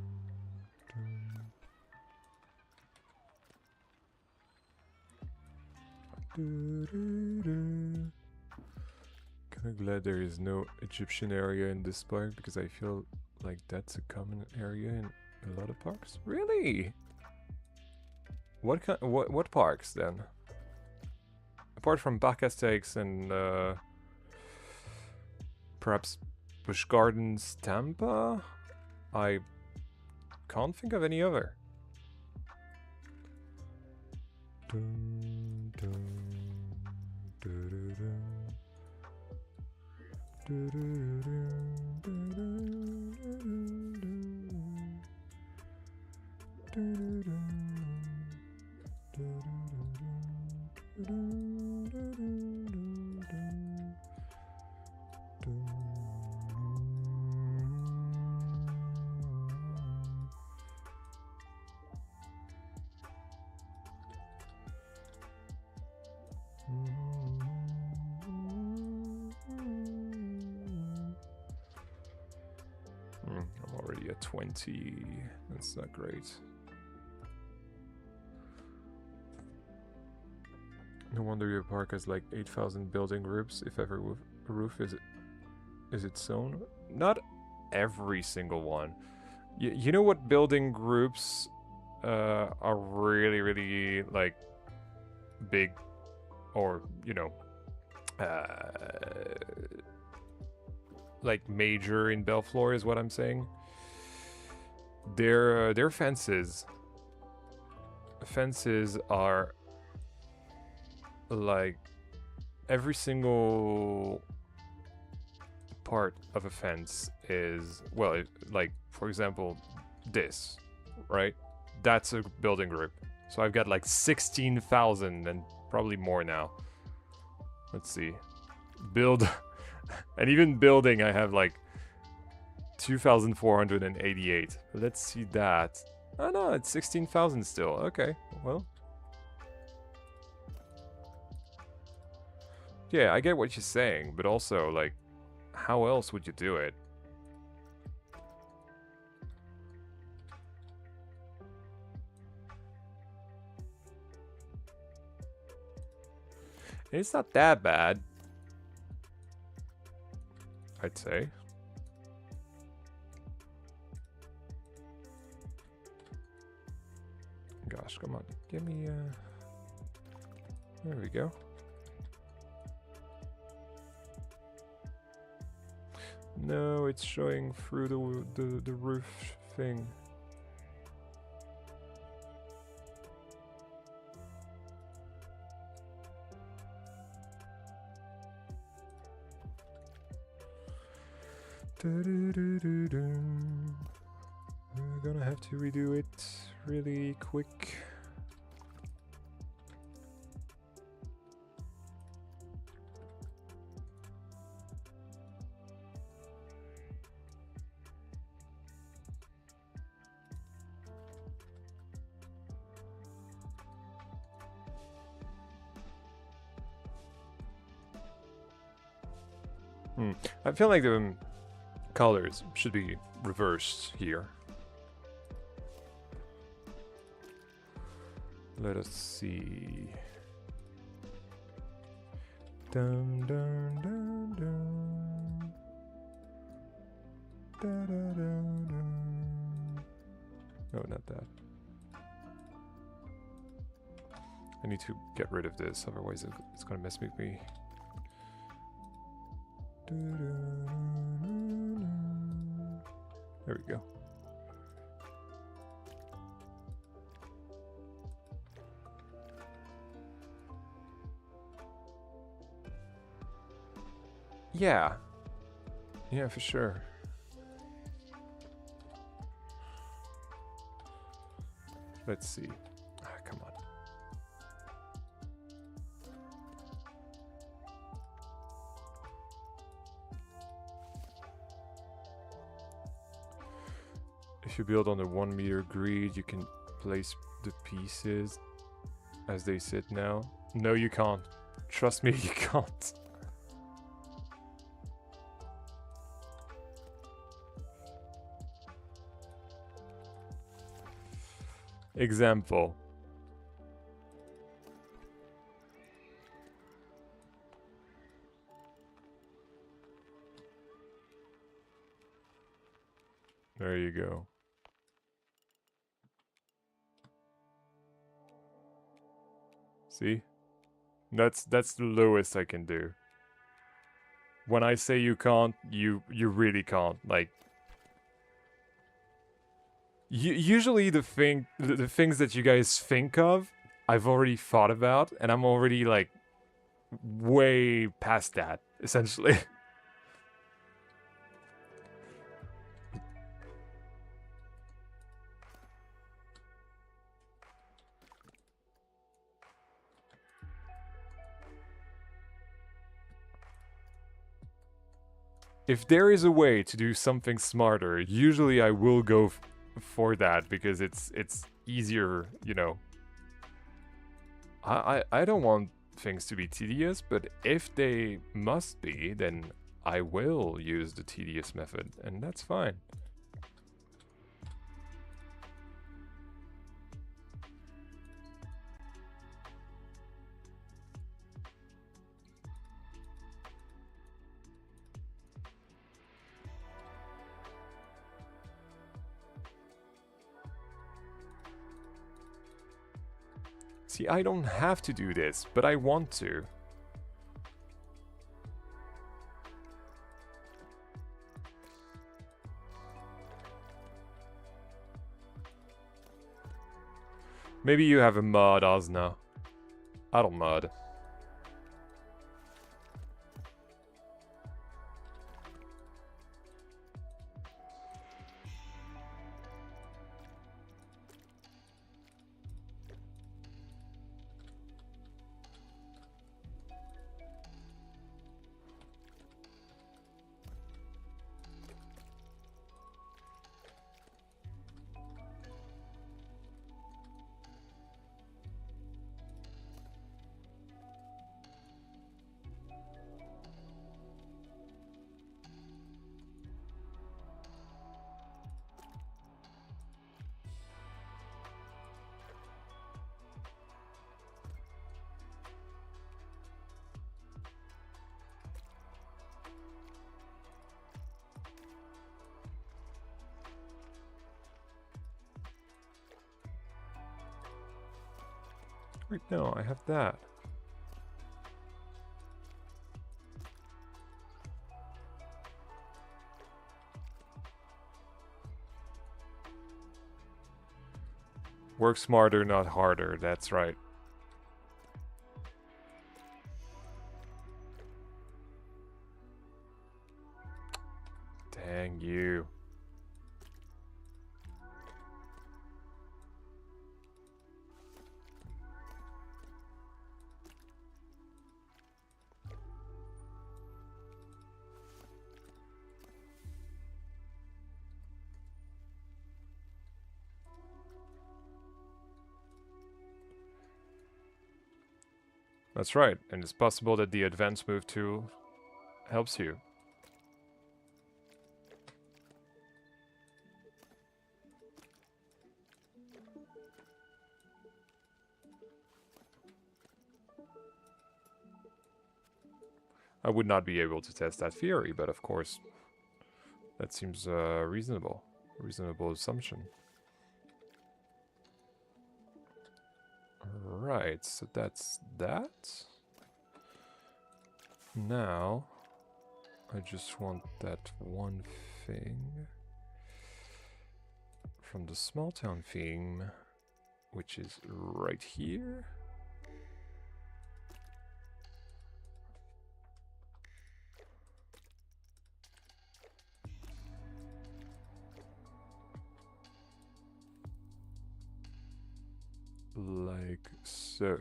[SPEAKER 1] dun. Kinda glad there is no Egyptian area in this park because I feel like that's a common area in a lot of parks. Really? What parks then? Apart from Bacchus and perhaps Busch Gardens, Tampa? I can't think of any other. Dun, dun, dun, dun, I'm already at 20. That's not great. No wonder your park has like 8,000 building groups. If every roof is its own. Not every single one. You know what building groups are really like big, or you know, like major in Belleflore is what I'm saying. Their fences. Fences are like every single part of a fence is, well, like for example, this, right? That's a building group. So I've got like 16,000 and probably more now. Let's see. Build. And even building, I have like 2,488. Let's see that. Oh no, it's 16,000 still. Okay, well. Yeah, I get what you're saying, but also, like, how else would you do it? It's not that bad, I'd say. Gosh, come on. Give me, there we go. No, it's showing through the roof thing. We're gonna have to redo it really quick. I feel like the colors should be reversed here. Let us see. Dun dun dun dun. Da, da, dun, dun. No, not that. I need to get rid of this, otherwise it's gonna mess with me. There we go. Yeah. Yeah, for sure. Let's see. Ah, come on. If you build on a 1 meter grid, you can place the pieces as they sit now. No, you can't. Trust me, you can't. Example. There you go. See? That's the lowest I can do. When I say you can't, you really can't. Like, usually the things that you guys think of, I've already thought about, and I'm already like way past that, essentially. If there is a way to do something smarter, usually I will go for that because it's easier, you know. I don't want things to be tedious, but if they must be, then I will use the tedious method, and that's fine. See, I don't have to do this, but I want to. Maybe you have a mod, Osna. I don't mod. Wait, no, I have that. Work smarter, not harder, that's right. Dang you. That's right, and it's possible that the advanced move tool helps you. I would not be able to test that theory, but of course, that seems reasonable. A reasonable assumption. Right, so that's that. Now, I just want that one thing from the small town theme, which is right here. like so.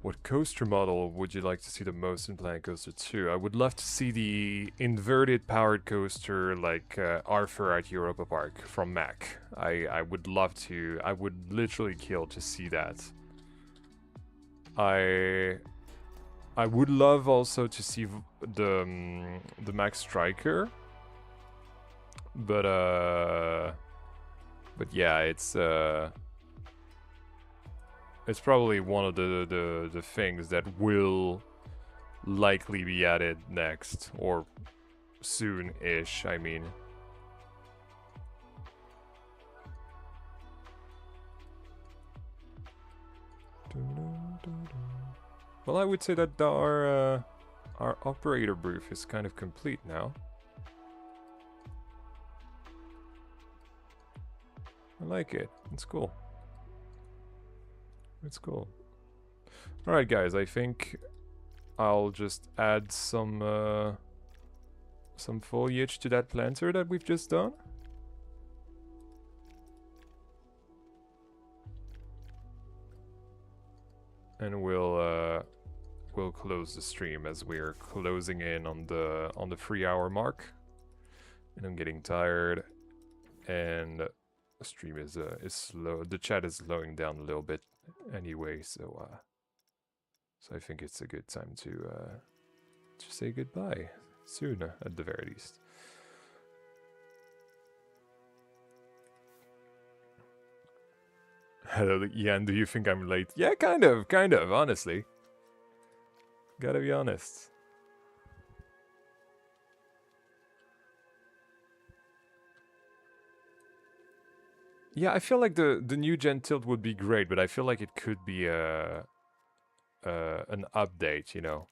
[SPEAKER 1] What coaster model would you like to see the most in Planet Coaster 2? I would love to see the inverted powered coaster like Arthur at Europa Park from Mac. I would love to. I would literally kill to see that. I would love also to see the Max Striker. But yeah, it's probably one of the things that will likely be added next, or soon-ish, I mean. Well, I would say that our operator booth is kind of complete now. I like it. It's cool. It's cool. Alright guys, I think I'll just add some foliage to that planter that we've just done. And we'll close the stream as we're closing in on the 3-hour mark. And I'm getting tired, and the stream is slow. The chat is slowing down a little bit anyway, so I think it's a good time to say goodbye soon, at the very least. Hello, Ian, do you think I'm late? Yeah, kind of, honestly. Gotta be honest. Yeah, I feel like the new gen tilt would be great, but I feel like it could be an update, you know.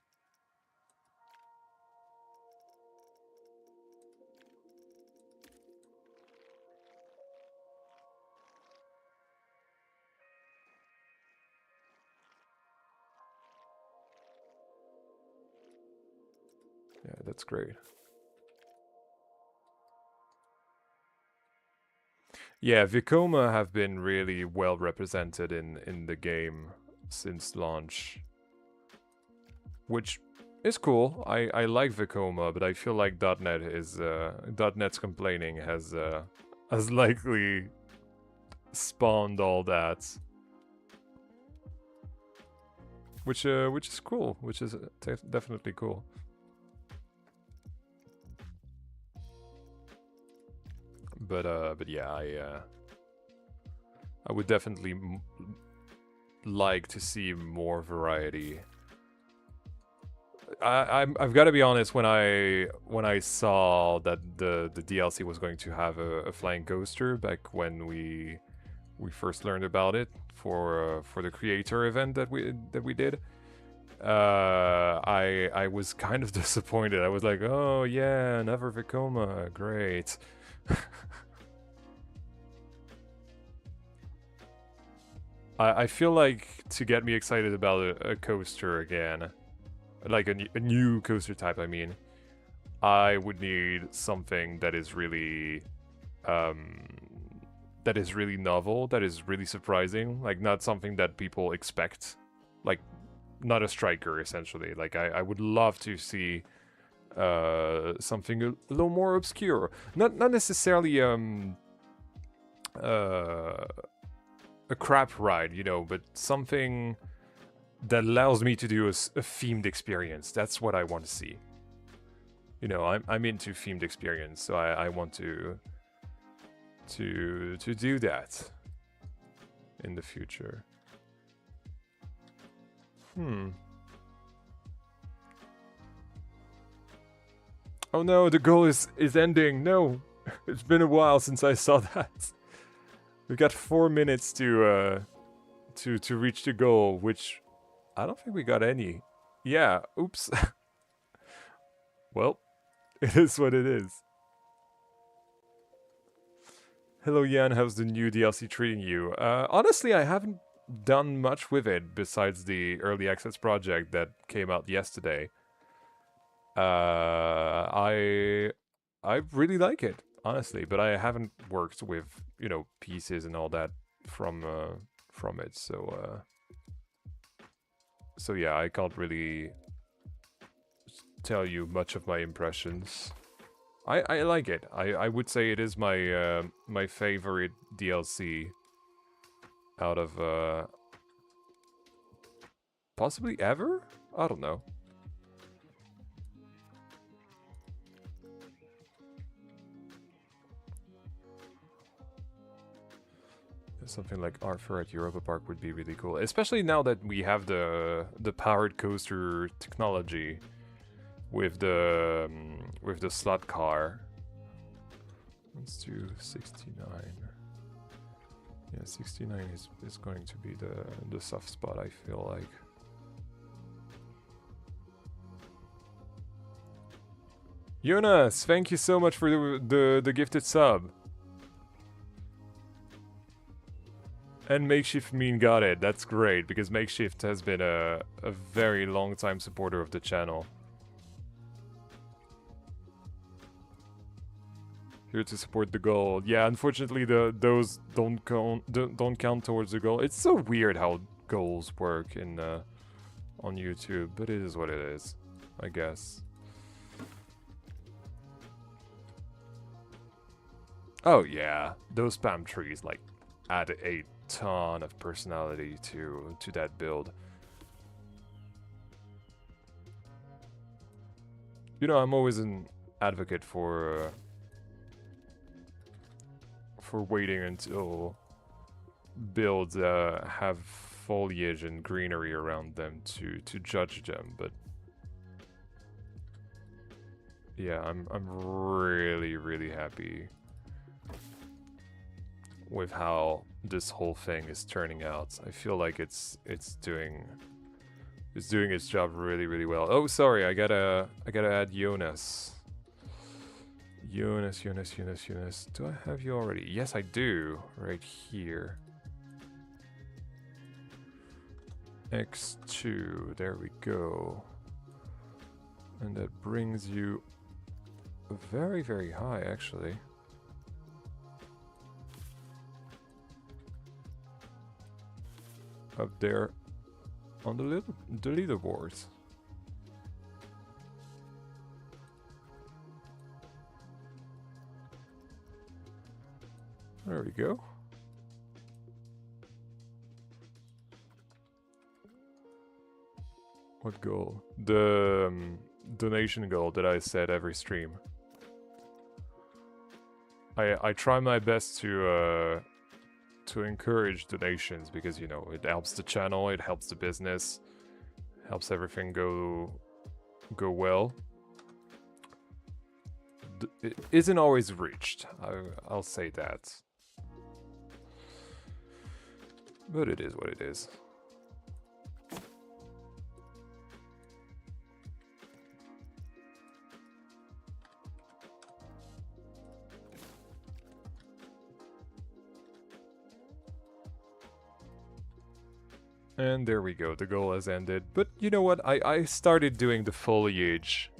[SPEAKER 1] Yeah, that's great. Yeah, Vekoma have been really well represented in the game since launch, which is cool. I like Vekoma, but I feel like .NET is .NET's complaining has likely spawned all that, which is cool, which is definitely cool. But yeah, I would definitely like to see more variety. I've got to be honest. When I saw that the DLC was going to have a flying coaster back when we first learned about it for the creator event that we did, I was kind of disappointed. I was like, oh yeah, another Vekoma, great. I feel like to get me excited about a coaster again, like a new coaster type, I mean, I would need something that is really novel, that is really surprising, like not something that people expect, like not a striker essentially. Like I would love to see something a little more obscure, not necessarily a crap ride, you know, but something that allows me to do a themed experience. That's what I want to see. You know, I'm into themed experience, so I want to do that in the future. Oh no, the goal is ending. No, it's been a while since I saw that. We've got 4 minutes to reach the goal, which I don't think we got any. Yeah, oops. Well, it is what it is. Hello, Jan. How's the new DLC treating you? Honestly, I haven't done much with it besides the early access project that came out yesterday. I really like it. honestly. But I haven't worked with, you know, pieces and all that from it. So yeah, I can't really tell you much of my impressions. I like it. I would say it is my my favorite DLC out of possibly ever? I don't know. Something like Arthur at Europa Park would be really cool, especially now that we have the powered coaster technology with the slot car. Let's do 69. Yeah, 69 is going to be the soft spot, I feel like. Jonas, thank you so much for the gifted sub. And Makeshift Mean got it. That's great, because Makeshift has been a very long time supporter of the channel. Here to support the goal. Yeah, unfortunately those don't count towards the goal. It's so weird how goals work in on YouTube, but it is what it is, I guess. Oh yeah, those spam trees like add a ton of personality to that build. You know, I'm always an advocate for waiting until builds have foliage and greenery around them to judge them, but yeah, I'm really happy with how this whole thing is turning out. I feel like it's doing its job really well. Oh, sorry, I gotta add Jonas. Jonas. Do I have you already? Yes, I do. Right here. X2. There we go. And that brings you very high, actually. Up there on the leaderboards. There we go. What goal? The donation goal that I set every stream. I try my best to encourage donations, because, you know, it helps the channel, it helps the business, helps everything go well. It isn't always reached, I'll say that. But it is what it is. And there we go, the goal has ended. But you know what, I started doing the foliage.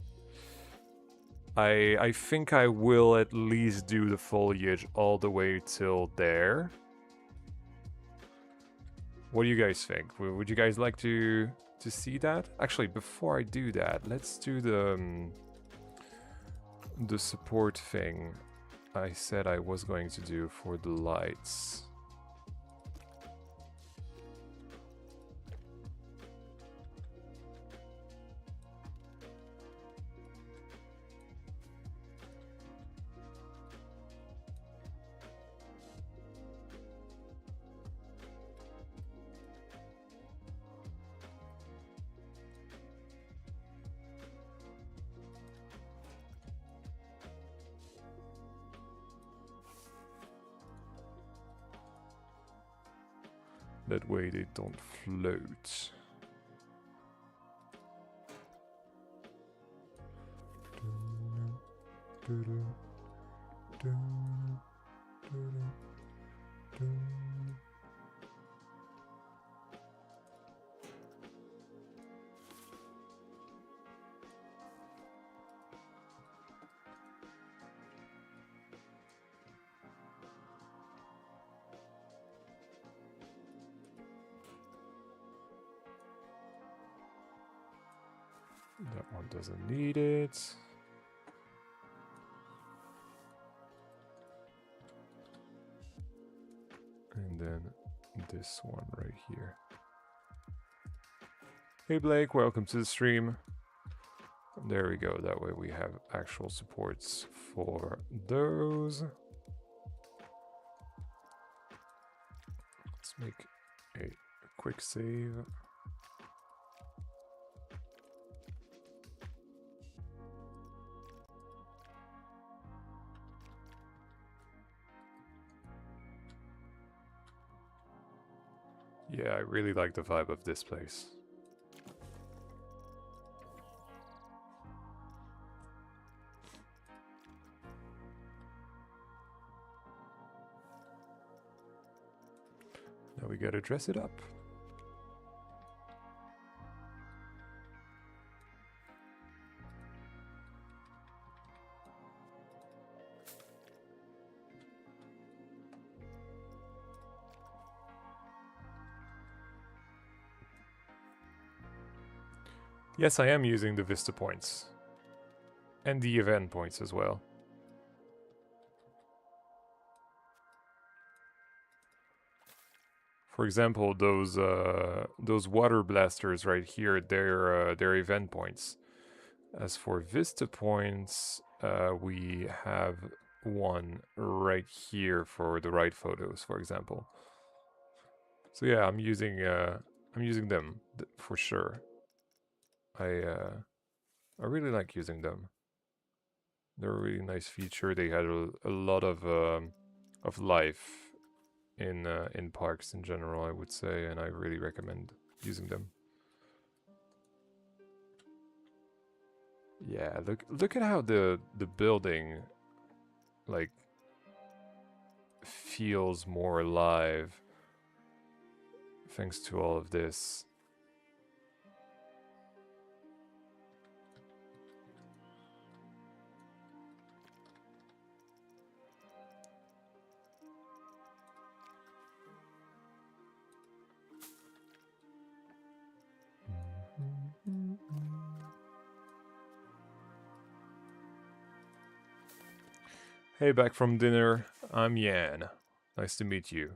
[SPEAKER 1] I think I will at least do the foliage all the way till there. What do you guys think? Would you guys like to see that? Actually, before I do that, let's do the support thing I said I was going to do for the lights. That way they don't float. That one doesn't need it. And then this one right here. Hey Blake, welcome to the stream. There we go, that way we have actual supports for those. Let's make a quick save. Yeah, I really like the vibe of this place. Now we gotta dress it up. Yes, I am using the Vista points. And the event points as well. For example, those water blasters right here, they're event points. As for Vista points, we have one right here for the right photos, for example. So yeah, I'm using them for sure. I really like using them. They're a really nice feature. They had a lot of life in parks in general, I would say, and I really recommend using them. Yeah, look at how the building like feels more alive thanks to all of this. Hey, back from dinner. I'm Yan. Nice to meet you.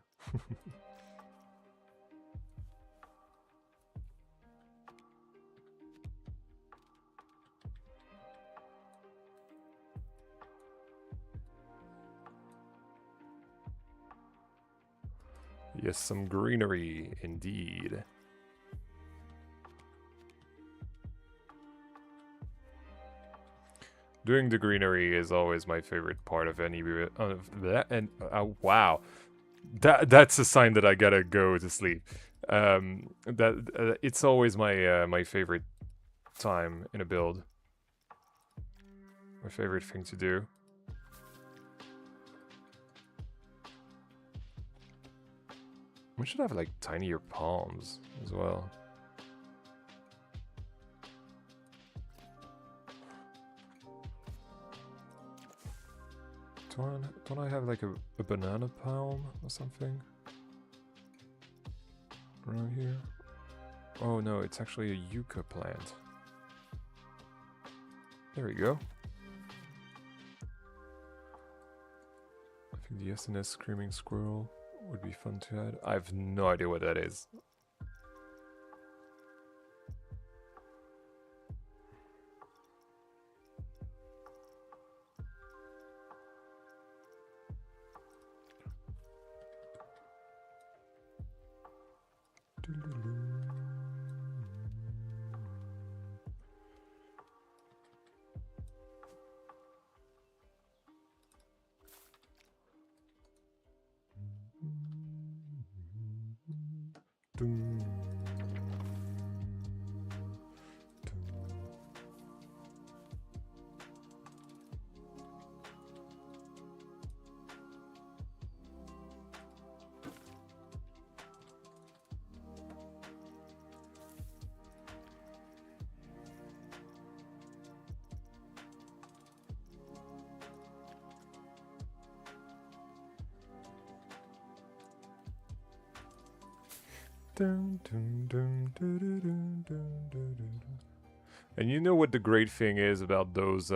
[SPEAKER 1] Yes, some greenery indeed. Doing the greenery is always my favorite part of any of that. And wow, that's a sign that I gotta go to sleep. It's always my my favorite time in a build. My favorite thing to do. We should have like tinier palms as well. Don't I have like a banana palm or something around here? Oh no, it's actually a yucca plant. There we go. I think the SNS Screaming Squirrel would be fun to add. I have no idea what that is. And you know what the great thing is about those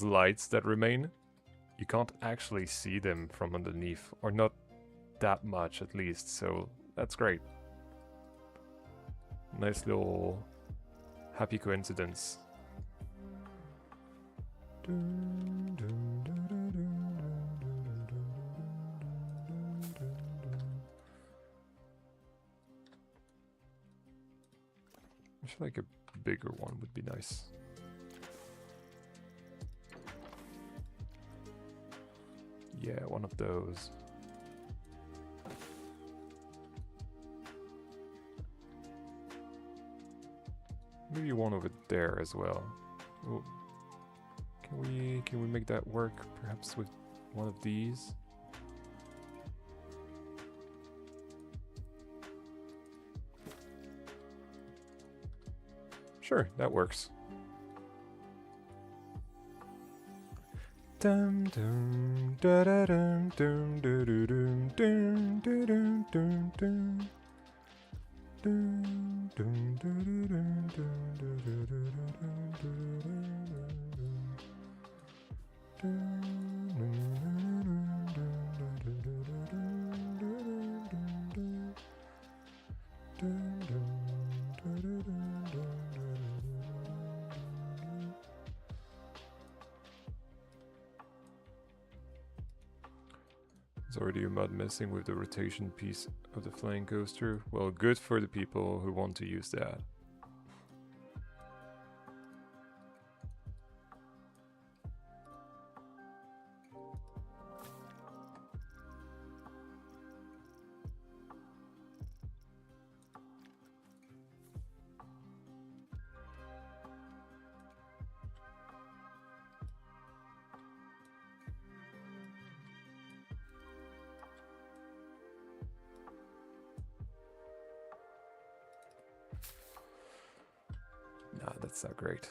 [SPEAKER 1] lights that remain? You can't actually see them from underneath, or not that much at least, so that's great. Nice little happy coincidence. I feel like a bigger one would be nice. Yeah, one of those. Maybe one over there as well. Oh, can we make that work perhaps with one of these? Sure, that works. Dum dum da da dum dum dum dum dum dum dum dum. It's already a mud messing with the rotation piece of the flying coaster. Well, good for the people who want to use that. Nah, that's not great.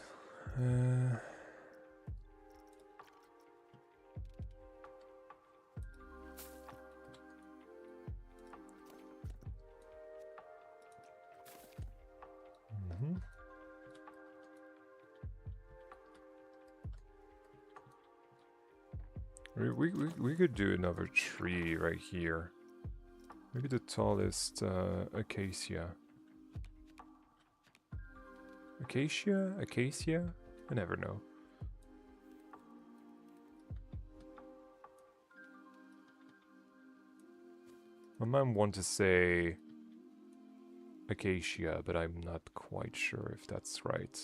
[SPEAKER 1] We could do another tree right here. Maybe the tallest acacia. Acacia? Acacia? I never know. My mom wants to say acacia, but I'm not quite sure if that's right.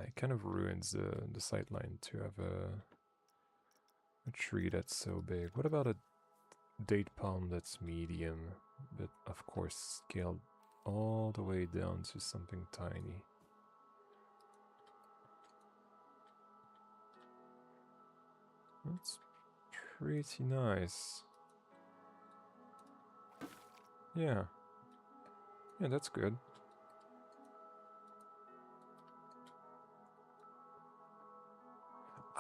[SPEAKER 1] It kind of ruins the sightline to have a tree that's so big. What about a date palm that's medium, but of course scaled all the way down to something tiny? That's pretty nice. Yeah. Yeah, that's good.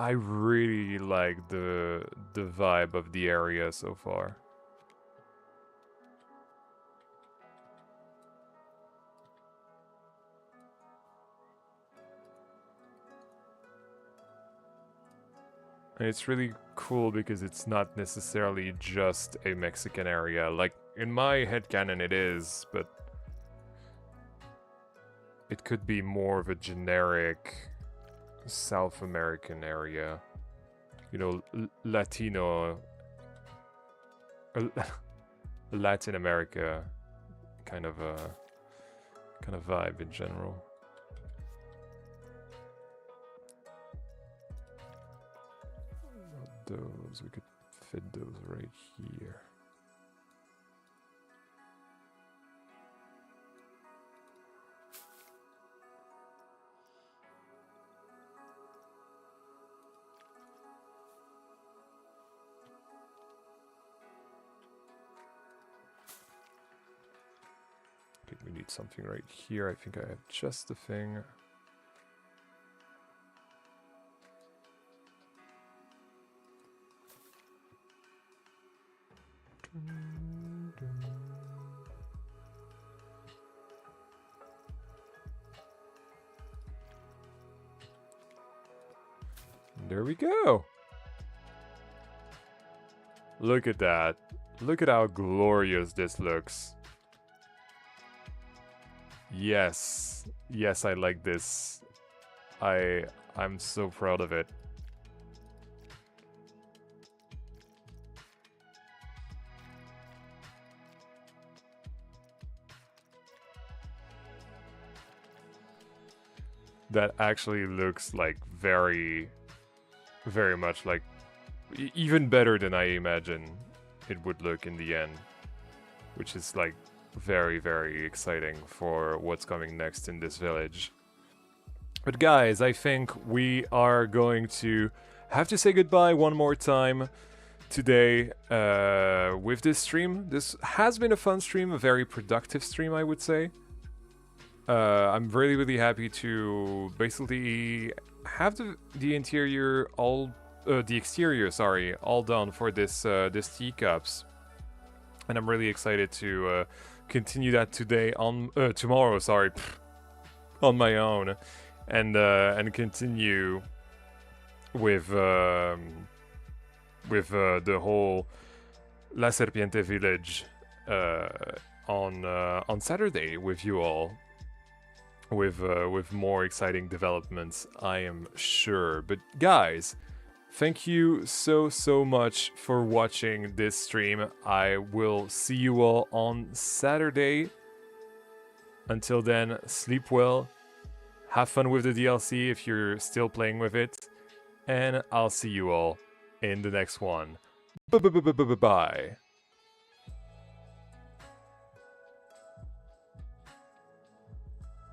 [SPEAKER 1] I really like the vibe of the area so far. And it's really cool because it's not necessarily just a Mexican area. Like, in my headcanon it is, but it could be more of a generic South American area. You know, Latino... Latin America kind of vibe in general. Those, we could fit those right here. put something right here. I think I have just the thing. There we go. Look at that. Look at how glorious this looks. Yes. Yes, I like this. I'm so proud of it. That actually looks like very much like even better than I imagine it would look in the end, which is like very exciting for what's coming next in this village. But guys, I think we are going to have to say goodbye one more time today with this stream. This has been a fun stream, a very productive stream, I would say. I'm really happy to basically have the interior all, the exterior, sorry, all done for this this teacups, and I'm really excited to continue that today on tomorrow, sorry, on my own, and continue with the whole La Serpiente village on Saturday with you all. With more exciting developments, I am sure. But guys, thank you so much for watching this stream. I will see you all on Saturday. Until then, sleep well, have fun with the DLC if you're still playing with it, and I'll see you all in the next one. Bye.